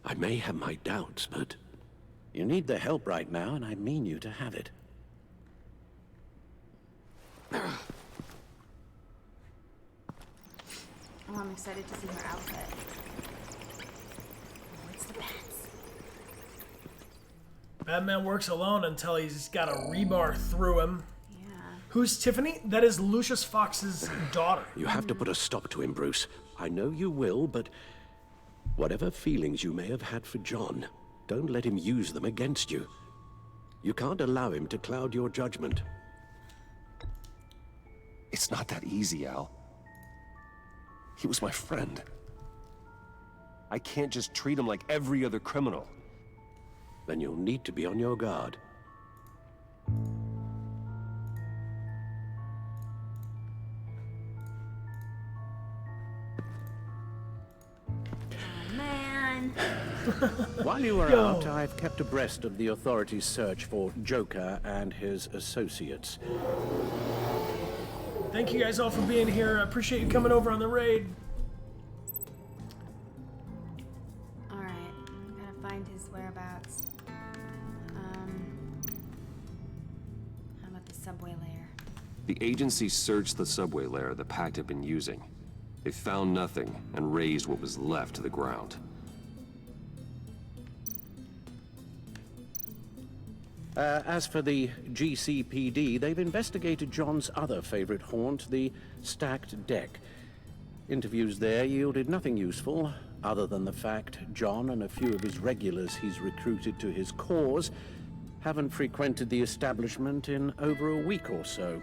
I may have my doubts, but you need the help right now, and I mean you to have it. Oh, I'm excited to see her outfit. What's the best? Batman works alone until he's got a rebar through him. Yeah. Who's Tiffany? That is Lucius Fox's daughter. You have to put a stop to him, Bruce. I know you will, but whatever feelings you may have had for John, don't let him use them against you. You can't allow him to cloud your judgment. It's not that easy, Al. He was my friend. I can't just treat him like every other criminal. Then you'll need to be on your guard. Man. While you were out, I've kept abreast of the authorities' search for Joker and his associates. Thank you guys all for being here. I appreciate you coming over on the raid. Alright, gotta find his whereabouts. How about the subway layer? The agency searched the subway layer the Pact had been using. They found nothing and razed what was left to the ground. As for the GCPD, they've investigated John's other favorite haunt, the stacked deck. Interviews there yielded nothing useful, other than the fact John and a few of his regulars he's recruited to his cause haven't frequented the establishment in over a week or so.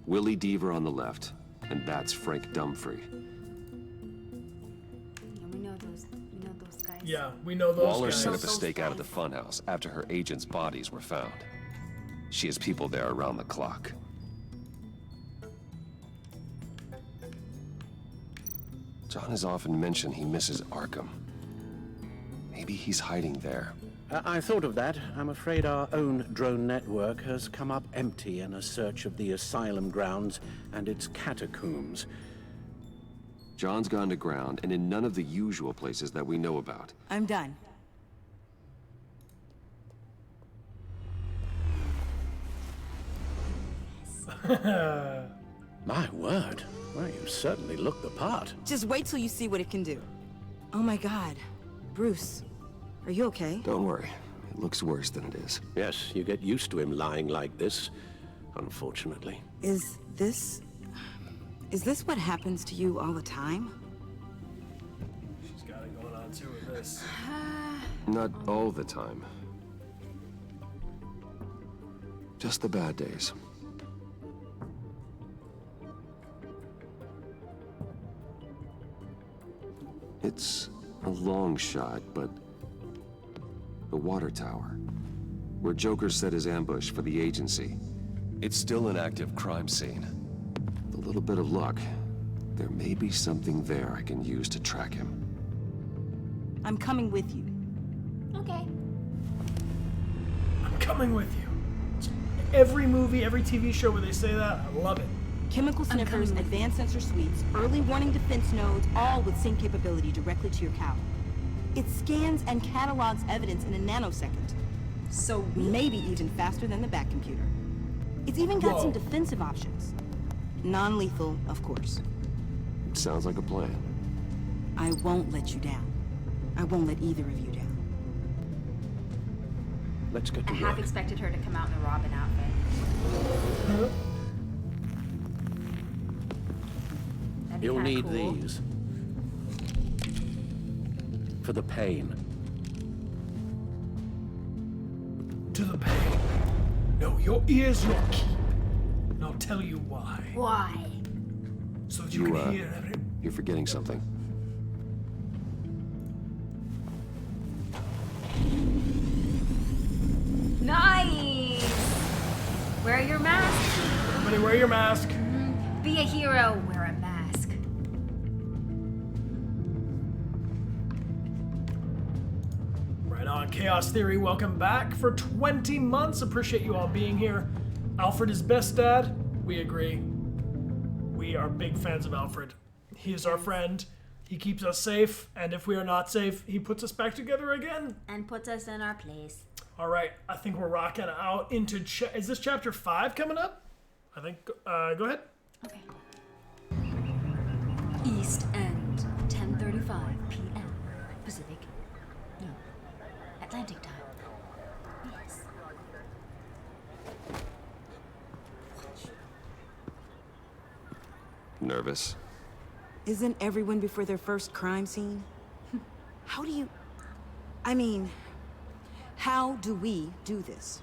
Willie Deaver on the left, and that's Frank Dumfrey. Yeah, we know those guys. Yeah, we know those Waller guys. set up a stakeout at the funhouse after her agents' bodies were found. She has people there around the clock. John has often mentioned he misses Arkham. Maybe he's hiding there. I thought of that. I'm afraid our own drone network has come up empty in a search of the asylum grounds and its catacombs. John's gone to ground and in none of the usual places that we know about. I'm done. My word. Well, you certainly look the part. Just wait till you see what it can do. Oh my God. Bruce, are you okay? Don't worry. It looks worse than it is. Yes, you get used to him lying like this, unfortunately. Is this what happens to you all the time? She's got it going on too with this. Not all the time. Just the bad days. It's a long shot, but the water tower, where Joker set his ambush for the agency, it's still an active crime scene. With a little bit of luck, there may be something there I can use to track him. I'm coming with you. Okay. I'm coming with you. Every movie, every TV show where they say that, I love it. Chemical sniffers, advanced sensor suites, early warning defense nodes, all with sync capability directly to your cow. It scans and catalogs evidence in a nanosecond. So maybe even faster than the Bat computer. It's even got some defensive options. Non-lethal, of course. Sounds like a plan. I won't let you down. I won't let either of you down. Let's get to I work. half expected her to come out in the Robin outfit. You'll need cool. these. For the pain. To the pain. No, your ears your keep. And I'll tell you why. Why? So that you can hear it. You're forgetting something. Nice! Wear your mask. Everybody wear your mask. Be a hero. Wear a mask. Right on, Chaos Theory. Welcome back for 20 months. Appreciate you all being here. Alfred is best dad. We agree. We are big fans of Alfred. He is our friend. He keeps us safe, and if we are not safe, he puts us back together again. And puts us in our place. All right, I think we're rocking out into... is this chapter 5 coming up? I think... go ahead. Okay. East End, 10:35 p.m. Pacific. No. Atlantic time. Yes. Nervous? Isn't everyone before their first crime scene? How do you... I mean, how do we do this?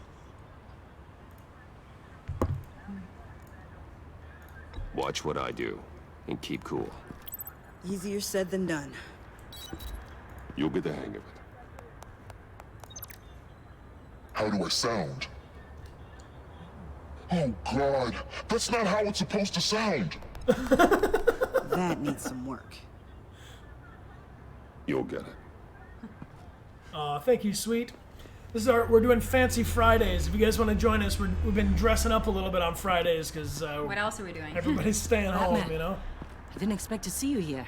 Watch what I do, and keep cool. Easier said than done. You'll get the hang of it. How do I sound? Oh God, that's not how it's supposed to sound. That needs some work. You'll get it. Thank you, sweet. This is we're doing Fancy Fridays. If you guys want to join us, we've been dressing up a little bit on Fridays because what else are we doing? Everybody's staying home, Batman. you know. I didn't expect to see you here.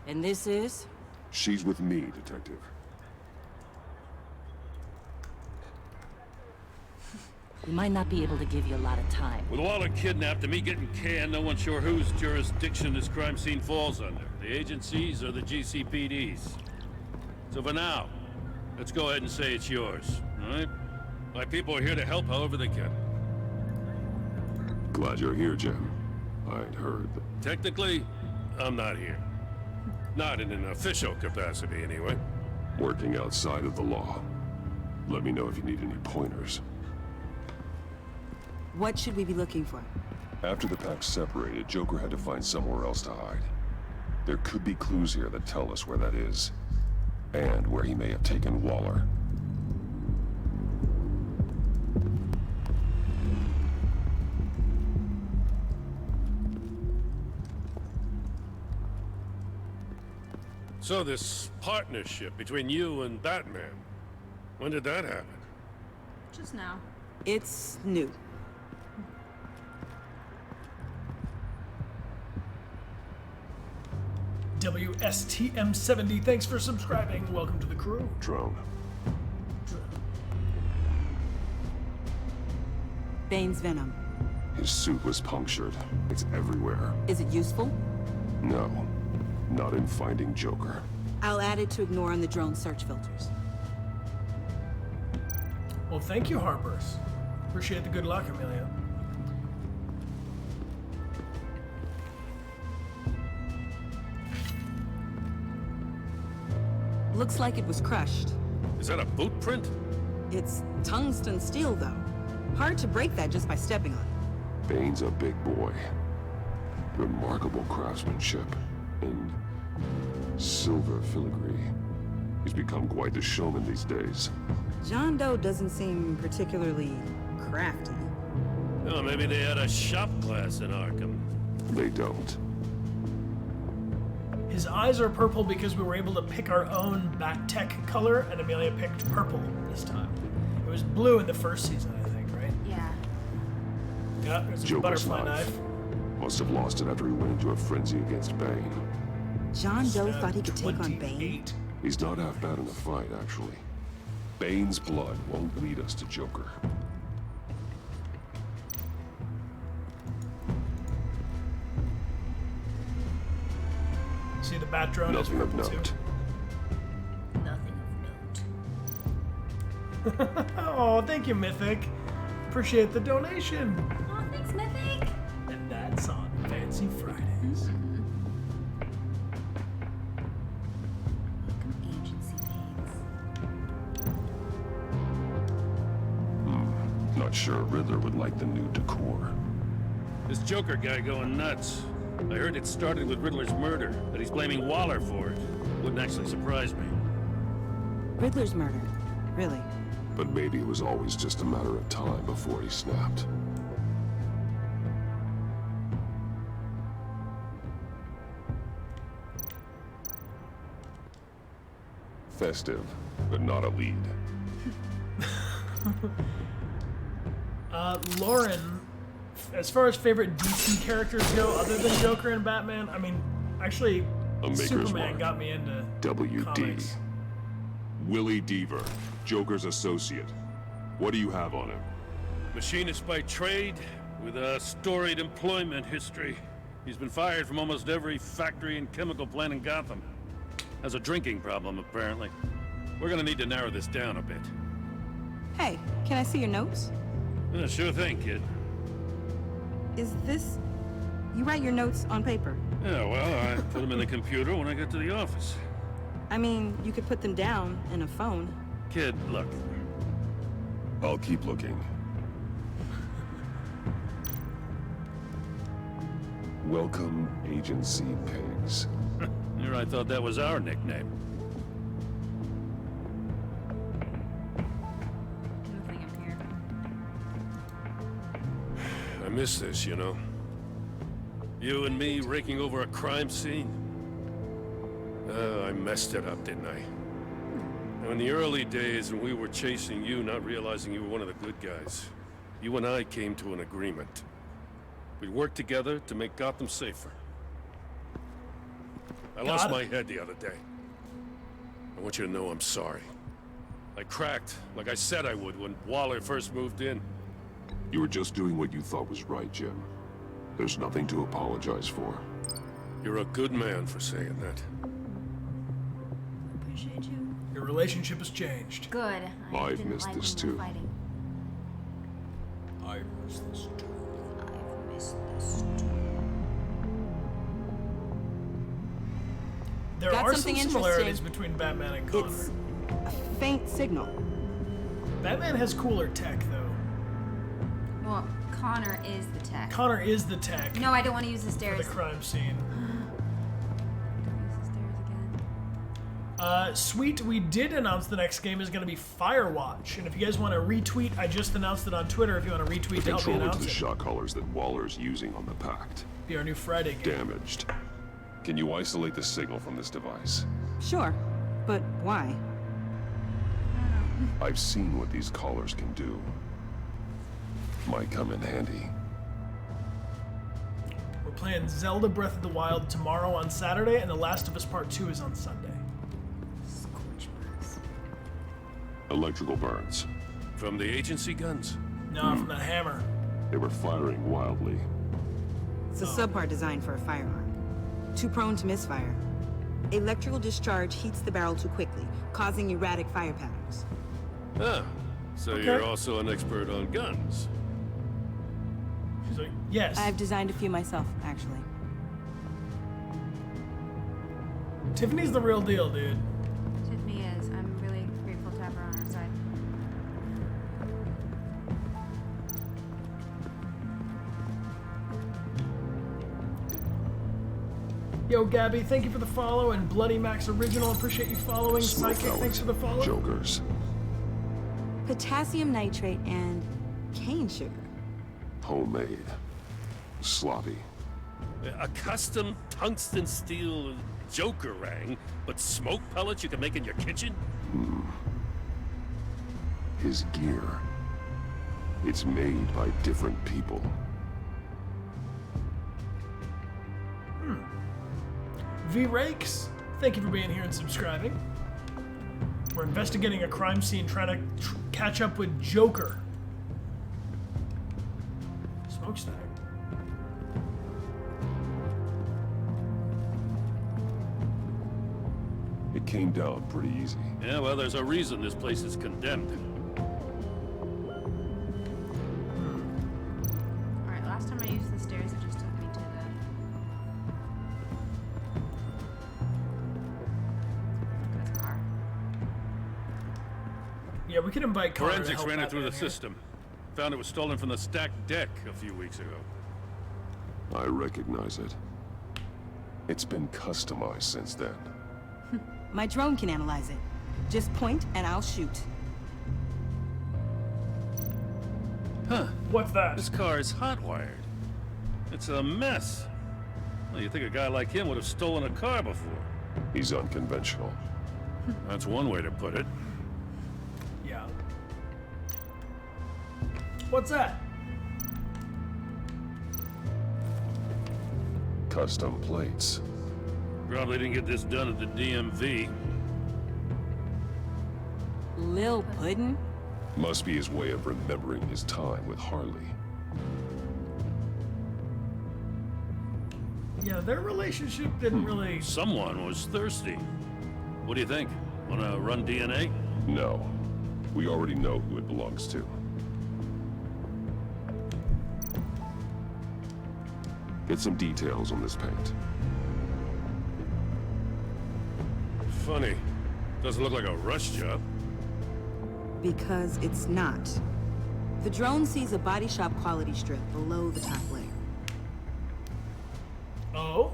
And this is? She's with me, Detective. We might not be able to give you a lot of time. With Waller kidnapped and me getting canned, no one's sure whose jurisdiction this crime scene falls under. The agencies or the GCPD's. So for now, let's go ahead and say it's yours, all right? My people are here to help however they can. Glad you're here, Jim. I'd heard that... Technically, I'm not here. Not in an official capacity, anyway. Working outside of the law. Let me know if you need any pointers. What should we be looking for? After the pack separated, Joker had to find somewhere else to hide. There could be clues here that tell us where that is. And where he may have taken Waller. So this partnership between you and Batman, when did that happen? Just now. It's new. WSTM70, thanks for subscribing. Welcome to the crew. Drone. Bane's venom. His suit was punctured. It's everywhere. Is it useful? No. Not in finding Joker. I'll add it to ignore on the drone search filters. Well, thank you, Harpers. Appreciate the good luck, Amelia. Looks like it was crushed. Is that a boot print? It's tungsten steel, though. Hard to break that just by stepping on it. Bane's a big boy. Remarkable craftsmanship. And silver filigree. He's become quite the showman these days. John Doe doesn't seem particularly crafty. Oh, maybe they had a shop class in Arkham. They don't. His eyes are purple because we were able to pick our own Bat Tech color, and Amelia picked purple this time. It was blue in the first season, I think, right? Yeah. Yeah, there's a Joker's butterfly knife. Must have lost it after he went into a frenzy against Bane. John Doe thought he could take on Bane? He's not half bad in a fight, actually. Bane's blood won't lead us to Joker. See the bat drone? Nothing of note. Nothing of note. Oh, thank you, Mythic. Appreciate the donation. Oh, thanks, Mythic. And that's on Fancy Fridays. Agency Not sure Riddler would like the new decor. This Joker guy going nuts. I heard it started with Riddler's murder, that he's blaming Waller for it. Wouldn't actually surprise me. Riddler's murder? Really? But maybe it was always just a matter of time before he snapped. Festive, but not a lead. Lauren As far as favorite DC characters go, other than Joker and Batman, I mean, actually, A Maker's Superman Mark. got me into WD. comics. Willie Deaver, Joker's associate. What do you have on him? Machinist by trade, with a storied employment history. He's been fired from almost every factory and chemical plant in Gotham. Has a drinking problem, apparently. We're gonna need to narrow this down a bit. Hey, can I see your notes? Yeah, sure thing, kid. Is this... You write your notes on paper? Yeah, well, I put them in the computer when I get to the office. I mean, you could put them down in a phone. Kid, look. I'll keep looking. Welcome, Agency Pigs. Here, I thought that was our nickname. Nothing up here. I miss this, you know. You and me raking over a crime scene. I messed it up, didn't I? Now, in the early days when we were chasing you, not realizing you were one of the good guys, you and I came to an agreement. We'd work together to make Gotham safer. I lost my head the other day. I want you to know I'm sorry. I cracked, like I said I would when Waller first moved in. You were just doing what you thought was right, Jim. There's nothing to apologize for. You're a good man for saying that. Appreciate you. Your relationship has changed. Good. I've didn't missed like this when we were too. fighting. I've missed this too. I've missed this too. There Got are some something similarities interesting. between Batman and Connor. It's a faint signal. Batman has cooler tech, though. Well, Connor is the tech. Connor is the tech No, I don't want to use the for stairs. the crime scene. Use the stairs again. Sweet, we did announce the next game is going to be Firewatch. And if you guys want to retweet, I just announced it on Twitter. If you want to retweet The to help me controller to announce the it. shot collars that Waller's using on the Pact. Be our new Friday game. Damaged. Can you isolate the signal from this device? Sure, but why? I've seen what these collars can do. Might come in handy. We're playing Zelda Breath of the Wild tomorrow on Saturday, and The Last of Us Part 2 is on Sunday. Electrical burns. From the agency guns? No, from the hammer. They were firing wildly. It's a subpart designed for a firearm. Too prone to misfire. Electrical discharge heats the barrel too quickly, causing erratic fire patterns. Ah, so you're also an expert on guns. She's like, yes. I've designed a few myself, actually. Tiffany's the real deal, dude. Tiffany is. I'm really grateful to have her on our side. Yo, Gabby, thank you for the follow, and Bloody Max Original, appreciate you following. Psychic, thanks for the follow. Jokers. Potassium nitrate and cane sugar. Homemade. Sloppy. A custom tungsten steel Jokerang, but smoke pellets you can make in your kitchen? His gear. It's made by different people. V-Rakes, thank you for being here and subscribing. We're investigating a crime scene, trying to catch up with Joker. Smokestack. It came down pretty easy. Yeah, well, there's a reason this place is condemned. Alright, last time I used the stairs, it just took me to the... That's a car. Yeah, we could invite Connor to Forensics help ran it Batman through the here. system. Found it was stolen from the stacked deck a few weeks ago. I recognize it. It's been customized since then. My drone can analyze it. Just point and I'll shoot. Huh. What's that? This car is hot-wired. It's a mess. Well, you'd think a guy like him would have stolen a car before. He's unconventional. That's one way to put it. Yeah. What's that? custom plates. Probably didn't get this done at the DMV. Lil Puddin'? Must be his way of remembering his time with Harley. Yeah, their relationship didn't really... Someone was thirsty. What do you think? Wanna run DNA? No. We already know who it belongs to. Get some details on this paint. Funny. Doesn't look like a rush job. Because it's not. The drone sees a body shop quality strip below the top layer. Oh?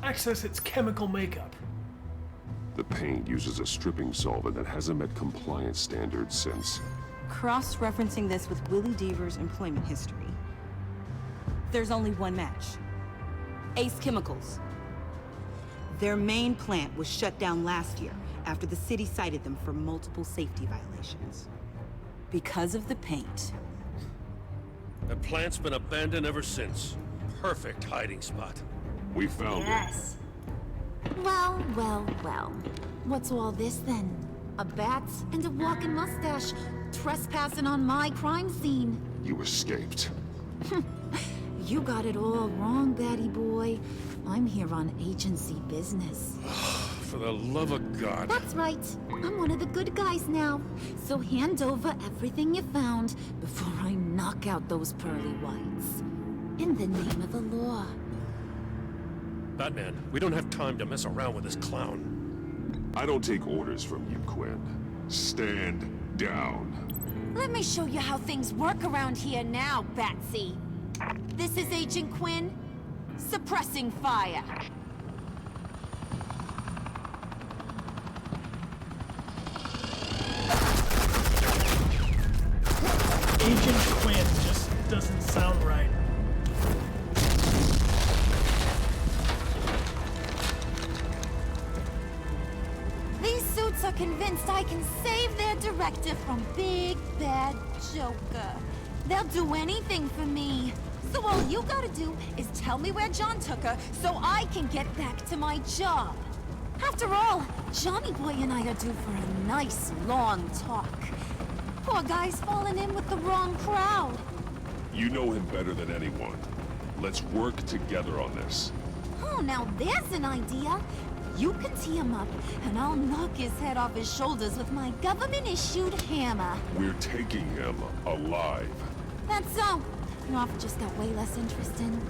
Access its chemical makeup. The paint uses a stripping solvent that hasn't met compliance standards since... Cross-referencing this with Willie Deaver's employment history. There's only one match. Ace Chemicals. Their main plant was shut down last year after the city cited them for multiple safety violations. Because of the paint. The plant's been abandoned ever since. Perfect hiding spot. We found Yes. Well, well, well. What's all this then? A bat and a walking mustache trespassing on my crime scene. it. You escaped. You got it all wrong, Batty boy. I'm here on agency business. For the love of God. That's right. I'm one of the good guys now. So hand over everything you found before I knock out those pearly whites. In the name of the law. Batman, we don't have time to mess around with this clown. I don't take orders from you, Quinn. Stand down. Let me show you how things work around here now, Batsy. This is Agent Quinn. Suppressing fire. Agent Quinn just doesn't sound right. These suits are convinced I can save their director from Big Bad Joker. They'll do anything for me. So all you gotta do is tell me where John took her so I can get back to my job. After all, Johnny Boy and I are due for a nice long talk. Poor guy's fallen in with the wrong crowd. You know him better than anyone. Let's work together on this. Oh, now there's an idea. You can tee him up, and I'll knock his head off his shoulders with my government-issued hammer. We're taking him alive. That's so. Your offer just got way less interesting.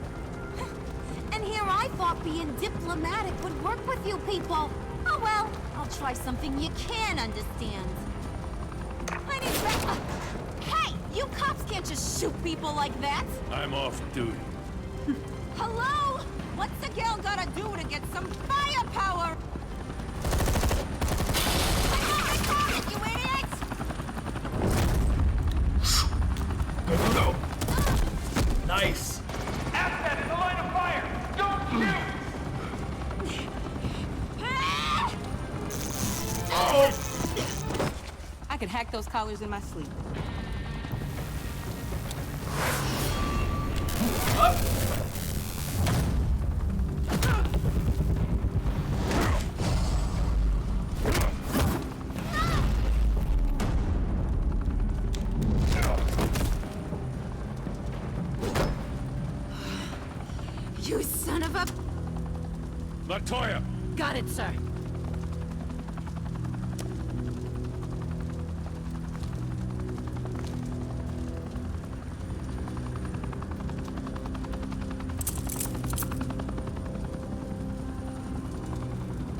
And here I thought being diplomatic would work with you people. Oh well, I'll try something you can understand. I need Hey, you cops can't just shoot people like that. I'm off duty. Hello? What's a girl gotta do to get some firepower? You idiot! Go, go, go. Nice. Asset in the line of fire! Don't shoot! I could hack those collars in my sleep. You son of a... Latoya! Got it, sir.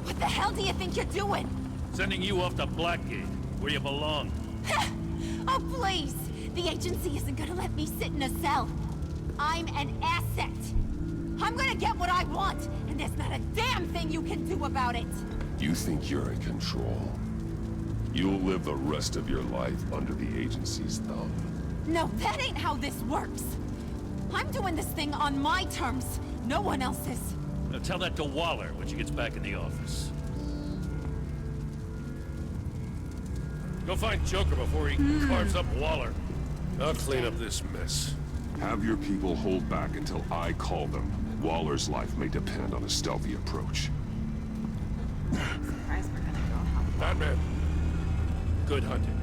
What the hell do you think you're doing? Sending you off to Blackgate, where you belong. Oh, please! The agency isn't gonna let me sit in a cell. I'm an asset. I'm gonna get what I want, and there's not a damn thing you can do about it. You think you're in control? You'll live the rest of your life under the agency's thumb. No, that ain't how this works. I'm doing this thing on my terms, no one else's. Now tell that to Waller when she gets back in the office. Go find Joker before he carves up Waller. I'll clean up this mess. Have your people hold back until I call them. Waller's life may depend on a stealthy approach. Surprised we're gonna go help. Batman. Good hunting.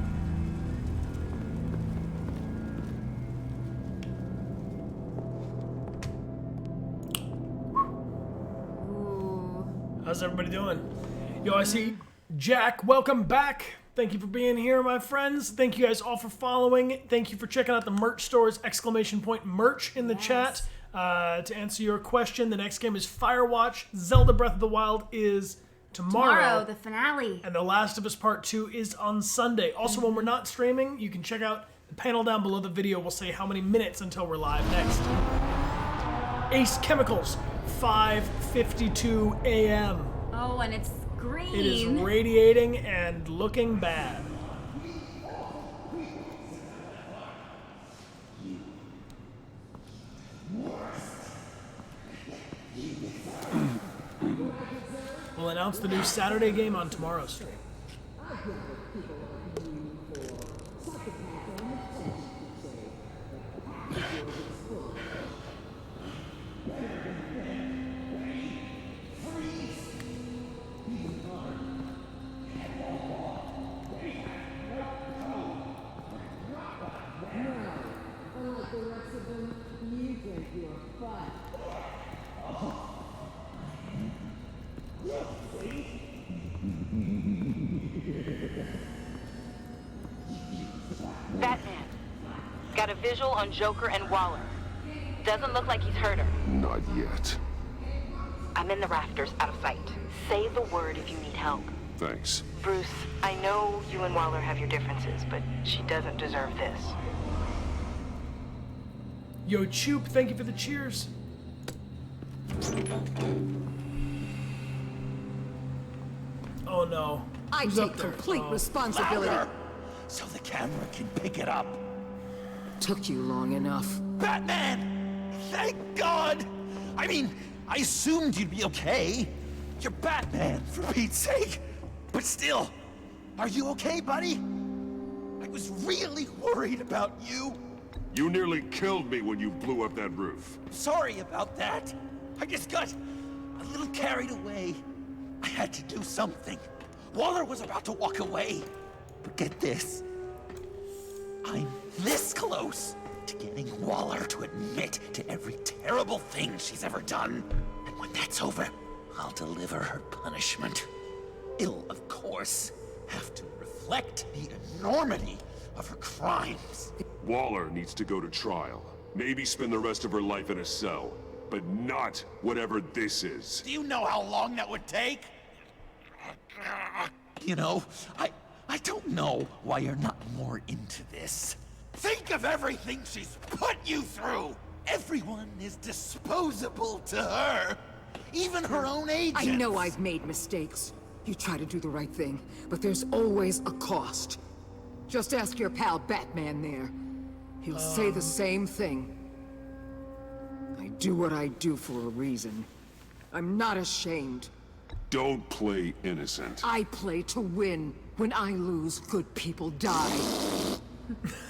How's everybody doing? Yo, I see Jack. Welcome back. Thank you for being here, my friends. Thank you guys all for following. Thank you for checking out the merch stores, ! Merch in the chat. To answer your question, the next game is Firewatch. Zelda Breath of the Wild is tomorrow. The finale. And The Last of Us Part 2 is on Sunday. Also, when we're not streaming, you can check out the panel down below the video. We'll say how many minutes until we're live next. Ace Chemicals, 5:52 a.m. Oh, and it's green. It is radiating and looking bad. We'll announce the new Saturday game on tomorrow's stream. Batman. Got a visual on Joker and Waller. Doesn't look like he's hurt her. Not yet. I'm in the rafters, out of sight. Say the word if you need help. Thanks. Bruce, I know you and Waller have your differences, but she doesn't deserve this. Yo, Choop, thank you for the cheers. Oh no. I Who's take up there? complete Oh. responsibility. Louder, so the camera can pick it up. Took you long enough. Batman! Thank God! I mean, I assumed you'd be okay. You're Batman, for Pete's sake. But still, are you okay, buddy? I was really worried about you. You nearly killed me when you blew up that roof. Sorry about that. I just got a little carried away. I had to do something. Waller was about to walk away. But get this. I'm this close to getting Waller to admit to every terrible thing she's ever done. And when that's over, I'll deliver her punishment. It'll, of course, have to reflect the enormity of her crimes. Waller needs to go to trial. Maybe spend the rest of her life in a cell. But not whatever this is. Do you know how long that would take? You know, I don't know why you're not more into this. Think of everything she's put you through! Everyone is disposable to her. Even her own agents. I know I've made mistakes. You try to do the right thing, but there's always a cost. Just ask your pal Batman there. He'll say the same thing. I do what I do for a reason. I'm not ashamed. Don't play innocent. I play to win. When I lose, good people die.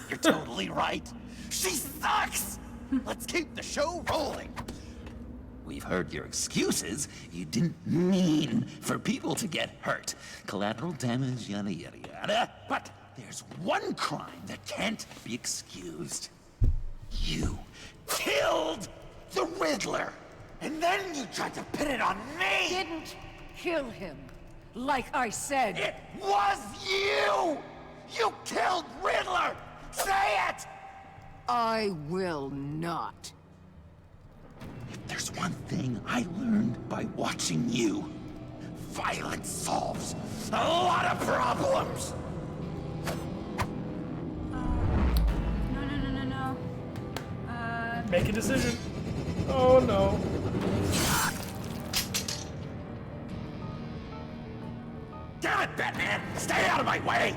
You're totally right. She sucks! Let's keep the show rolling. We've heard your excuses. You didn't mean for people to get hurt. Collateral damage, yada yada yada. But there's one crime that can't be excused. You killed the Riddler! And then you tried to pin it on me! Didn't kill him. Like I said. It was you! You killed Riddler! Say it! I will not. If there's one thing I learned by watching you, violence solves a lot of problems! No. Make a decision. Oh no. Damn it, Batman! Stay out of my way!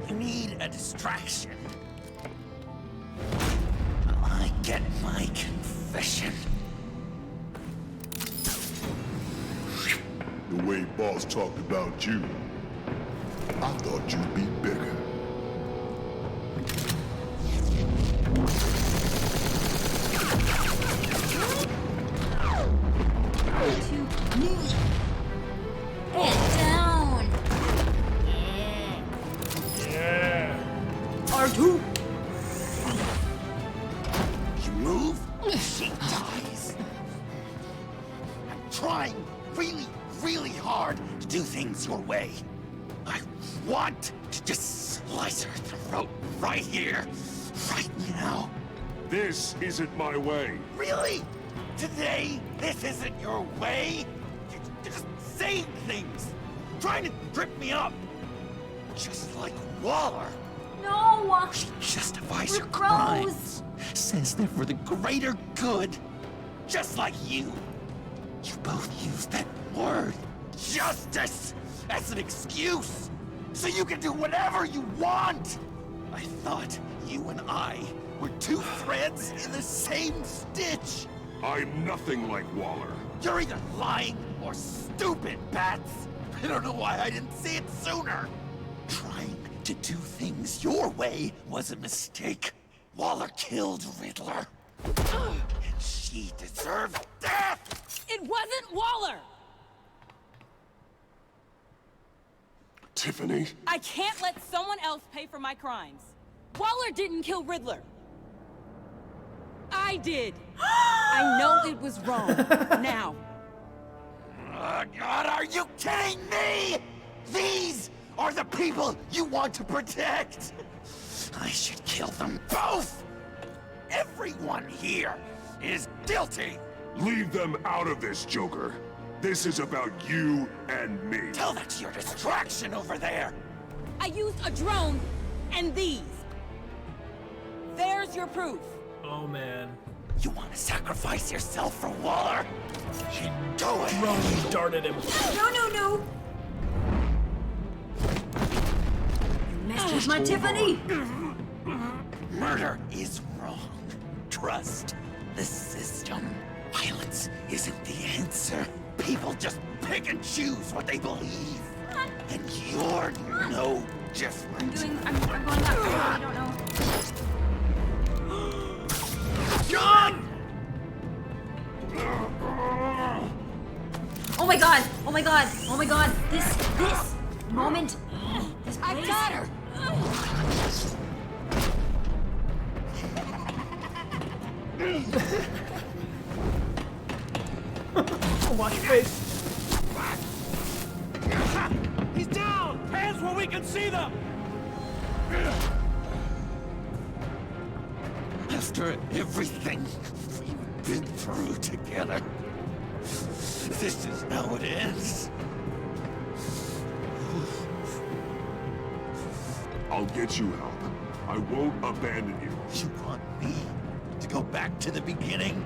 You need a distraction. While I get my confession. The way Boss talked about you, I thought you'd be bigger. trying really, really hard to do things your way. I want to just slice her throat right here, right now. This isn't my way. Really? Today, this isn't your way? You're just saying things, trying to trip me up. Just like Waller. No! She justifies your gross. crimes. Says they're for the greater good. Just like you. You both use that word, justice, as an excuse. So you can do whatever you want. I thought you and I were two threads in the same stitch. I'm nothing like Waller. You're either lying or stupid, Bats. I don't know why I didn't see it sooner. Trying to do things your way was a mistake. Waller killed Riddler. And she deserves death! It wasn't Waller! Tiffany? I can't let someone else pay for my crimes. Waller didn't kill Riddler. I did. I know it was wrong. Now. Oh, God, are you kidding me? These are the people you want to protect. I should kill them both. Everyone here is guilty. Leave them out of this, Joker. This is about you and me. Tell that to your distraction over there. I used a drone and these. There's your proof. Oh, man. You want to sacrifice yourself for Waller? You do it. Drone darted him. No. You messed with my Tiffany. Murder is wrong. Trust the system. Violence isn't the answer. People just pick and choose what they believe. And you're no different. I'm going back. I don't know. John! Oh my god! Oh my god! Oh my god! This moment. This place. I got her. Watch your face. He's down! Hands where we can see them! After everything we've been through together, this is how it ends. I'll get you help. I won't abandon you. You want me to go back to the beginning?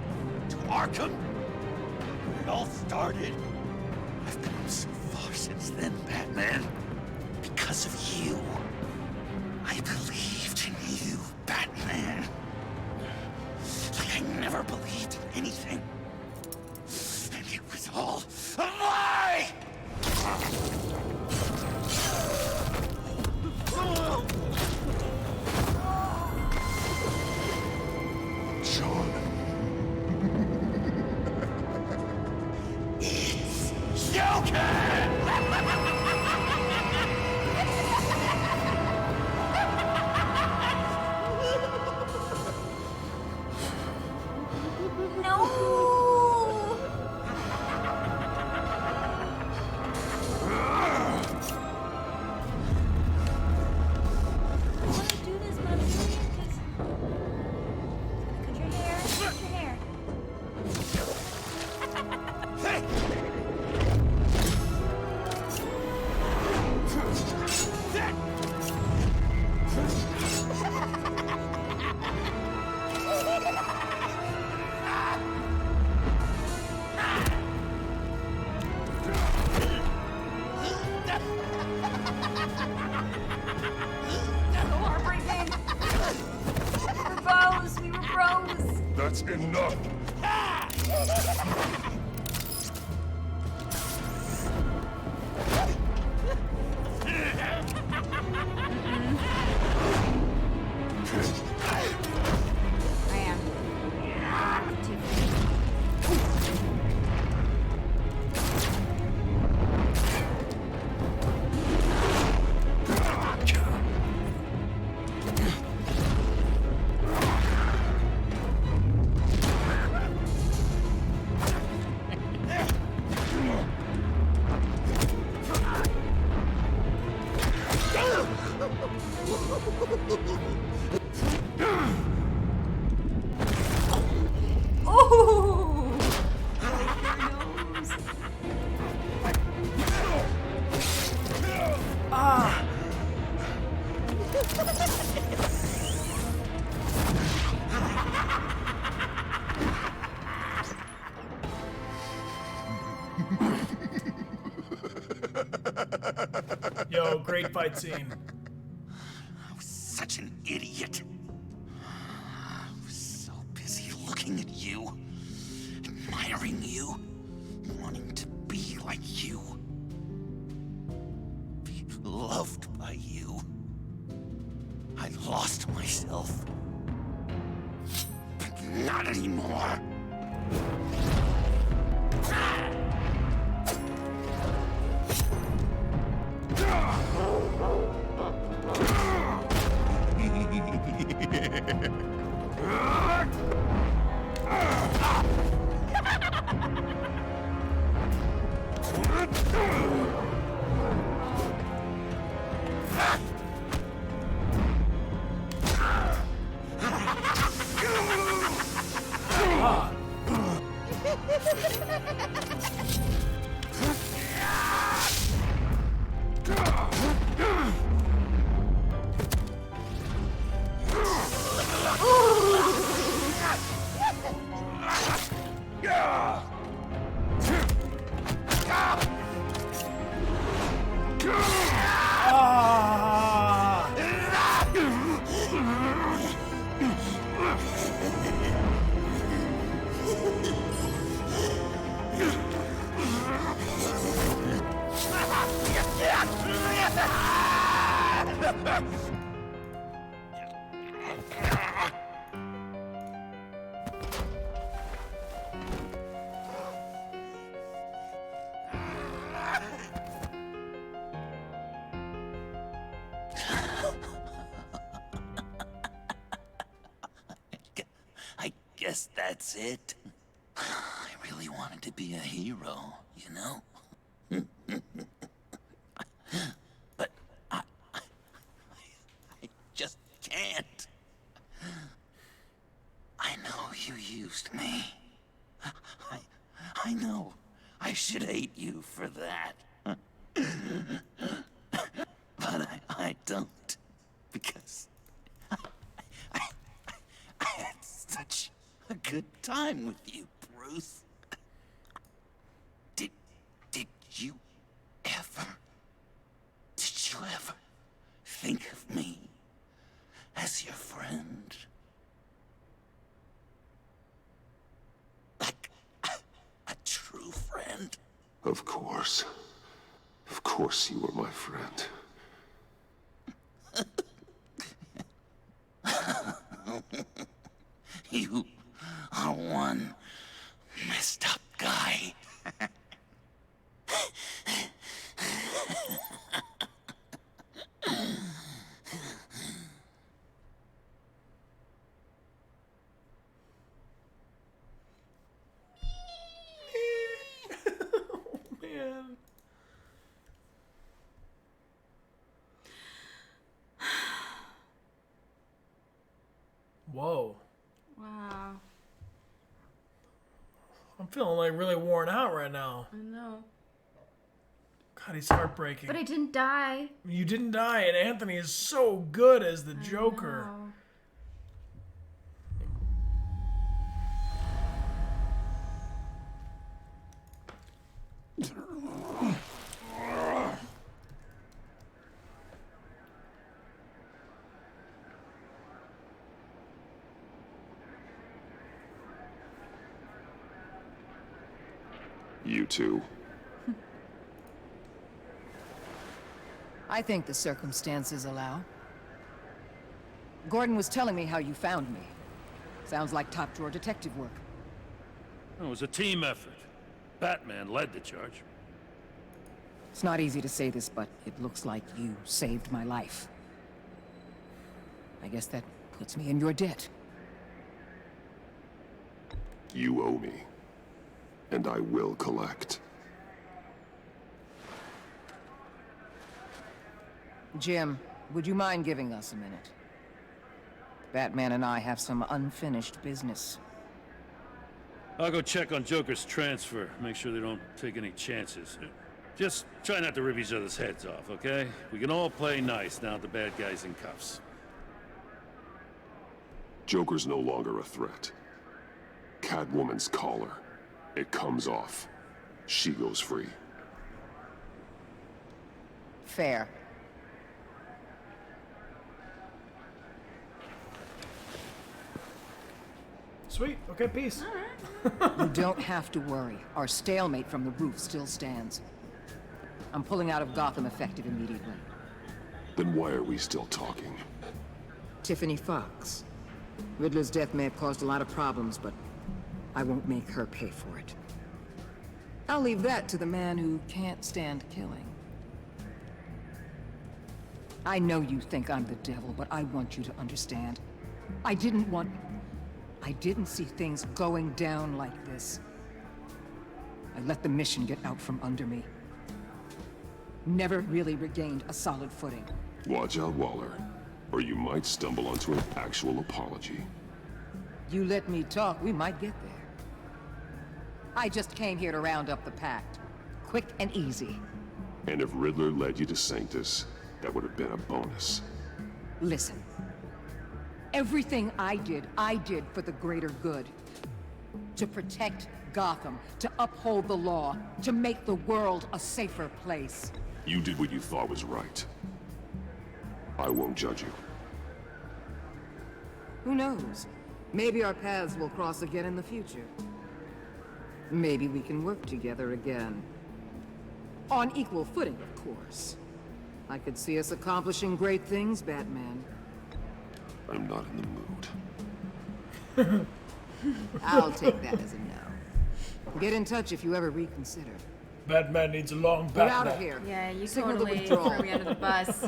To Arkham? Where it all started? I've come so far since then, Batman. Because of you. I believed in you, Batman. Like I never believed in anything. And it was all a lie! John. It's Joker! That's enough. Yo, great fight scene. I was such an idiot. I was so busy looking at you, admiring you, wanting to be like you, be loved by you. I lost myself. But not anymore. I guess that's it. I really wanted to be a hero, you know? But I just can't. I know you used me. I know I should hate you for that. But I don't, because I had such a good time with you, Bruce. Did you ever think of me as your friend? Like a true friend? Of course. Of course you were my friend. You are one messed up guy. Man. Whoa. Wow. I'm feeling like really worn out right now. I know. God, he's heartbreaking. But I didn't die. You didn't die, and Anthony is so good as the Joker. know. You two. I think the circumstances allow. Gordon was telling me how you found me. Sounds like top-drawer detective work. It was a team effort. Batman led the charge. It's not easy to say this, but it looks like you saved my life. I guess that puts me in your debt. You owe me. And I will collect. Jim, would you mind giving us a minute? Batman and I have some unfinished business. I'll go check on Joker's transfer, make sure they don't take any chances. Just try not to rip each other's heads off, okay? We can all play nice now that the bad guy's in cuffs. Joker's no longer a threat. Catwoman's collar. It comes off. she goes free. Fair. Sweet. Okay, peace. You don't have to worry. Our stalemate from the roof still stands. I'm pulling out of Gotham effective immediately. Then why are we still talking? Tiffany Fox. Riddler's death may have caused a lot of problems, but I won't make her pay for it. I'll leave that to the man who can't stand killing. I know you think I'm the devil, but I want you to understand. I didn't see things going down like this. I let the mission get out from under me. Never really regained a solid footing. Watch out, Waller, or you might stumble onto an actual apology. You let me talk, we might get there. I just came here to round up the pact. Quick and easy. And if Riddler led you to Sanctus, that would have been a bonus. Listen. Everything I did for the greater good. To protect Gotham, to uphold the law, to make the world a safer place. You did what you thought was right. I won't judge you. Who knows? Maybe our paths will cross again in the future. Maybe we can work together again. On equal footing, of course. I could see us accomplishing great things, Batman. I'm not in the mood. I'll take that as a no. Get in touch if you ever reconsider. Batman needs a long Get back. out of here. Yeah, you Signal the totally withdrawal. threw me under the bus.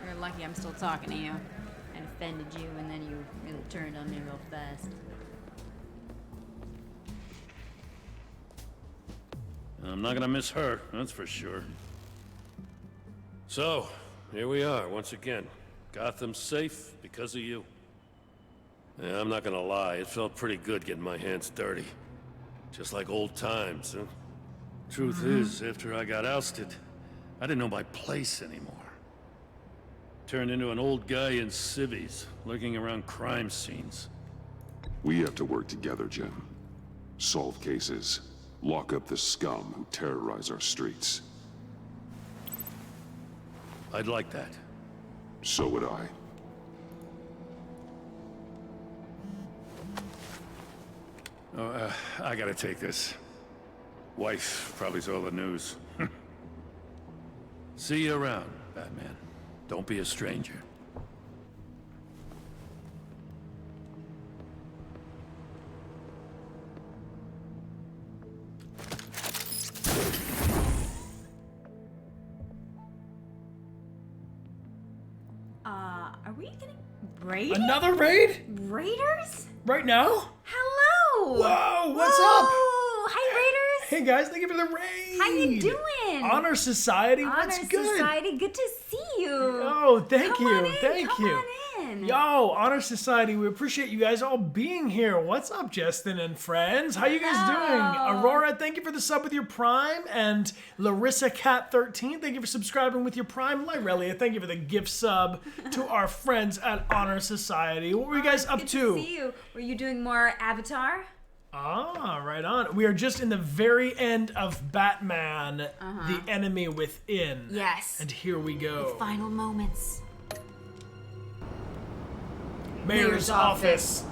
You're lucky I'm still talking to you. And offended you, and then you really turned on me real fast. I'm not gonna miss her, that's for sure. So, here we are, once again. Gotham's safe because of you. Yeah, I'm not gonna lie, it felt pretty good getting my hands dirty. Just like old times, huh? Truth is, after I got ousted, I didn't know my place anymore. Turned into an old guy in civvies, lurking around crime scenes. We have to work together, Jim. Solve cases. Lock up the scum who terrorize our streets. I'd like that. So would I. Oh, I gotta take this. Wife probably saw the news. See you around, Batman. Don't be a stranger. Are we getting raided? Another raid? Raiders? Right now? Hello! Whoa, what's up? Hi, Raiders! Hey guys, thank you for the raid! How you doing? Honor Society, what's Honor good? Society, good to see you. Oh, thank Come you, on in, thank come you. on in. Yo, Honor Society, we appreciate you guys all being here. What's up, Justin and friends? How you guys doing? Aurora, thank you for the sub with your Prime. And Larissa Cat 13, thank you for subscribing with your Prime. Lyrelia, thank you for the gift sub to our friends at Honor Society. What were you guys up Good to? to see you. Were you doing more Avatar? Ah, right on. We are just in the very end of Batman, The Enemy Within. Yes. And here we go. The final moments. Mayor's office,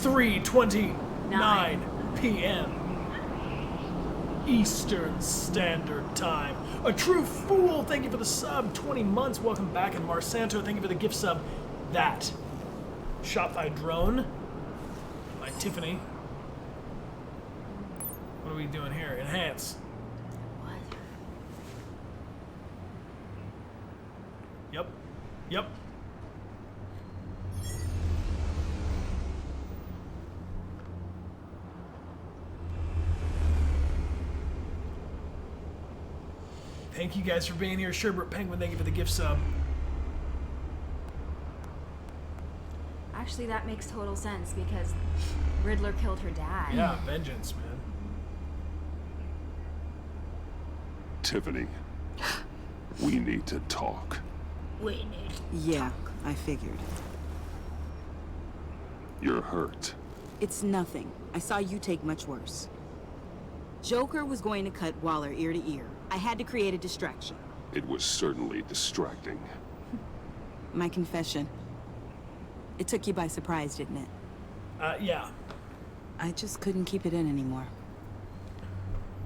3:29 p.m. Eastern Standard Time. A true fool, thank you for the sub. 20 months, welcome back. And Marsanto, thank you for the gift sub. That. Shot by drone. By Tiffany. What are we doing here? Enhance. What? Yep. Yep. Thank you guys for being here. Sherbert Penguin, thank you for the gift sub. Actually, that makes total sense because Riddler killed her dad. Yeah, vengeance, man. Tiffany, we need to talk. We need Yeah, I figured. You're hurt. It's nothing. I saw you take much worse. Joker was going to cut Waller ear to ear. I had to create a distraction. It was certainly distracting. My confession. It took you by surprise, didn't it? Yeah. I just couldn't keep it in anymore.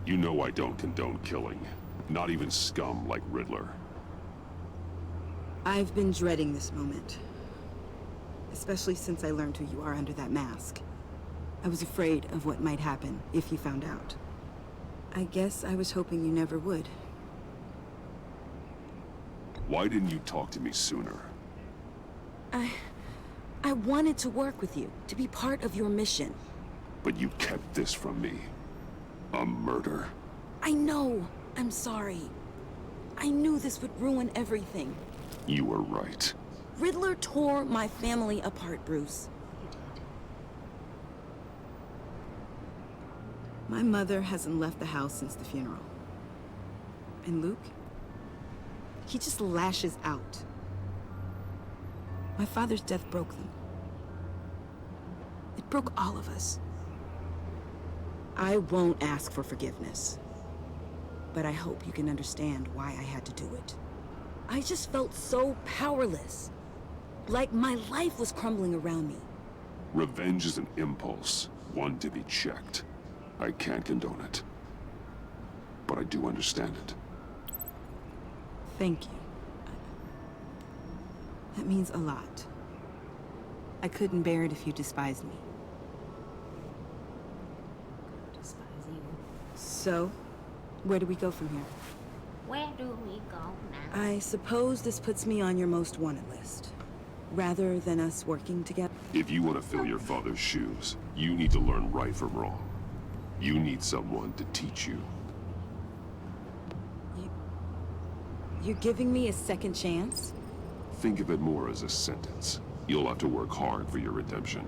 You know I don't condone killing. Not even scum like Riddler. I've been dreading this moment. Especially since I learned who you are under that mask. I was afraid of what might happen if you found out. I guess I was hoping you never would. Why didn't you talk to me sooner? I wanted to work with you, to be part of your mission. But you kept this from me. A murder. I know. I'm sorry. I knew this would ruin everything. You were right. Riddler tore my family apart, Bruce. My mother hasn't left the house since the funeral. And Luke? He just lashes out. My father's death broke them. It broke all of us. I won't ask for forgiveness. But I hope you can understand why I had to do it. I just felt so powerless. Like my life was crumbling around me. Revenge is an impulse, one to be checked. I can't condone it. But I do understand it. Thank you. That means a lot. I couldn't bear it if you despised me. So, where do we go from here? Where do we go now? I suppose this puts me on your most wanted list. Rather than us working together. If you want to fill your father's shoes, you need to learn right from wrong. You need someone to teach you. You're giving me a second chance? Think of it more as a sentence. You'll have to work hard for your redemption.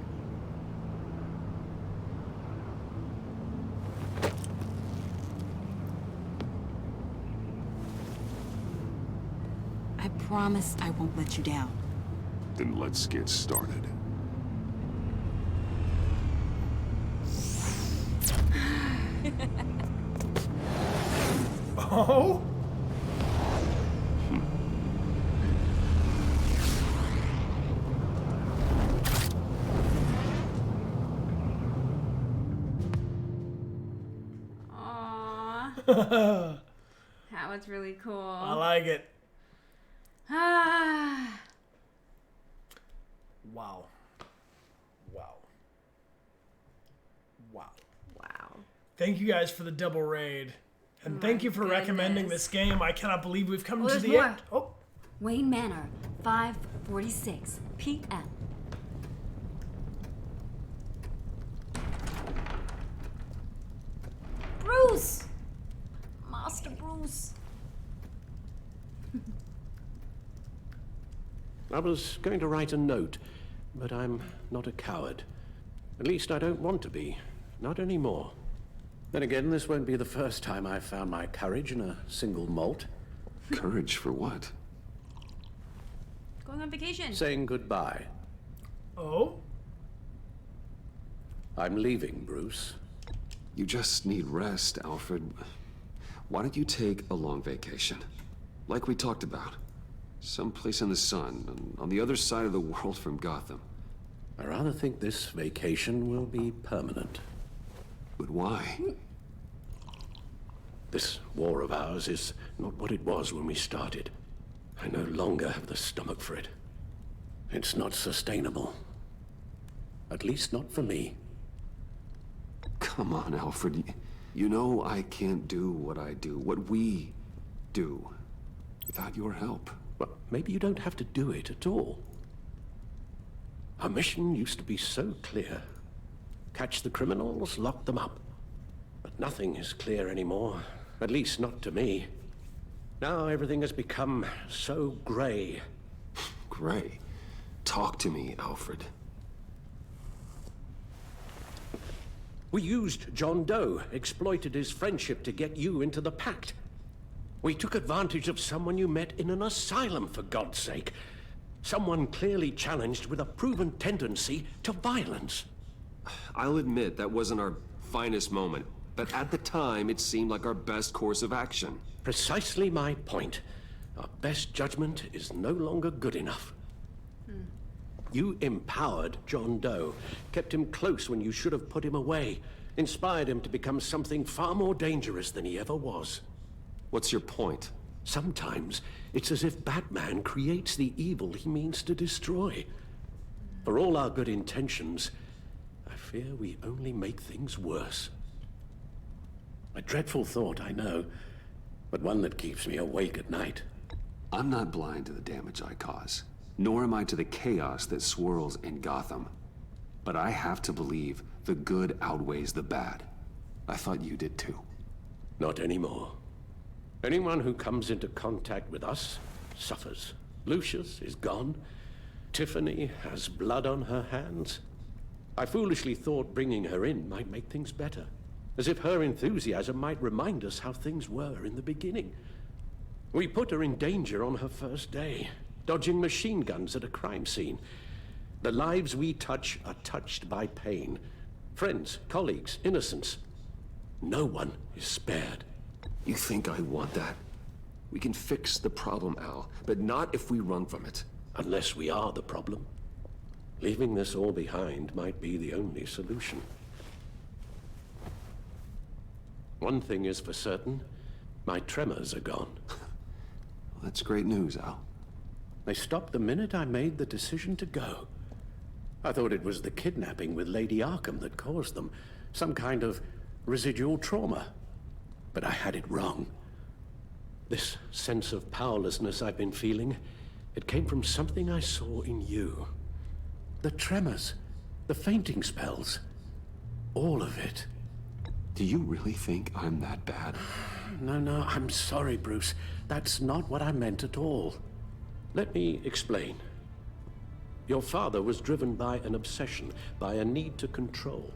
I promise I won't let you down. Then let's get started. Oh? Aww. That was really cool. I like it. Ah. Wow. Wow. Wow. Wow. Thank you guys for the double raid. And thank you for recommending this game. I cannot believe we've come to the end. Oh. Wayne Manor, 5:46 p.m. Bruce! Master Bruce. I was going to write a note, but I'm not a coward. At least I don't want to be. Not anymore. Then again, this won't be the first time I've found my courage in a single malt. Courage for what? Going on vacation. Saying goodbye. Oh? I'm leaving, Bruce. You just need rest, Alfred. Why don't you take a long vacation? Like we talked about. Someplace in the sun, on the other side of the world from Gotham. I rather think this vacation will be permanent. But why? This war of ours is not what it was when we started. I no longer have the stomach for it. It's not sustainable. At least not for me. Come on, Alfred. You know I can't do what I do, what we do, without your help. Well, maybe you don't have to do it at all. Our mission used to be so clear. Catch the criminals, lock them up. But nothing is clear anymore. At least not to me. Now everything has become so gray. Gray? Talk to me, Alfred. We used John Doe, exploited his friendship to get you into the pact. We took advantage of someone you met in an asylum, for God's sake. Someone clearly challenged with a proven tendency to violence. I'll admit that wasn't our finest moment. But at the time, it seemed like our best course of action. Precisely my point. Our best judgment is no longer good enough. You empowered John Doe, kept him close when you should have put him away, inspired him to become something far more dangerous than he ever was. What's your point? Sometimes it's as if Batman creates the evil he means to destroy. For all our good intentions, I fear we only make things worse. A dreadful thought, I know, but one that keeps me awake at night. I'm not blind to the damage I cause, nor am I to the chaos that swirls in Gotham. But I have to believe the good outweighs the bad. I thought you did too. Not anymore. Anyone who comes into contact with us suffers. Lucius is gone. Tiffany has blood on her hands. I foolishly thought bringing her in might make things better, as if her enthusiasm might remind us how things were in the beginning. We put her in danger on her first day, dodging machine guns at a crime scene. The lives we touch are touched by pain. Friends, colleagues, innocents. No one is spared. You think I want that? We can fix the problem, Al, but not if we run from it. Unless we are the problem. Leaving this all behind might be the only solution. One thing is for certain, my tremors are gone. Well, that's great news, Al. They stopped the minute I made the decision to go. I thought it was the kidnapping with Lady Arkham that caused them, some kind of residual trauma. But I had it wrong. This sense of powerlessness I've been feeling, it came from something I saw in you. The tremors, the fainting spells, all of it. Do you really think I'm that bad? No, I'm sorry, Bruce. That's not what I meant at all. Let me explain. Your father was driven by an obsession, by a need to control.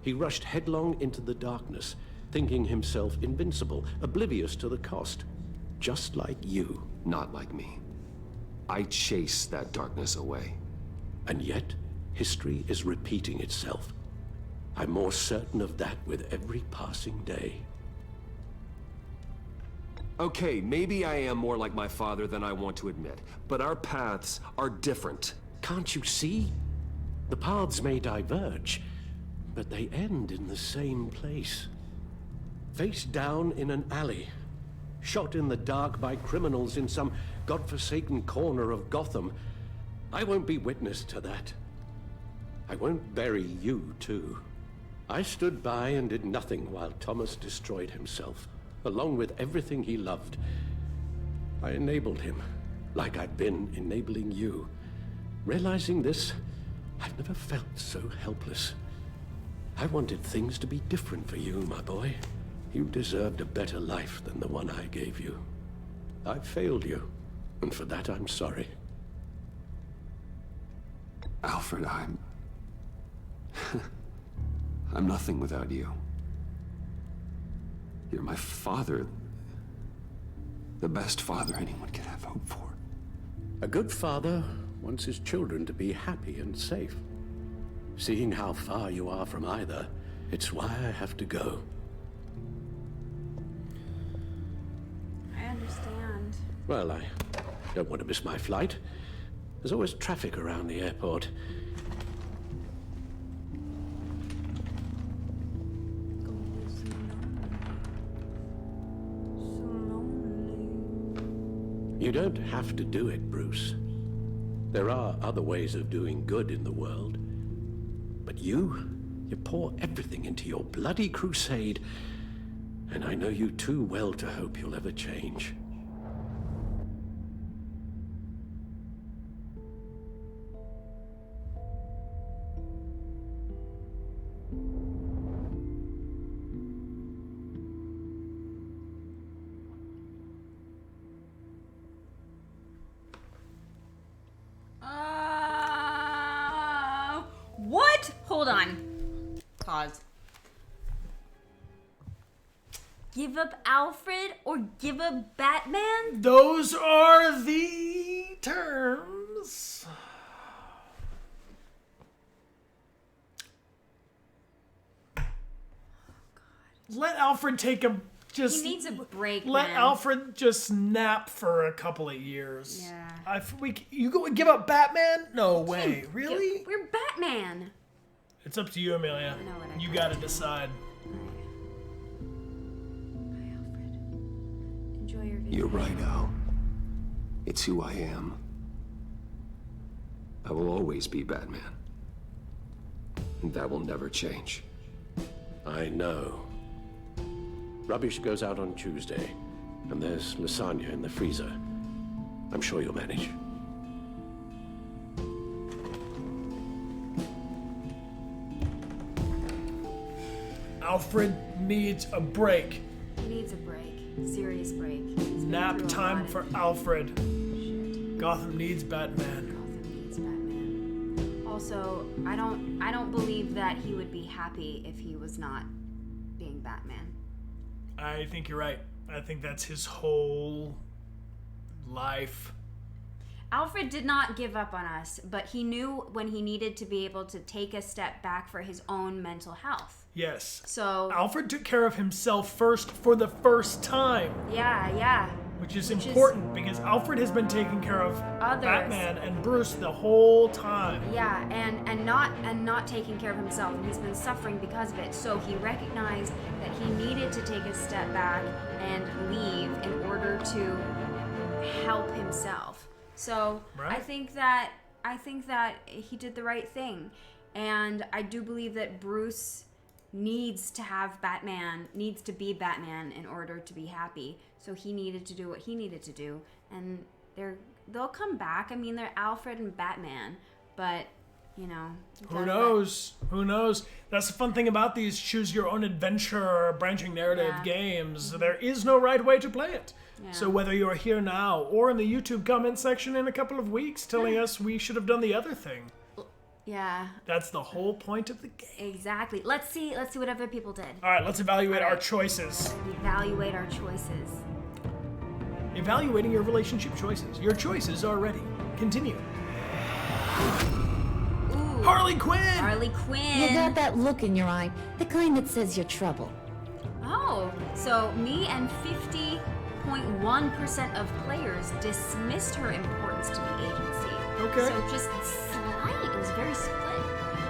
He rushed headlong into the darkness, thinking himself invincible, oblivious to the cost. Just like you. Not like me. I chase that darkness away. And yet, history is repeating itself. I'm more certain of that with every passing day. Okay, maybe I am more like my father than I want to admit, but our paths are different. Can't you see? The paths may diverge, but they end in the same place. Face down in an alley, shot in the dark by criminals in some godforsaken corner of Gotham. I won't be witness to that. I won't bury you, too. I stood by and did nothing while Thomas destroyed himself, along with everything he loved. I enabled him, like I've been enabling you. Realizing this, I've never felt so helpless. I wanted things to be different for you, my boy. You deserved a better life than the one I gave you. I failed you, and for that I'm sorry. Alfred, I'm nothing without you. You're my father. The best father anyone could have hoped for. A good father wants his children to be happy and safe. Seeing how far you are from either, it's why I have to go. I understand. Well, I don't want to miss my flight. There's always traffic around the airport. You don't have to do it, Bruce. There are other ways of doing good in the world. But you pour everything into your bloody crusade, and I know you too well to hope you'll ever change. What? Hold on. Pause. Give up Alfred or give up Batman? Those are the terms. Let Alfred take a He needs a break. Let man. Alfred just nap for a couple of years. Yeah. You go give up Batman? No way. Really? We're Batman. It's up to you, Amelia. I know what I You thought. gotta decide. Enjoy your visit. You're right, Al. It's who I am. I will always be Batman. And that will never change. I know. Rubbish goes out on Tuesday, and there's lasagna in the freezer. I'm sure you'll manage. Alfred needs a break. He needs a break. Serious break. He's been Nap through a time lot for of Alfred. shit. Gotham needs Batman. Gotham needs Batman. Also, I don't believe that he would be happy if he was not being Batman. I think you're right. I think that's his whole life. Alfred did not give up on us, but he knew when he needed to be able to take a step back for his own mental health. Yes. So Alfred took care of himself first for the first time. yeah. Which is important because Alfred has been taking care of Others. Batman and Bruce the whole time. Yeah, and not taking care of himself, and he's been suffering because of it. So he recognized that he needed to take a step back and leave in order to help himself. So Right. I think that he did the right thing, and I do believe that Bruce needs to have Batman, needs to be Batman in order to be happy. So he needed to do what he needed to do, and they'll come back. I mean, they're Alfred and Batman, but you know. Who knows? Who knows? That's the fun thing about these choose your own adventure or branching narrative games. There is no right way to play it. Yeah. So whether you're here now or in the YouTube comment section in a couple of weeks telling us we should have done the other thing. Yeah. That's the whole point of the game. Exactly. Let's see what other people did. All right, let's evaluate our choices. Evaluate our choices. Evaluating your relationship choices. Your choices are ready. Continue. Ooh. Harley Quinn! Harley Quinn. You got that look in your eye, the kind that says you're trouble. Oh, so me and 50.1% of players dismissed her importance to the agency. Okay. So just slight. It was very split.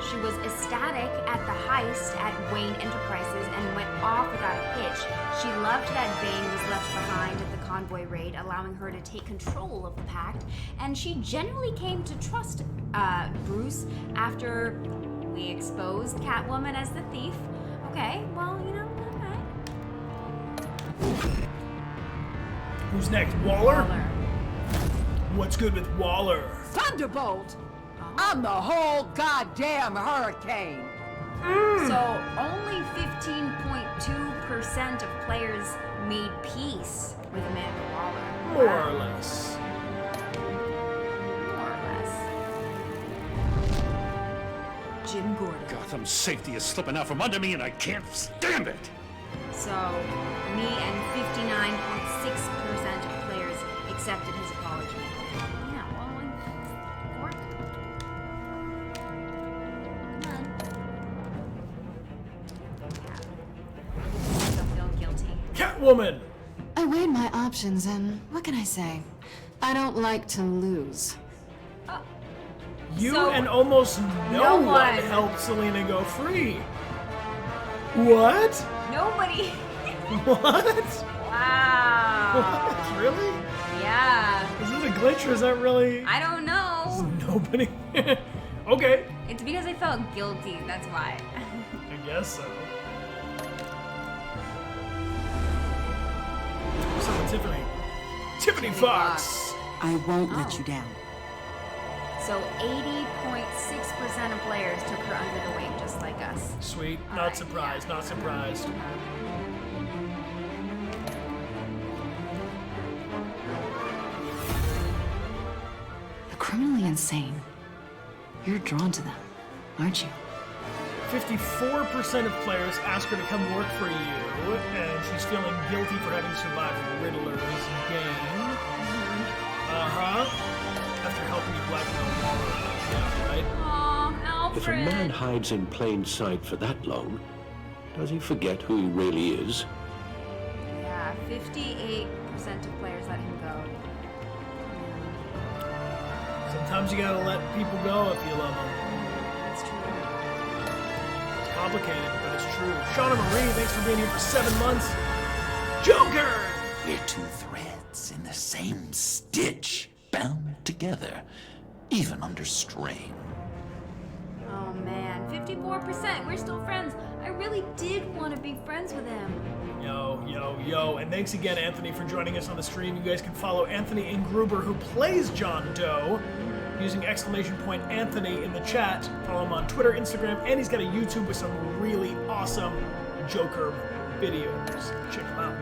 She was ecstatic at the heist at Wayne Enterprises and went off without a hitch. She loved that Bane was left behind at the convoy raid, allowing her to take control of the pact. And she generally came to trust Bruce after we exposed Catwoman as the thief. Okay, well, you know, alright. Who's next? Waller? What's good with Waller? Thunderbolt! I'm the whole goddamn hurricane! So only 15.2% of players made peace with Amanda Waller. More or less. More or less. Jim Gordon. Gotham's safety is slipping out from under me and I can't stand it! So me and 59.6% of players accepted his apology. Yeah, well, work. Don't feel guilty. Catwoman! I weighed my options, and what can I say? I don't like to lose. You So, and almost no one one. helped Selena go free. What? Nobody. What? Wow. What? Really? Yeah. Is it a glitch or is that really I don't know. nobody? Okay. It's because I felt guilty. That's why. I guess so. So Tiffany. Tiffany Fox. I won't let you down. So 80.6% of players took her under the wing, just like us. Sweet. Not surprised. Not surprised. You're criminally insane. You're drawn to them, aren't you? 54% of players ask her to come work for you, and she's feeling guilty for having survived Riddler's game. After helping you blackmail Waller. Yeah, right? Aw, If a Alfred. man hides in plain sight for that long, Does he forget who he really is? Yeah, 58% of players let him go. Sometimes you gotta let people go if you love them. That's true. It's complicated, but it's true. Shauna Marie, thanks for being here for 7 months. Joker! We're two threads in the same stitch, bound together, even under strain. Oh man, 54%. We're still friends. I really did want to be friends with him. Yo. And thanks again, Anthony, for joining us on the stream. You guys can follow Anthony Ingruber, who plays John Doe, using !Anthony in the chat. Follow him on Twitter, Instagram, and he's got a YouTube with some really awesome Joker videos. Check him out.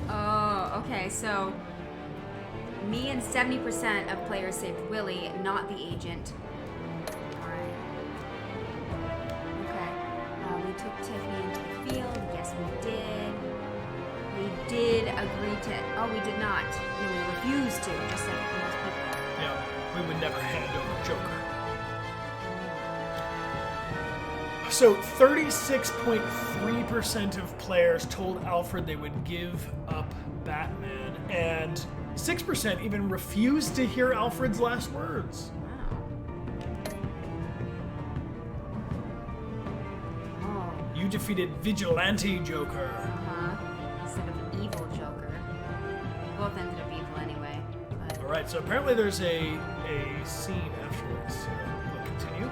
Oh, okay, so me and 70% of players saved Willie, not the agent. Alright. Okay. We took Tiffany into the field. Yes, we did. We did agree to... Oh, we did not. No, we refused to, just like most people. Yeah, we would never hand over Joker. So 36.3% of players told Alfred they would give up Batman, and 6% even refused to hear Alfred's last words. Wow. Oh. You defeated Vigilante Joker. Instead of evil Joker. We both ended up evil anyway. But... Alright, so apparently there's a scene after this. So we'll continue.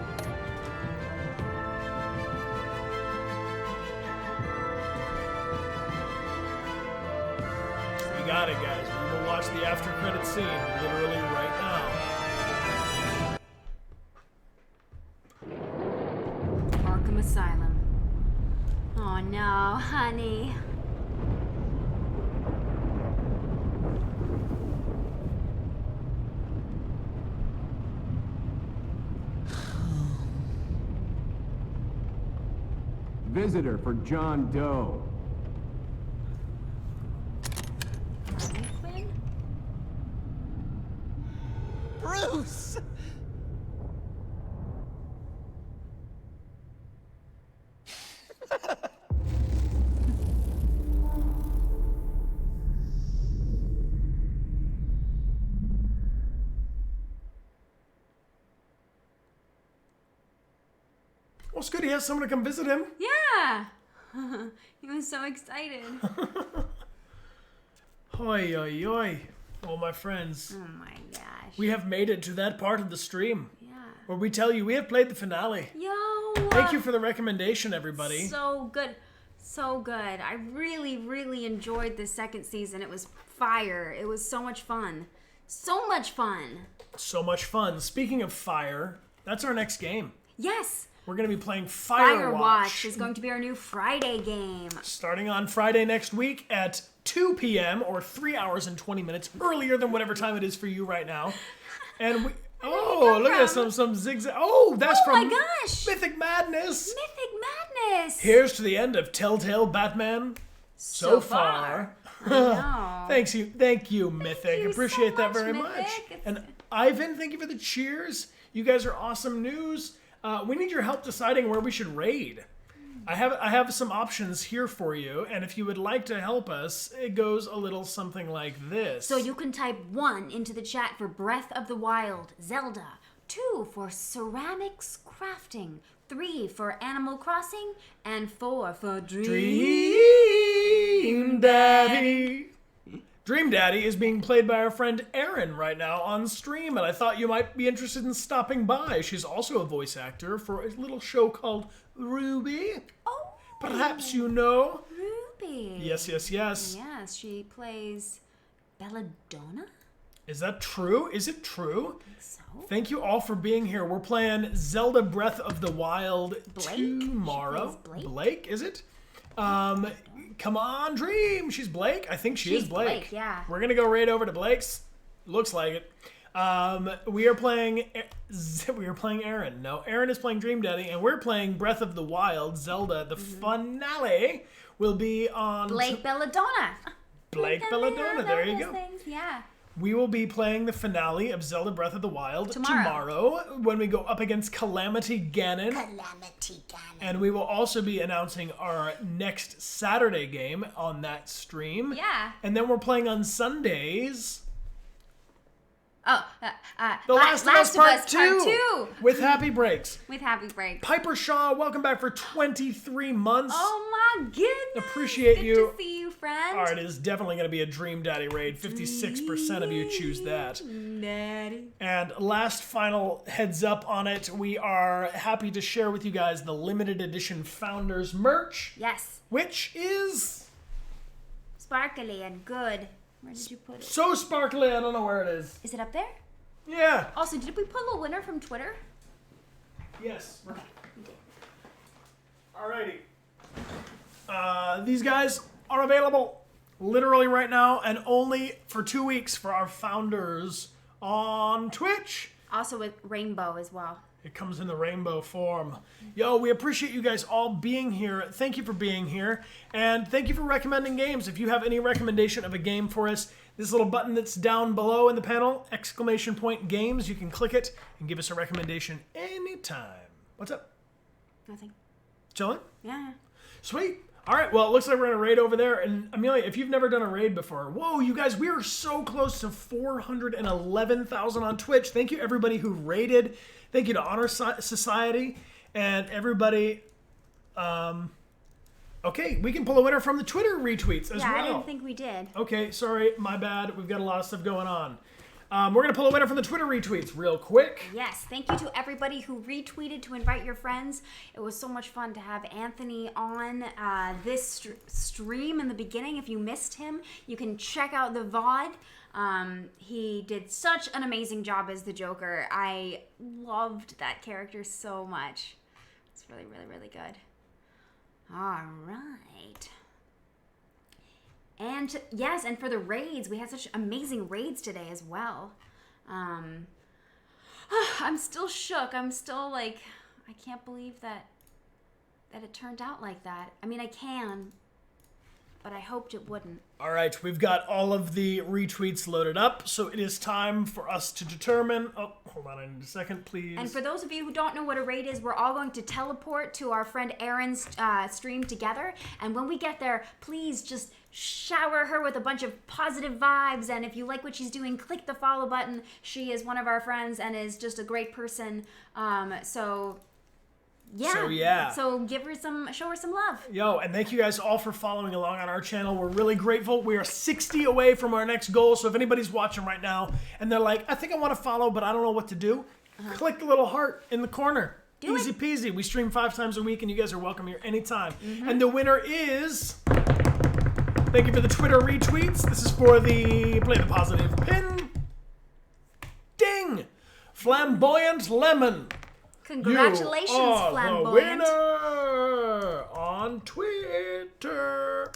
You got it, guys. We will watch the after credit scene literally right now. Arkham Asylum. Oh no, honey. Visitor for John Doe. Bruce! Well, it's good he has someone to come visit him. Yeah! He was so excited. Hoi, oi, oi. Oh, my friends. Oh my gosh. We have made it to that part of the stream. Yeah. Where we tell you we have played the finale. Yo! Thank you for the recommendation, everybody. So good. So good. I really, really enjoyed the second season. It was fire. It was so much fun. So much fun. So much fun. Speaking of fire, that's our next game. Yes. We're going to be playing Firewatch. Is going to be our new Friday game. Starting on Friday next week at 2 p.m. or 3 hours and 20 minutes earlier than whatever time it is for you right now. And we... Oh, look at some zigzag. Oh, that's from my gosh. Mythic Madness. Mythic Madness. Here's to the end of Telltale Batman so far. I know. Thank you, Mythic. you Appreciate so that much, very Mythic. much. And Ivan, thank you for the cheers. You guys are awesome news. We need your help deciding where we should raid. I have some options here for you, and if you would like to help us, it goes a little something like this. So you can type 1 into the chat for Breath of the Wild, Zelda, 2 for ceramics crafting, 3 for Animal Crossing, and 4 for Dream Daddy. Dream Daddy is being played by our friend Erin right now on stream, and I thought you might be interested in stopping by. She's also a voice actor for a little show called Ruby. Oh. Perhaps you know. Ruby. Yes. Yes, she plays Belladonna? Is that true? Is it true? I think so. Thank you all for being here. We're playing Zelda Breath of the Wild Blake? tomorrow. She plays Blake, is it? Come on, Dream. She's Blake. I think she's Blake. Yeah. We're gonna go right over to Blake's. Looks like it. We are playing Erin. No, Erin is playing Dream Daddy, and we're playing Breath of the Wild, Zelda. The finale will be on Blake Belladonna. Blake Belladonna. There you go. Yeah. we will be playing the finale of Zelda Breath of the Wild tomorrow when we go up against Calamity Ganon. And we will also be announcing our next Saturday game on that stream. Yeah. And then we're playing on Sundays. The Last of Us Part 2 with Happy Breaks. With Happy Breaks. Piper Shaw, welcome back for 23 months. Oh my goodness. Appreciate you. Good to see you, friend. All right, it is definitely going to be a Dream Daddy raid. 56% of you choose that. Daddy. And last final heads up on it, we are happy to share with you guys the limited edition Founders merch. Yes. Which is sparkly and good. Where did you put it? So sparkly, I don't know where it is. Is it up there? Yeah. Also, did we pull a winner from Twitter? Yes. Okay, we did. Alrighty. These guys are available literally right now and only for 2 weeks for our Founders on Twitch. Also with rainbow as well. It comes in the rainbow form. Yo, we appreciate you guys all being here. Thank you for being here. And thank you for recommending games. If you have any recommendation of a game for us, this little button that's down below in the panel, ! Games, you can click it and give us a recommendation anytime. What's up? Nothing. Chilling? Yeah. Sweet. All right, well, it looks like we're in a raid over there. And Amelia, if you've never done a raid before, whoa, you guys, we are so close to 411,000 on Twitch. Thank you, everybody who raided. Thank you to Honor Society and everybody. Okay, we can pull a winner from the Twitter retweets as well. Yeah, I didn't think we did. Okay, sorry, my bad. We've got a lot of stuff going on. We're going to pull a winner from the Twitter retweets real quick. Yes, thank you to everybody who retweeted to invite your friends. It was so much fun to have Anthony on this stream in the beginning. If you missed him, you can check out the VOD. He did such an amazing job as the Joker. I loved that character so much. It's really, really, really good. All right. And yes, and for the raids, we had such amazing raids today as well. I'm still shook. I'm still like, I can't believe that it turned out like that. I mean, I can, but I hoped it wouldn't. All right, we've got all of the retweets loaded up, so it is time for us to determine... Oh, hold on, I need a second, please. And for those of you who don't know what a raid is, we're all going to teleport to our friend Erin's stream together. And when we get there, please just shower her with a bunch of positive vibes. And if you like what she's doing, click the follow button. She is one of our friends and is just a great person. So give her show her some love. Yo, and thank you guys all for following along on our channel. We're really grateful. We are 60 away from our next goal. So if anybody's watching right now and they're like, I think I want to follow, but I don't know what to do, click the little heart in the corner. Easy peasy. We stream 5 times a week and you guys are welcome here anytime. And the winner is... Thank you for the Twitter retweets. This is for the Play the Positive pin. Ding! Flamboyant Lemon. Congratulations, Flamboyant. The winner on Twitter.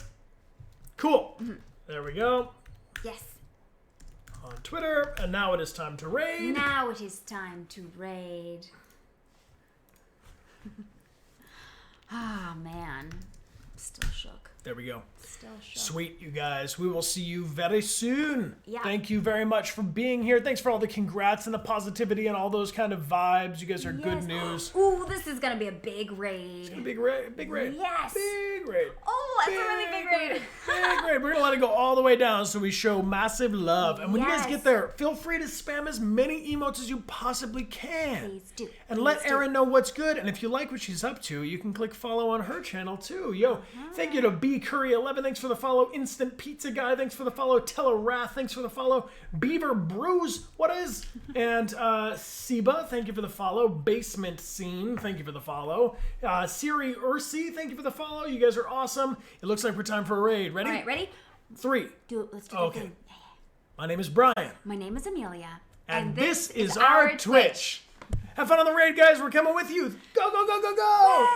Cool. There we go. Yes. On Twitter. And now it is time to raid. Now it is time to raid. Ah, man. I'm still shook. There we go. Still shook. Sweet, you guys. We will see you very soon. Yeah. Thank you very much for being here. Thanks for all the congrats and the positivity and all those kind of vibes. You guys are good news. Ooh, this is going to be a big raid. It's going to be a big raid. Yes. Big raid. Oh, that's a really big raid. Big raid. We're going to let it go all the way down so we show massive love. And when you guys get there, feel free to spam as many emotes as you possibly can. Please do. And let Erin know what's good. And if you like what she's up to, you can click follow on her channel too. Yo, thank you to B Curry 11. Thanks for the follow. Instant Pizza Guy. Thanks for the follow. Telewrath. Thanks for the follow. Beaver Brews. What is? And Siba. Thank you for the follow. Basement Scene. Thank you for the follow. Siri Ursi. Thank you for the follow. You guys are awesome. It looks like we're time for a raid. Ready? All right, ready? 3. Let's do it. Okay. My name is Brian. My name is Amelia. And this is our Twitch. Have fun on the raid, guys. We're coming with you. Go, go, go, go, go.